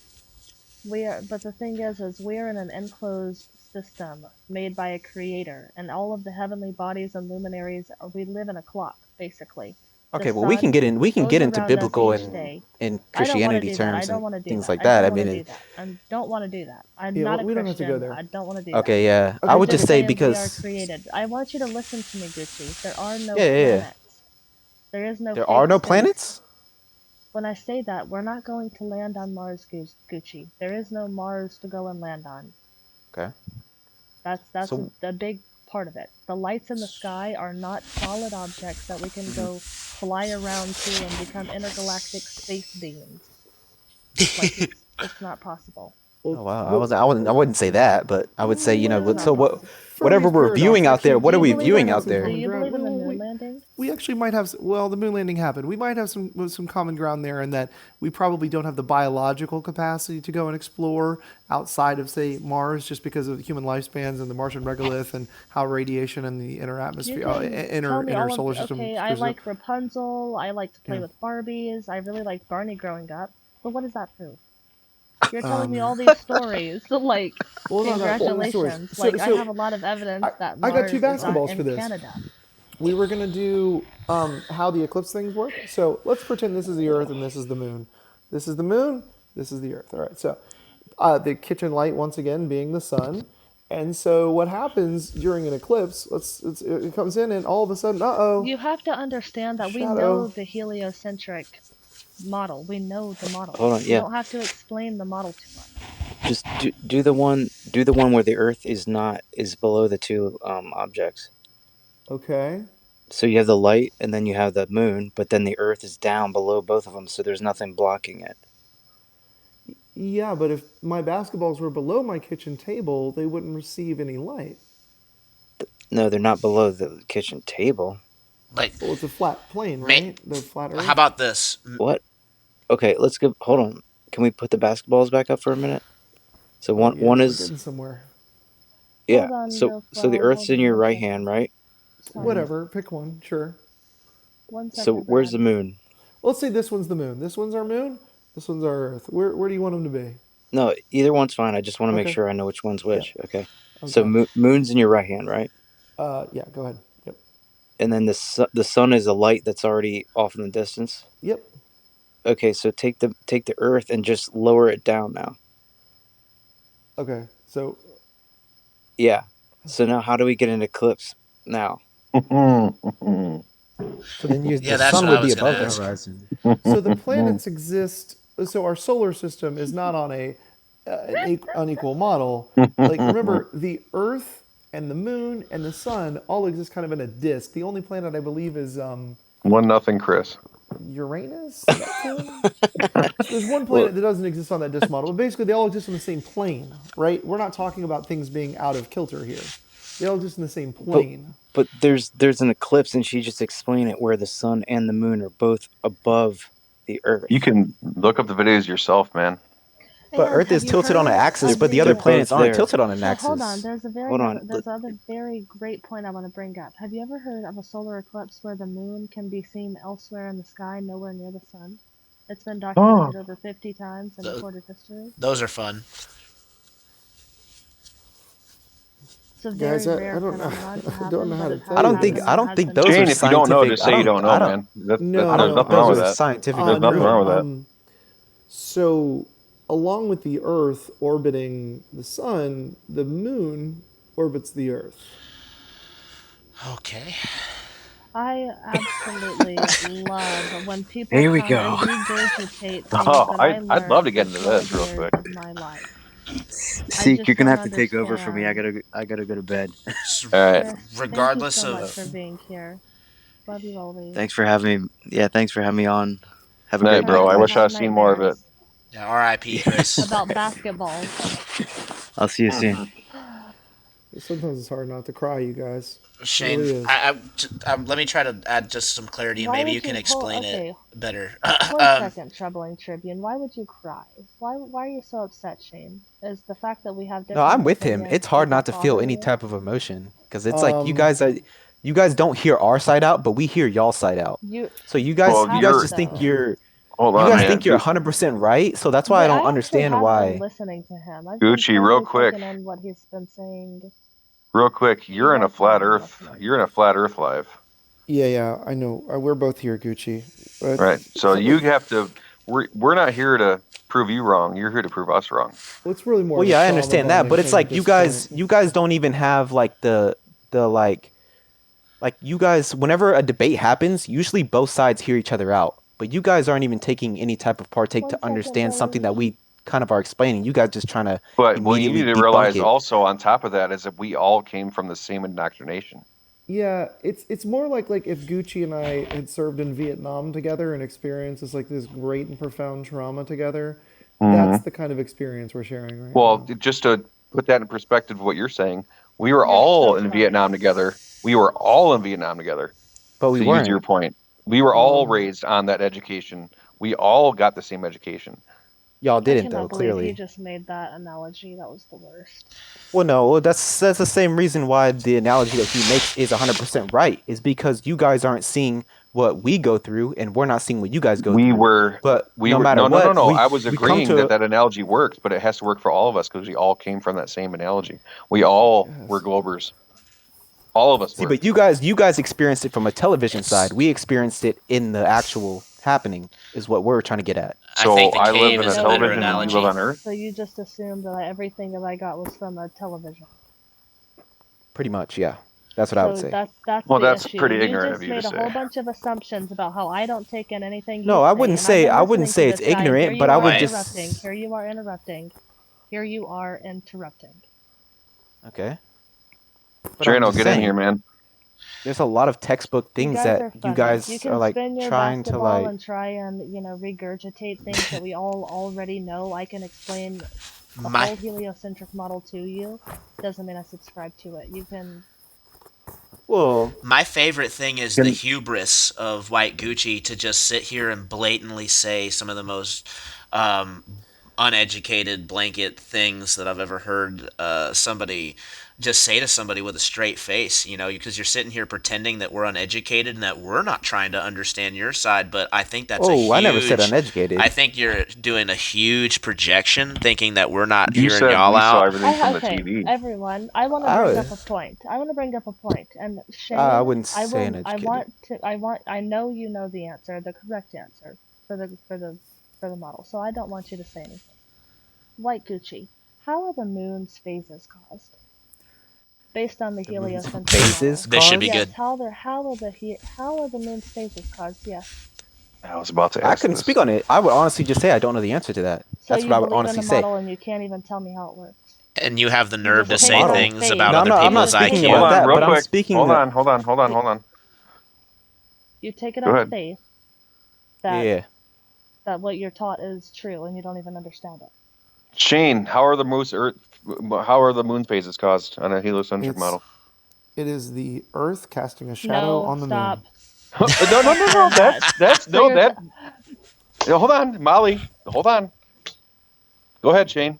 But the thing is we're in an enclosed system made by a creator, and all of the heavenly bodies and luminaries, we live in a clock, basically. The Okay, well sun we can goes get into around us biblical each day. and I don't want to Christianity do that. I terms don't and want to do things that. like I that. don't I want to mean, do that. I don't want to do that. I'm Yeah, not a we don't have to go Christian. there. I don't want to do that. okay, yeah. I Okay, would I'm just just say saying we are because created. I want you to listen to me, Gucci. There are no yeah. planets. There is no There are fake no space. planets? When I say that, we're not going to land on Mars, Gucci. There is no Mars to go and land on. Okay. That's So a big part of it. The lights in the sky are not solid objects that we can go fly around to and become intergalactic space beings. Like it's not possible. oh wow, I wouldn't say that, but I would say, It's not so what possible. whatever Fermi's we're paradox. viewing out there, Actually, what Do are you we believe we might in viewing have out some Do there? common you ground. believe in the moon landing? We actually might have. Well, the moon landing happened. We might have some common ground there in that we probably don't have the biological capacity to go and explore outside of, say, Mars, just because of human lifespans and the Martian regolith and how radiation in the inner You atmosphere, can tell me inner all of solar the, system. okay, I like Rapunzel, I like to play Yeah. with Barbies, I really liked Barney growing up. But what does that prove? You're telling me Um, all these stories, like, well, no, stories. congratulations. Like, I have a lot of evidence that I got two Mars is not basketballs for in this. Canada. We were gonna do how the eclipse things work. So let's pretend this is the Earth and this is the Moon. This is the Moon. This is the Earth. All right. So the kitchen light once again being the sun. And so what happens during an eclipse? It comes in and all of a sudden, You have to understand that we know shadow. the heliocentric model. We know the model. Hold on, You yeah. don't have to explain the model to us. Just do the one where the Earth is below the two objects. Okay. So you have the light and then you have the moon, but then the Earth is down below both of them, so there's nothing blocking it. Yeah, but if my basketballs were below my kitchen table, they wouldn't receive any light. No, they're not below the kitchen table. Like, Well, it's a flat plane, ma- right? The flat how Earth. about this? What? Okay, let's go. Hold on. Can we put the basketballs back up for a minute? So Oh yeah, one we're is getting somewhere. yeah. Hold on, So real the slow. Earth's Hold in on your one right second. hand, right? Sorry. Whatever, pick one. Sure. One So second, where's Brad. the moon? Let's say this one's the moon. This one's our moon. This one's our Earth. Where do you want them to be? No, either one's fine. I just want to make Okay. sure I know which one's Yeah. which. Okay. So Okay. moon's in your right hand, right? Yeah. Go ahead. Yep. And then the sun is a light that's already off in the distance. Yep. Okay, so take the Earth and just lower it down now. Okay. So Yeah. So now, how do we get an eclipse now? So then Yeah, the that's sun what I would be was gonna above the ask. horizon. So the planets exist. So our solar system is not on an unequal model. Like remember, the Earth and the Moon and the Sun all exist kind of in a disk. The only planet I believe is 1-0, Chris. Uranus. Is that Tim? So there's one Well, planet that doesn't exist on that disk model, but basically they all exist on the same plane, right? We're not talking about things being out of kilter here. They all exist in the same but plane. there's an eclipse, and she just explained it where the sun and the moon are both above the You Earth. can look up the videos yourself, man. But And Earth have is you tilted on an heard axis, of but the They're other the? planets both aren't there. tilted on an Well, hold on. axis. Hold on. There's other very great point I want to bring up. Have you ever heard of a solar eclipse where the moon can be seen elsewhere in the sky, nowhere near the sun? It's been Oh, documented over 50 times in Th- recorded history. Those are fun. It's a Guys, very I rare don't know. phenomenon to I don't happen, know how but to it tell has you happened I and this. it don't has think been those are Shane, if you don't know, documented. scientific. just say you don't know, I don't man. That, No, I there's don't no. nothing those wrong with are that. scientific There's to nothing prove. wrong with that. So, along with the Earth orbiting the Sun, the Moon orbits the Earth. Okay. I absolutely love when people Here we come go. and regurgitate things Oh, that I I'd love learned to get for into 12 this real years quick. of my life. I Seek, you're just gonna don't have to take over for me. understand. I gotta go to bed. All right. Chris, thank you Regardless so much of for being here. Love you always. Thanks for having me. Yeah, thanks for having me on. Have a Night, great Sorry night, bro. I that you wish I guys. had had seen more of it. nightmares yeah, R.I.P. Chris. about basketballs. I'll see you soon. Sometimes it's hard not to cry, you guys. It Shane, really is. let me try to add just some clarity, and Why maybe you would can you hold? explain it Okay, better. 1 second, troubling Tribune. Why would you cry? Why are you so upset, Shane? Is the fact that we have No, different I'm with him. opinions It's hard does not it to feel bother any you? type of emotion because it's like Um, you guys don't hear our side out, but we hear y'all side out. You So you Well, you guys you're. haven't just think though. Hold you on, guys man. think you're 100% right. So that's why I But don't I actually understand have been why. listening to him. I've been Gucci, real totally quick. taking in what he's been saying. Real quick. You You're in a guys flat haven't been Earth. listening. You're in a flat Earth live, yeah, I know. We're both here, Gucci. But right? So some of you have to. We're not here to prove you wrong. You're here to prove us wrong. well, it's really more Well, of a yeah, I trauma understand that, bonding but it's thing at like this point. you guys don't even have like the like you guys whenever a debate happens, usually both sides hear each other out. But you guys aren't even taking any type of partake to 1 second, understand something Billy. that we kind of are explaining. You guys just trying to But what you need immediately to debunk realize it. also on top of that is that we all came from the same indoctrination. Yeah, it's more like if Gucci and I had served in Vietnam together and experienced this great and profound trauma together. That's Hmm. the kind of experience we're sharing right Well, now. just to put that in perspective of what you're saying, we were You're all so in funny. Vietnam together. We were all in Vietnam together. But we To use your weren't. point, we were all Um, raised on that education. We all got the same education. Y'all I didn't though, cannot believe he clearly. just made that analogy. That was the worst. Well, no, well, that's the same reason why the analogy that he makes is 100% right. Is because you guys aren't seeing what we go through, and we're not seeing what you guys go We through. were, But we no were, matter no, no, no, what, no. I was we come agreeing that to that analogy works, but it has to work for all of us because we all came from that same analogy. We all were yes. Globers. All of us see, were. but you guys experienced it from a television side. it's. We experienced it in the actual happening. Is what we're trying to get at. I So think the I live cave in a is a better television So and you live analogy. on Earth. so you just assumed that everything that I got was from a television. Pretty much, yeah. That's what I would So say. that's Well, the that's issue. pretty You ignorant of just you to made a whole say. bunch of assumptions about how I don't take in anything you No, I say, wouldn't and I've say been listening to it's this guy, and here ignorant, but you I are would Right. interrupting. just Here you are interrupting. Here you are interrupting. okay. But I'm Drano, just get in here, saying, man. there's a lot of textbook You things guys that are you funny. You guys are can like spin your trying to basketball like. and try and, regurgitate things that we all already know. I can explain the My whole heliocentric model to you. Doesn't mean I subscribe to it. You can. Well, my favorite thing is the Can hubris of White Gucci to just sit here and blatantly say some of the most um, uneducated blanket things that I've ever heard somebody just say to somebody with a straight face, because you're sitting here pretending that we're uneducated and that we're not trying to understand your side. But I think that's a oh, I never said huge, I uneducated. think you're doing a huge projection thinking that we're not you hearing said y'all we saw out. everything from the Okay, TV. everyone. I want to I bring would, up a point. I want to bring up a point. And I Shane, wouldn't I say will. I uneducated. want to. I want. I know you know the answer, the correct answer for the model. So I don't want you to say anything. White Gucci. How are the moon's phases caused? based on the heliocentric Phases model. This should be Yes, good. how are the moon's phases caused? Yes. I was about to I ask couldn't this. speak on it. I would honestly just say I don't know the answer to that. So That's you what I would believe in honestly a say. model and you can't even tell me how it works. And you have the You nerve just to take say it on things faith. about No, other I'm not people's speaking IQ. Hold about on, that, real but I'm quick. speaking. Hold on. You take it Go on ahead. faith Yeah. that what you're taught is true and you don't even understand it. Shane, how are the moon phases caused on a heliocentric model? It is the Earth casting a shadow on the stop. moon. No. That's So no you're that. Hold on, Molly. Hold on. Go ahead, Shane.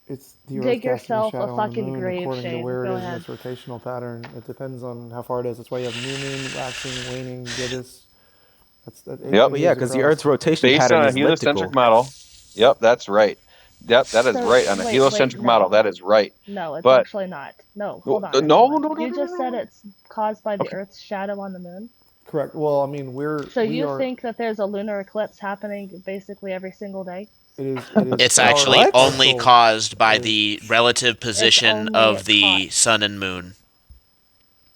It's the Earth dig casting a yourself a shadow on the fucking moon grave, according to Shane. where it Go is in ahead. its rotational pattern. It depends on how far it is. That's why you have new moon, waxing, waning, gibbous. Yep. Well, yeah, moves because the across. Earth's rotation Based pattern on a is heliocentric elliptical. model. Yep, that's right. Yep, that is So, right. On a wait, heliocentric no. model, that is right. No, it's But actually not. No, no, hold on, no. everyone. You just said it's caused by the Okay. Earth's shadow on the moon? Correct. Well, I mean, So we you are. think that there's a lunar eclipse happening basically every single day? It is. It's our actually What? only soul caused by is- the relative position only of the sun and moon.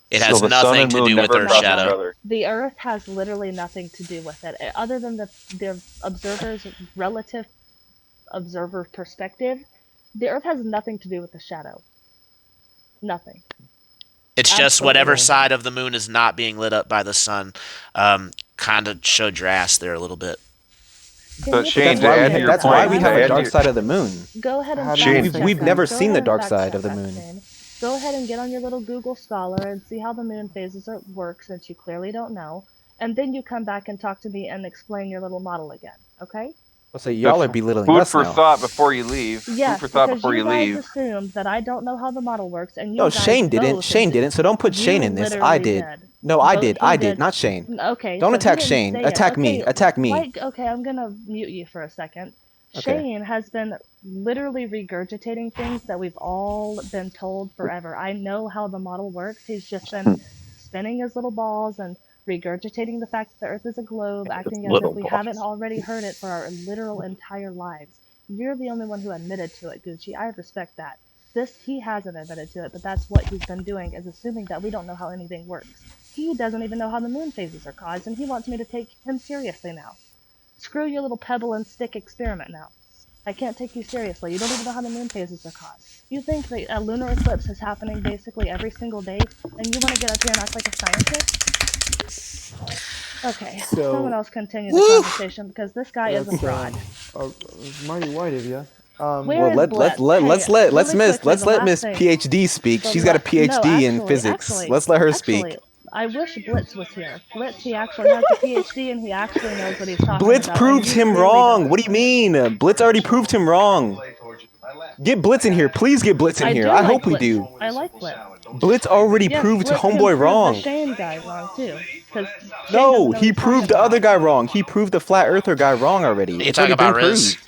It So has the sun nothing and to moon do with never Earth cross each shadow. other. The Earth has literally nothing to do with it, other than the observer's relative observer perspective. The Earth has nothing to do with the shadow. Nothing. It's just Absolutely whatever nothing. side of the moon is not being lit up by the sun. Kind of showed your ass there a little bit. Can But you Shane, please to add to your That's why point, we to have a add to dark your, side of the moon. Go ahead and How do fact you Shane, check We've that. never Go seen ahead the and dark fact side check of the that, moon. Shane. Go ahead and get on your little Google Scholar and see how the moon phases work, since you clearly don't know. And then you come back and talk to me and explain your little model again, okay? So y'all are belittling food us for now. thought before you leave. Yes, Food for thought because before you guys leave. assumed that I don't know how the model works, and you No, guys Shane didn't. both Shane didn't. So don't put Shane You in this. I literally did. did. No, I But did. he I did. did, not Shane. Okay, Don't so attack he didn't Shane. say Attack it. me. Okay, Attack me. Okay, I'm gonna mute you for a second. Okay. Shane has been literally regurgitating things that we've all been told forever. I know how the model works. He's just been spinning his little balls and regurgitating the fact that the Earth is a globe, acting as if we haven't already heard it for our literal entire lives. You're the only one who admitted to it, Gucci. I respect that. He hasn't admitted to it, but that's what he's been doing, is assuming that we don't know how anything works. He doesn't even know how the moon phases are caused, and he wants me to take him seriously now. Screw your little pebble and stick experiment now. I can't take you seriously. You don't even know how the moon phases are caused. You think that a lunar eclipse is happening basically every single day, and you want to get up here and act like a scientist? Okay, So- someone else continue the conversation, because this guy is a That's fraud. mighty white of you. Where is Blitz? Let's Hey, let really Miss quickly, the last Miss thing. PhD speak. The She's got a no, PhD in actually- physics. actually- Let's let her actually, speak. I wish Blitz was here. Blitz, he actually has a PhD and he actually knows what he's talking Blitz about. proved and you him clearly wrong. don't. What do you mean? Blitz already proved him wrong. Get Blitz in here. Please get Blitz in here. I hope we do. I like Blitz. Blitz already Yes, proved Blitz can homeboy prove wrong. the Shane guy wrong too. Because No, he proved the other guy wrong. He proved the flat earther guy wrong already. You It's talking already been about Riz? proved.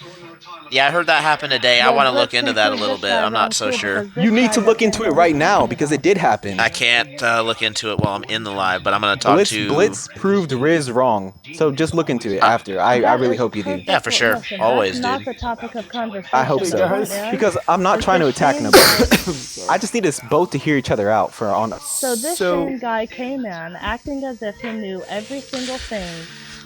Yeah, I heard that happen today. I Well, want to Blitz look into can that a prove little this bit. guy I'm wrong not so too, sure. because this You need guy to look doesn't into even it know right what he's now talking because about. it did happen. I can't look into it while I'm in the live, but I'm gonna talk to Blitz proved Riz wrong. So just look into it after. I That really is hope you do. perfect. Yeah, for sure. Listen, Always, that's not dude. the topic of conversation. I hope Hey, so. guys. Because I'm not is trying to this attack Shane nobody. guy- I just need us both to hear each other out for on. So this Shane guy came in acting as if he knew every single thing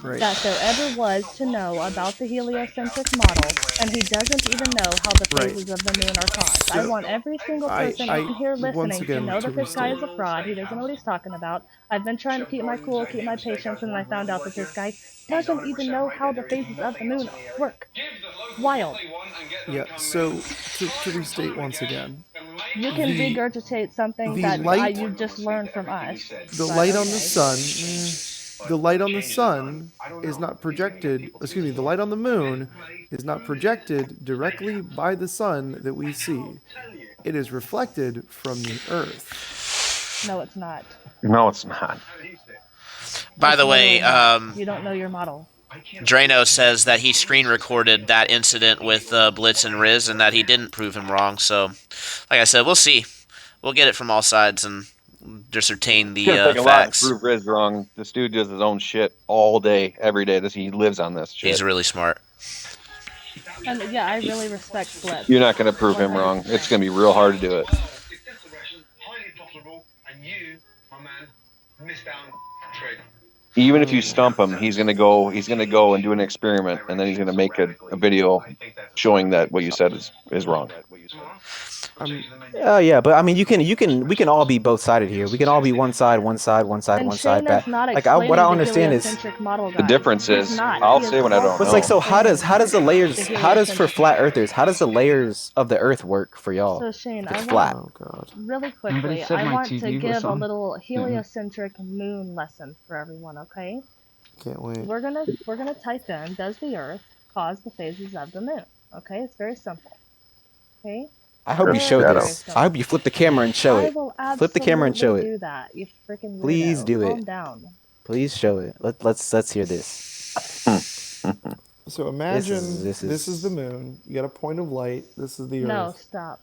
that there ever was to know about the heliocentric model, and he doesn't even know how the phases of the moon are caused. I want every single person in here listening to know that this guy is a fraud. He doesn't know what he's talking about. I've been trying to keep my cool, keep my patience, and I found out that this guy doesn't even know how the phases of the moon work. Wild. Yeah. So to restate once again, You can regurgitate something the that light- you just learned from us. the but light on the okay. sun, the light on the sun is not projected. Excuse me. The light on the moon is not projected directly by the sun that we see. It is reflected from the Earth. No, it's not. No, it's not. By It's the way, literally not. You don't know your model. Drano says that he screen recorded that incident with Blitz and Riz, and that he didn't prove him wrong. So, like I said, we'll see. We'll get it from all sides and ascertain the It's gonna take a lot to facts. prove Riz wrong. This dude does his own shit all day, every day. He lives on this shit. He's really smart. And yeah, I really respect Blitz. You're not gonna prove him wrong. It's gonna be real hard to do it. Even if you stump him, he's gonna go and do an experiment, and then he's gonna make a video showing that what you said is wrong. Yeah, but I mean, we can all be both sided here. We can all be one side, one side, one side, And one side. Shane is not Like explaining what I the understand is heliocentric model, The guys. difference He's is, not. I'll He is say what I don't But it's like, know. so how does the layers, the how does for heliocentric flat model. earthers, how does the layers of the earth work for y'all? So Shane, If it's I flat. want Oh god. really Somebody quickly. said I my want to TV was give a on. little heliocentric moon lesson for everyone. Okay, Can't wait. we're gonna type in, does the Earth cause the phases of the moon? Okay, it's very simple. Okay. I hope you Earth's show Very, shadow. very this. I hope simple. you flip the camera and show I it. will Flip the camera and show absolutely it. do that. You freaking weirdo. Please do Calm it. down. Please show it. Let's hear this. So imagine this this is the moon. You got a point of light. This is the No, Earth. stop.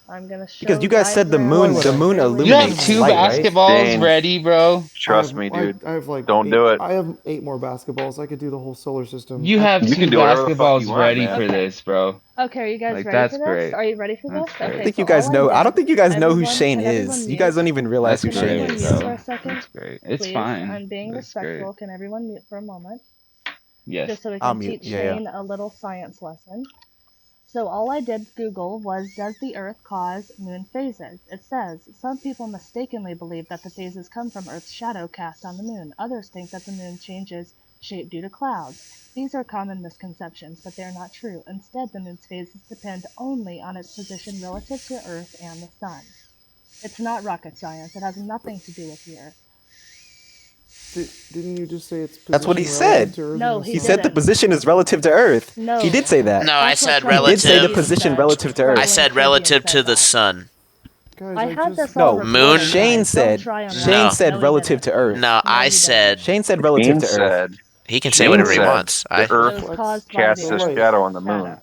I'm gonna show Because you guys said the moon diagrams the moon clearly You have illuminates two light, right? basketballs Dane, ready, bro. trust me, dude. I have like Don't 8, do it. I have 8 more basketballs. I could do the whole solar system. You have You two can do whatever the fuck you basketballs want, ready man. for Okay. this, bro. Okay, are you guys Like, ready that's for this? great. Are you ready for That's this? great. Okay, I think so you guys all know. I did, don't think you guys know who everyone, Shane can everyone is. You mute? guys don't even realize That's who Can Shane everyone great, mute is. for bro. a second? That's great. It's Please, fine. I'm being That's respectful. great. Can everyone mute for a moment? Yes. Just so we I'll can mute. teach Yeah. Shane a little science lesson. So all I did Google was, does the Earth cause moon phases? It says, some people mistakenly believe that the phases come from Earth's shadow cast on the moon. Others think that the moon changes shape due to clouds. These are common misconceptions, but they are not true. Instead, the moon's phases depend only on its position relative to Earth and the sun. It's not rocket science. It has nothing to do with the Earth. Didn't you just say it's position That's what he relative said. to Earth No, and the he He sun? said the didn't. position is relative to Earth. No. He did say that. No, I That's what said Trevor He did say the relative. Tribune position said. relative to I Earth. said Tribune relative said to the that. sun. Guys, I had this No, all recorded, Moon? guys. Shane Don't said. try and Shane lie. said No, he relative didn't. to Earth. No, No, I he said didn't. Shane said relative Shane to Earth. said, he can say whatever he said wants. the It Earth was reflects caused by casts the a light. shadow on the moon. shadow.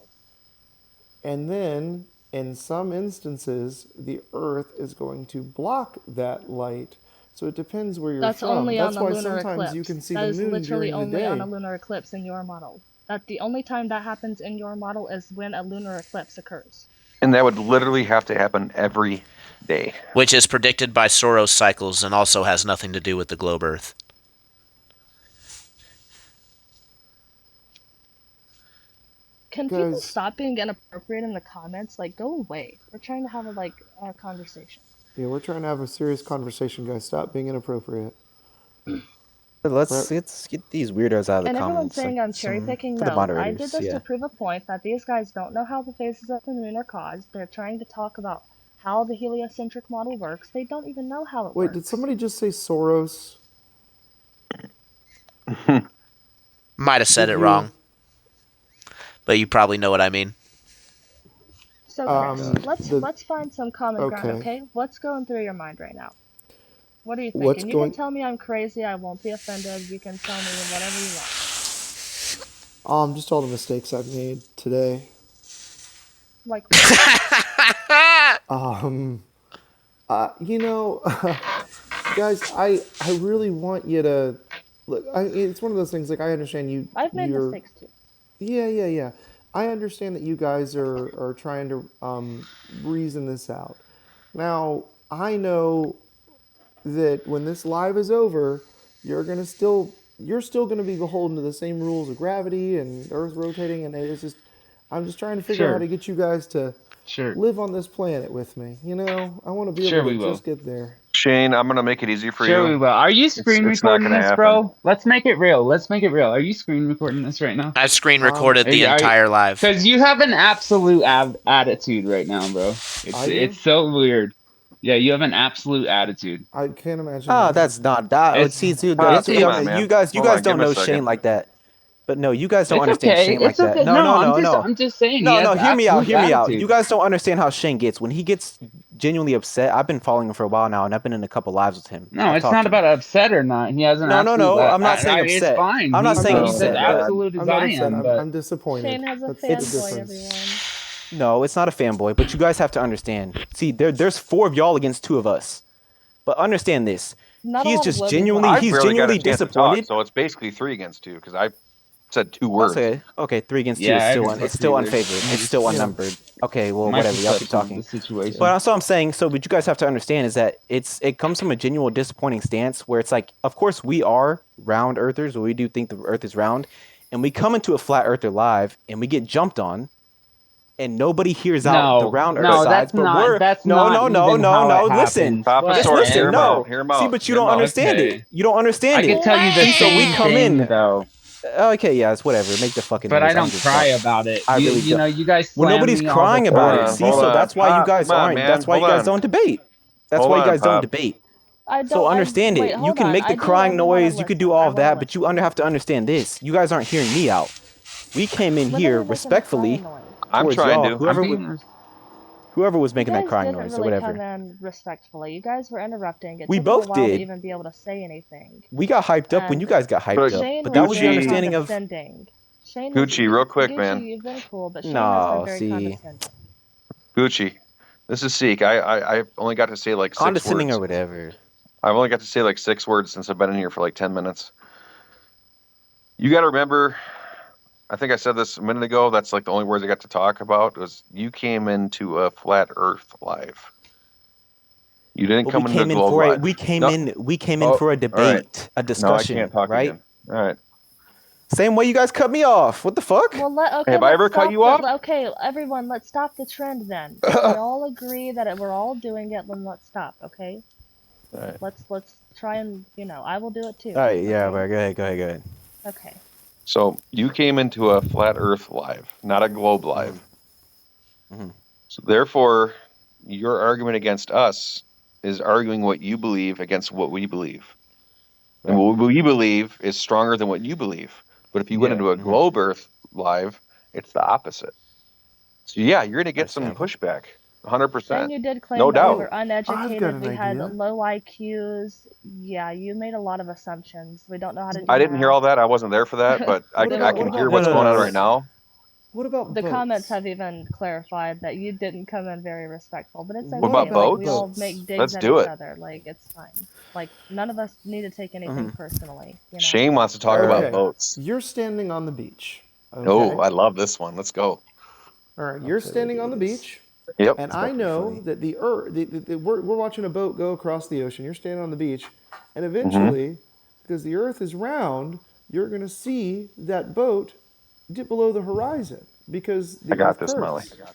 And then, in some instances, the Earth is going to block that light. So it depends where you're That's from. only on That's the why lunar sometimes eclipse. you can see That the is moon literally during the only on a day. lunar eclipse in your model. That the only time that happens in your model is when a lunar eclipse occurs. And that would literally have to happen every day. Which is predicted by Soros cycles and also has nothing to do with the globe Earth. Can people Guys, stop being inappropriate in the comments? Like, go away. We're trying to have a conversation. yeah, we're trying to have a serious conversation, guys. Stop being inappropriate. Let's get these weirdos out of the And everyone's comments. saying Like, I'm cherry picking. for the No, I did moderators. this Yeah. to prove a point that these guys don't know how the phases of the moon are caused. They're trying to talk about how the heliocentric model works. They don't even know how it Wait, works. did somebody just say Soros? Might have said Did it you? wrong. But you probably know what I mean. So Chris, the- let's find some common ground, okay. okay? What's going through your mind right now? What are you What's thinking? You going- can tell me I'm crazy. I won't be offended. You can tell me whatever you want. Just all the mistakes I've made today. Like, you know, guys, I really want you to look. It's one of those things. Like, I understand you. I've made you're, mistakes too. Yeah. I understand that you guys are trying to reason this out. Now, I know that when this live is over, you're still gonna be beholden to the same rules of gravity and Earth rotating, and it's just, I'm just trying to figure out how to get you guys to live on this planet with me. You know, I want to be able to just get there. Shane, I'm gonna make it easy for you. Sure, we will. Are you screen It's not recording gonna this, happen. bro? Let's make it real. Are you screen recording this right now? I've screen recorded the entire live. Because you have an absolute attitude right now, bro. It's so weird. Yeah, you have an absolute attitude. I can't imagine. Oh, that's not that. See, dude, come on, man. you guys Hold on, don't give me a know second. Shane like that. But no, you guys don't It's understand okay. Shane like It's okay. that. No. I'm just saying. No, hear me out. Attitude. You guys don't understand how Shane gets. When he gets genuinely upset, I've been following him for a while now, and I've been in a couple lives with him. No, it's not about upset or not. He has an absolute. No. I'm not saying upset. It's fine. I'm not saying he's upset. as absolute as I am. But I'm disappointed. Shane has a That's the fanboy, difference. everyone. No, it's not a fanboy, but you guys have to understand. See, there's 4 of y'all against 2 of us. But understand this. Not a He's lot of just living genuinely I've barely got a chance to talk, disappointed. so it's basically 3 against 2 because I said 2 That's words. okay. Okay, 3 against 2 Yeah, is I still just it's said still 3 words. unfavored. It's still unnumbered. Okay, well, My whatever. Y'all keep perception of talking. the situation. But that's what I'm saying. So what you guys have to understand is that it comes from a genuine disappointing stance where it's like, of course we are round earthers, or we do think the earth is round, and we come into a flat earther live and we get jumped on and nobody hears out the No, round earth no, But sides, but we're that's no, not no, no, even no, how it no. Listen. happens. Papa Just Source, hear listen. him out. No. Hear him See, out. but you Hear him don't out. understand it. Okay. You don't understand I it. could tell you the See, so we same come thing in. though, Okay, yeah, it's whatever. Make the fucking but noise. I I don't don't give a cry fuck. about it. I really You don't. know, you guys Well, slam nobody's me all the crying Hold about it. on, time. See, hold so on. that's why you Pop, guys come on, aren't. man. That's why Hold you guys on. don't debate. That's Hold why you on, guys don't Pop. debate. I So don't. understand Wait, it. You hold can on. make the I do crying want to noise. You could do listen. all I of want to that, but you listen. have to understand this. You guys aren't hearing me out. We came in What are here you making the crying respectfully noise? I'm towards trying y'all. to. I'm being. Whoever was You making that guys crying didn't noise or really come whatever. in respectfully. You guys were interrupting. It We took him a both while to did. even be able to say anything. We got hyped up when you And guys got hyped But up. Shane But was that was the very Gucci, understanding of condescending. Shane was Gucci, real quick, Gucci, man. you've been cool, but Shane has been no, very see, condescending. Gucci. This is Seek. I've only got to say like 6 condescending or words. whatever. I've only got to say like 6 words since I've been in here for like 10 minutes. You got to remember, I think I said this a minute ago. That's like the only words I got to talk about was you came into a flat Earth live. You didn't But we come into a came in globe for live. No. we came in Oh, for a all right. debate, a No, I can't discussion, talk right? again. All right. Same way you guys cut me off. What the fuck? Well, Have I ever cut you off? Okay, everyone, let's stop the trend then. If we all agree that we're all doing it, then let's stop, okay? All right. Let's try and I will do it too. All right, yeah, okay? but go ahead. Okay. So you came into a flat Earth live, not a globe live. Mhm. So therefore, your argument against us is arguing what you believe against what we believe. And what we believe is stronger than what you believe. But if you went into a globe Earth live, it's the opposite. So yeah, you're going to get some Understandable. pushback, Then 100%. you did claim No that we doubt. were I've got uneducated, an we had idea. low IQs. Yeah, you made a lot of assumptions. We don't know how to do I didn't hear math. all that. I wasn't there for that, but I can hear what's going on right now. What about The boats? comments have even clarified that you didn't come in very respectful, but it's okay. What about like, we boats? all make digs Let's at do each it. other. Like, it's fine. Like, none of us need to take anything personally. You know? Shane wants to talk about boats. You're standing on the beach. Okay? Oh, I love this one. Let's go. All right, you're standing on the beach. Yep. And I know that the Earth, we're watching a boat go across the ocean. You're standing on the beach, and eventually, because the Earth is round, you're going to see that boat dip below the horizon because the I got Earth this, Molly. curves.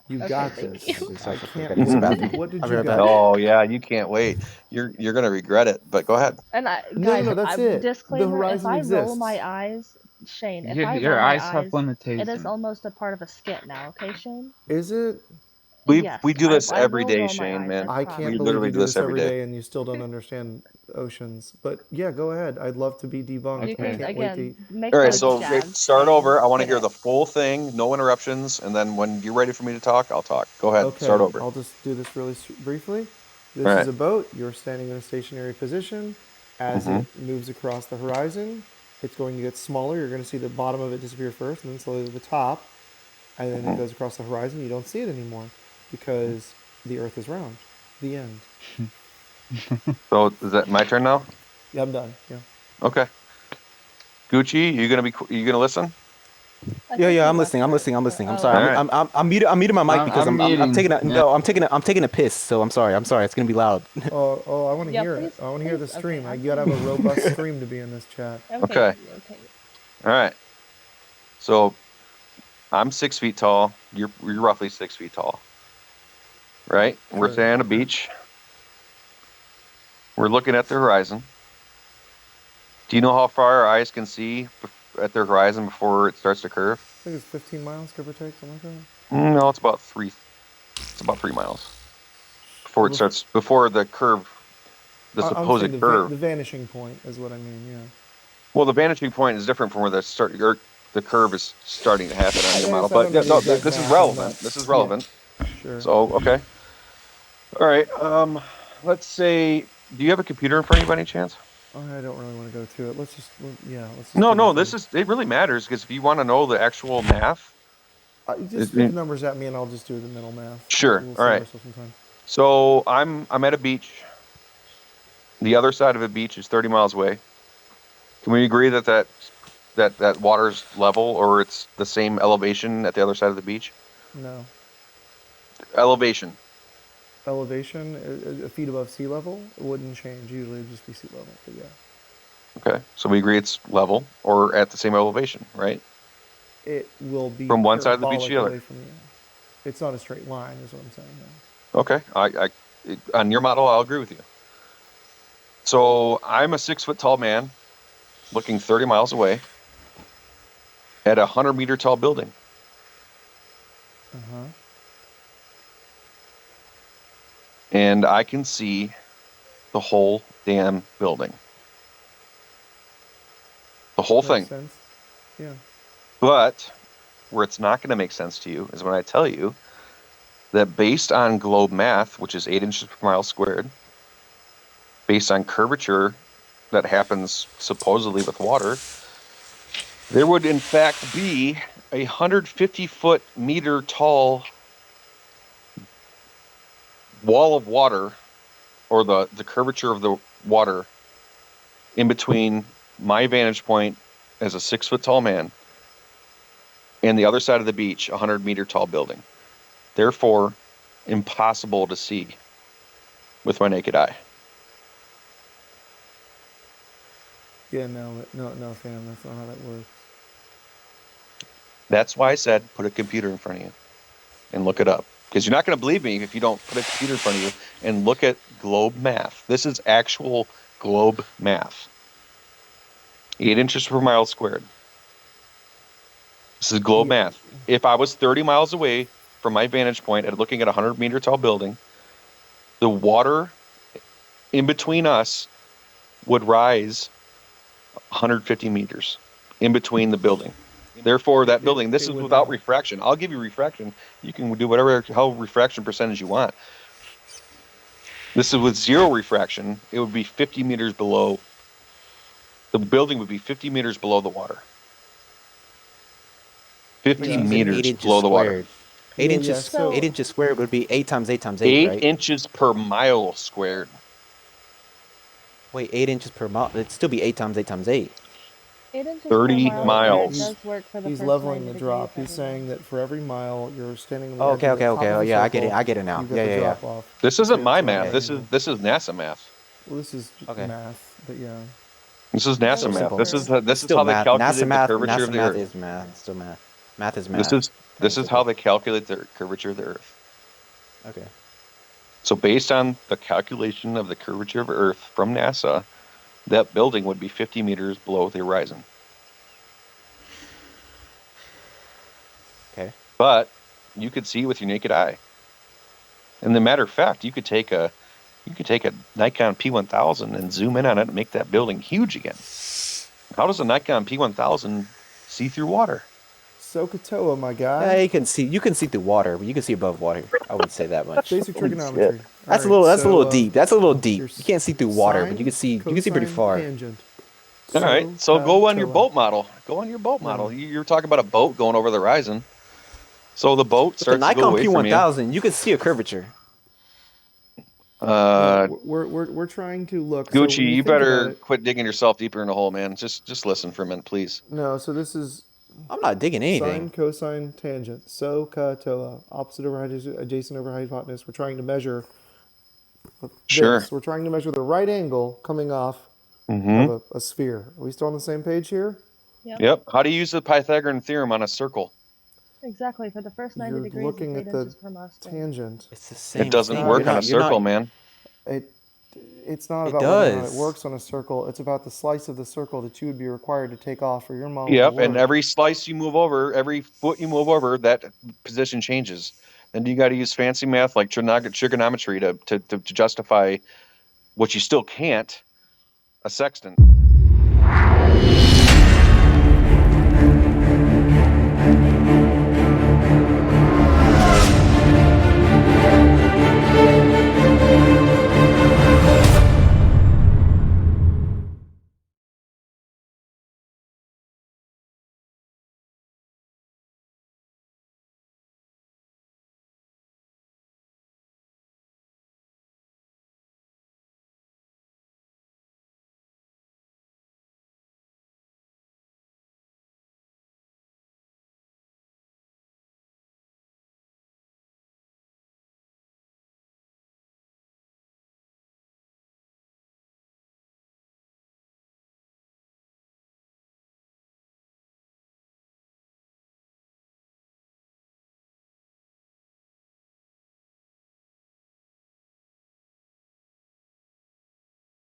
You got thank this. you. I can't wait. What did you got? Oh yeah, you can't wait. You're gonna regret it. But go ahead. And No, guys, that's it. The disclaimer: if horizon I roll exists. my eyes, Shane, if I roll Your my eyes have eyes, limitations. it is almost a part of a skit now. Okay, Shane? Is it? Yes, We do this I every will day, roll my Shane, eyes, man. I promise. can't We believe literally you do do this this every every day. day and you still don't understand oceans. But yeah, go ahead. I'd love to be debunked. You I can can't wait again to. make All right, those so jabs. start Shane. over. I want to Get hear it. the full thing, no interruptions, and then when you're ready for me to talk, I'll talk. Go ahead. Okay, Start over. I'll just do this really briefly. This All is right. a boat. You're standing in a stationary position. As it moves across the horizon, it's going to get smaller. You're going to see the bottom of it disappear first, and then slowly the top. And then it goes across the horizon. You don't see it anymore because the Earth is round. The end. So is that my turn now? Yeah, I'm done. Yeah. Okay. Gucci, you gonna listen? Yeah, I'm listening. I'm Oh, sorry. All right. I'm muting my mic because I'm I'm muting. taking a Yeah. no. I'm taking a piss. So I'm sorry. It's gonna be loud. Oh, I want to Yeah, hear please, it. I want to hear the please, stream. okay, I gotta have a robust stream to be in this chat. Okay. All right. So I'm 6 feet tall. You're roughly 6 feet tall. Right? We're Sure. standing on a beach. We're looking at the horizon. Do you know how far our eyes can see at the horizon before it starts to curve? I think it's 15 miles, give or take, something like that. No, it's about 3. It's about 3 miles before it starts. Before the curve, the I'm supposed saying curve. the vanishing point is what I mean. Yeah. Well, the vanishing point is different from where the curve is starting to happen on your model. I But don't know the no, exact this is math on relevant. that. This is relevant. Yeah, sure. So okay. All right. Let's say, do you have a computer in front of you by any chance? I don't really want to go to it. Let's just No. It really matters because if you want to know the actual math. Just spit the numbers at me and I'll just do the mental math. Sure. We'll All right. save ourselves some time. So I'm at a beach. The other side of a beach is 30 miles away. Can we agree that that water's level, or it's the same elevation at the other side of the beach? No. Elevation. Elevation, a feet above sea level, it wouldn't change. Usually it'd just be sea level, but yeah. Okay, so we agree it's level or at the same elevation, right? It will be From one side of the beach to parabolic the other. away from you. It's not a straight line, is what I'm saying. Okay, on your model, I'll agree with you. So I'm a 6-foot tall man looking 30 miles away at a 100-meter tall building. Uh-huh. And I can see the whole damn building. The whole thing. Makes sense. Yeah. But where it's not going to make sense to you is when I tell you that based on globe math, which is 8 inches per mile squared, based on curvature that happens supposedly with water, there would in fact be a 150-meter tall wall of water, or the curvature of the water, in between my vantage point as a 6-foot tall man and the other side of the beach, 100-meter tall building. Therefore, impossible to see with my naked eye. Yeah, no, fam, that's not how that works. That's why I said put a computer in front of you and look it up. Because you're not going to believe me if you don't put a computer in front of you and look at globe math. This is actual globe math. 8 inches per mile squared. This is globe math. If I was 30 miles away from my vantage point and looking at a 100-meter tall building, the water in between us would rise 150 meters in between the building. Therefore, that building, this is without refraction. I'll give you refraction. You can do whatever hell refraction percentage you want. This is with 0 refraction. It would be 50 meters below. The building would be 50 meters below the water. 50 meters below the water. 8 inches. 8 inches squared would be 8 times 8 times 8, 8 right? inches per mile squared. Wait, 8 inches per mile. It'd still be 8 times 8 times 8. 8 inches 30 per mile miles. does work for the He's first leveling 90 the degrees, drop. He's saying that for every mile you're standing on the Oh, edge of the top of the yeah, circle, I get it now. you get Yeah, the yeah, drop yeah. off. This isn't my It's math. an This angle. is NASA math. Well, this is math, but yeah. This is NASA Still math. simple. This is Still how they math. calculate NASA math. the curvature NASA of the math Earth. is math. Still math. Math is This math. is how they calculate the curvature of the Earth. Okay. So based on the calculation of the curvature of Earth from NASA, that building would be 50 meters below the horizon. Okay. But you could see with your naked eye. And the matter of fact, you could take a Nikon P1000 and zoom in on it and make that building huge again. How does a Nikon P1000 see through water? SOHCAHTOA, my guy. Yeah, you can see through water, but you can see above water. I wouldn't say that much. Basic trigonometry. That's a little deep. That's a little deep. You can't see through water, but sine, you can see pretty cosine, far. Tangent. All right, so go on your SOHCAHTOA. boat model. Go on your boat model. You're talking about a boat going over the horizon. So the boat With the starts to go Nikon away from you. P1000, you can see a curvature. No, we're trying to look. Gucci, so when you think about better it- quit digging yourself deeper in the hole, man. Just listen for a minute, please. No, so this is I'm not digging sine, anything. cosine, tangent. SOHCAHTOA. Opposite over adjacent over hypotenuse. We're trying to measure Sure. this. We're trying to measure the right angle coming off Mm-hmm. of a sphere. Are we still on the same page here? Yep. How do you use the Pythagorean theorem on a circle? Exactly, for the first 90 You're degrees, looking it's 8 at the inches per mile squared. tangent. It's the same. It doesn't thing. work on a circle, man. It's not It about whether or not it does. works on a circle. It's about the slice of the circle that you would be required to take off for your model Yep, to work. and every slice you move over, every foot you move over, that position changes. Then you got to use fancy math like trigonometry to justify what you still can't, a sextant.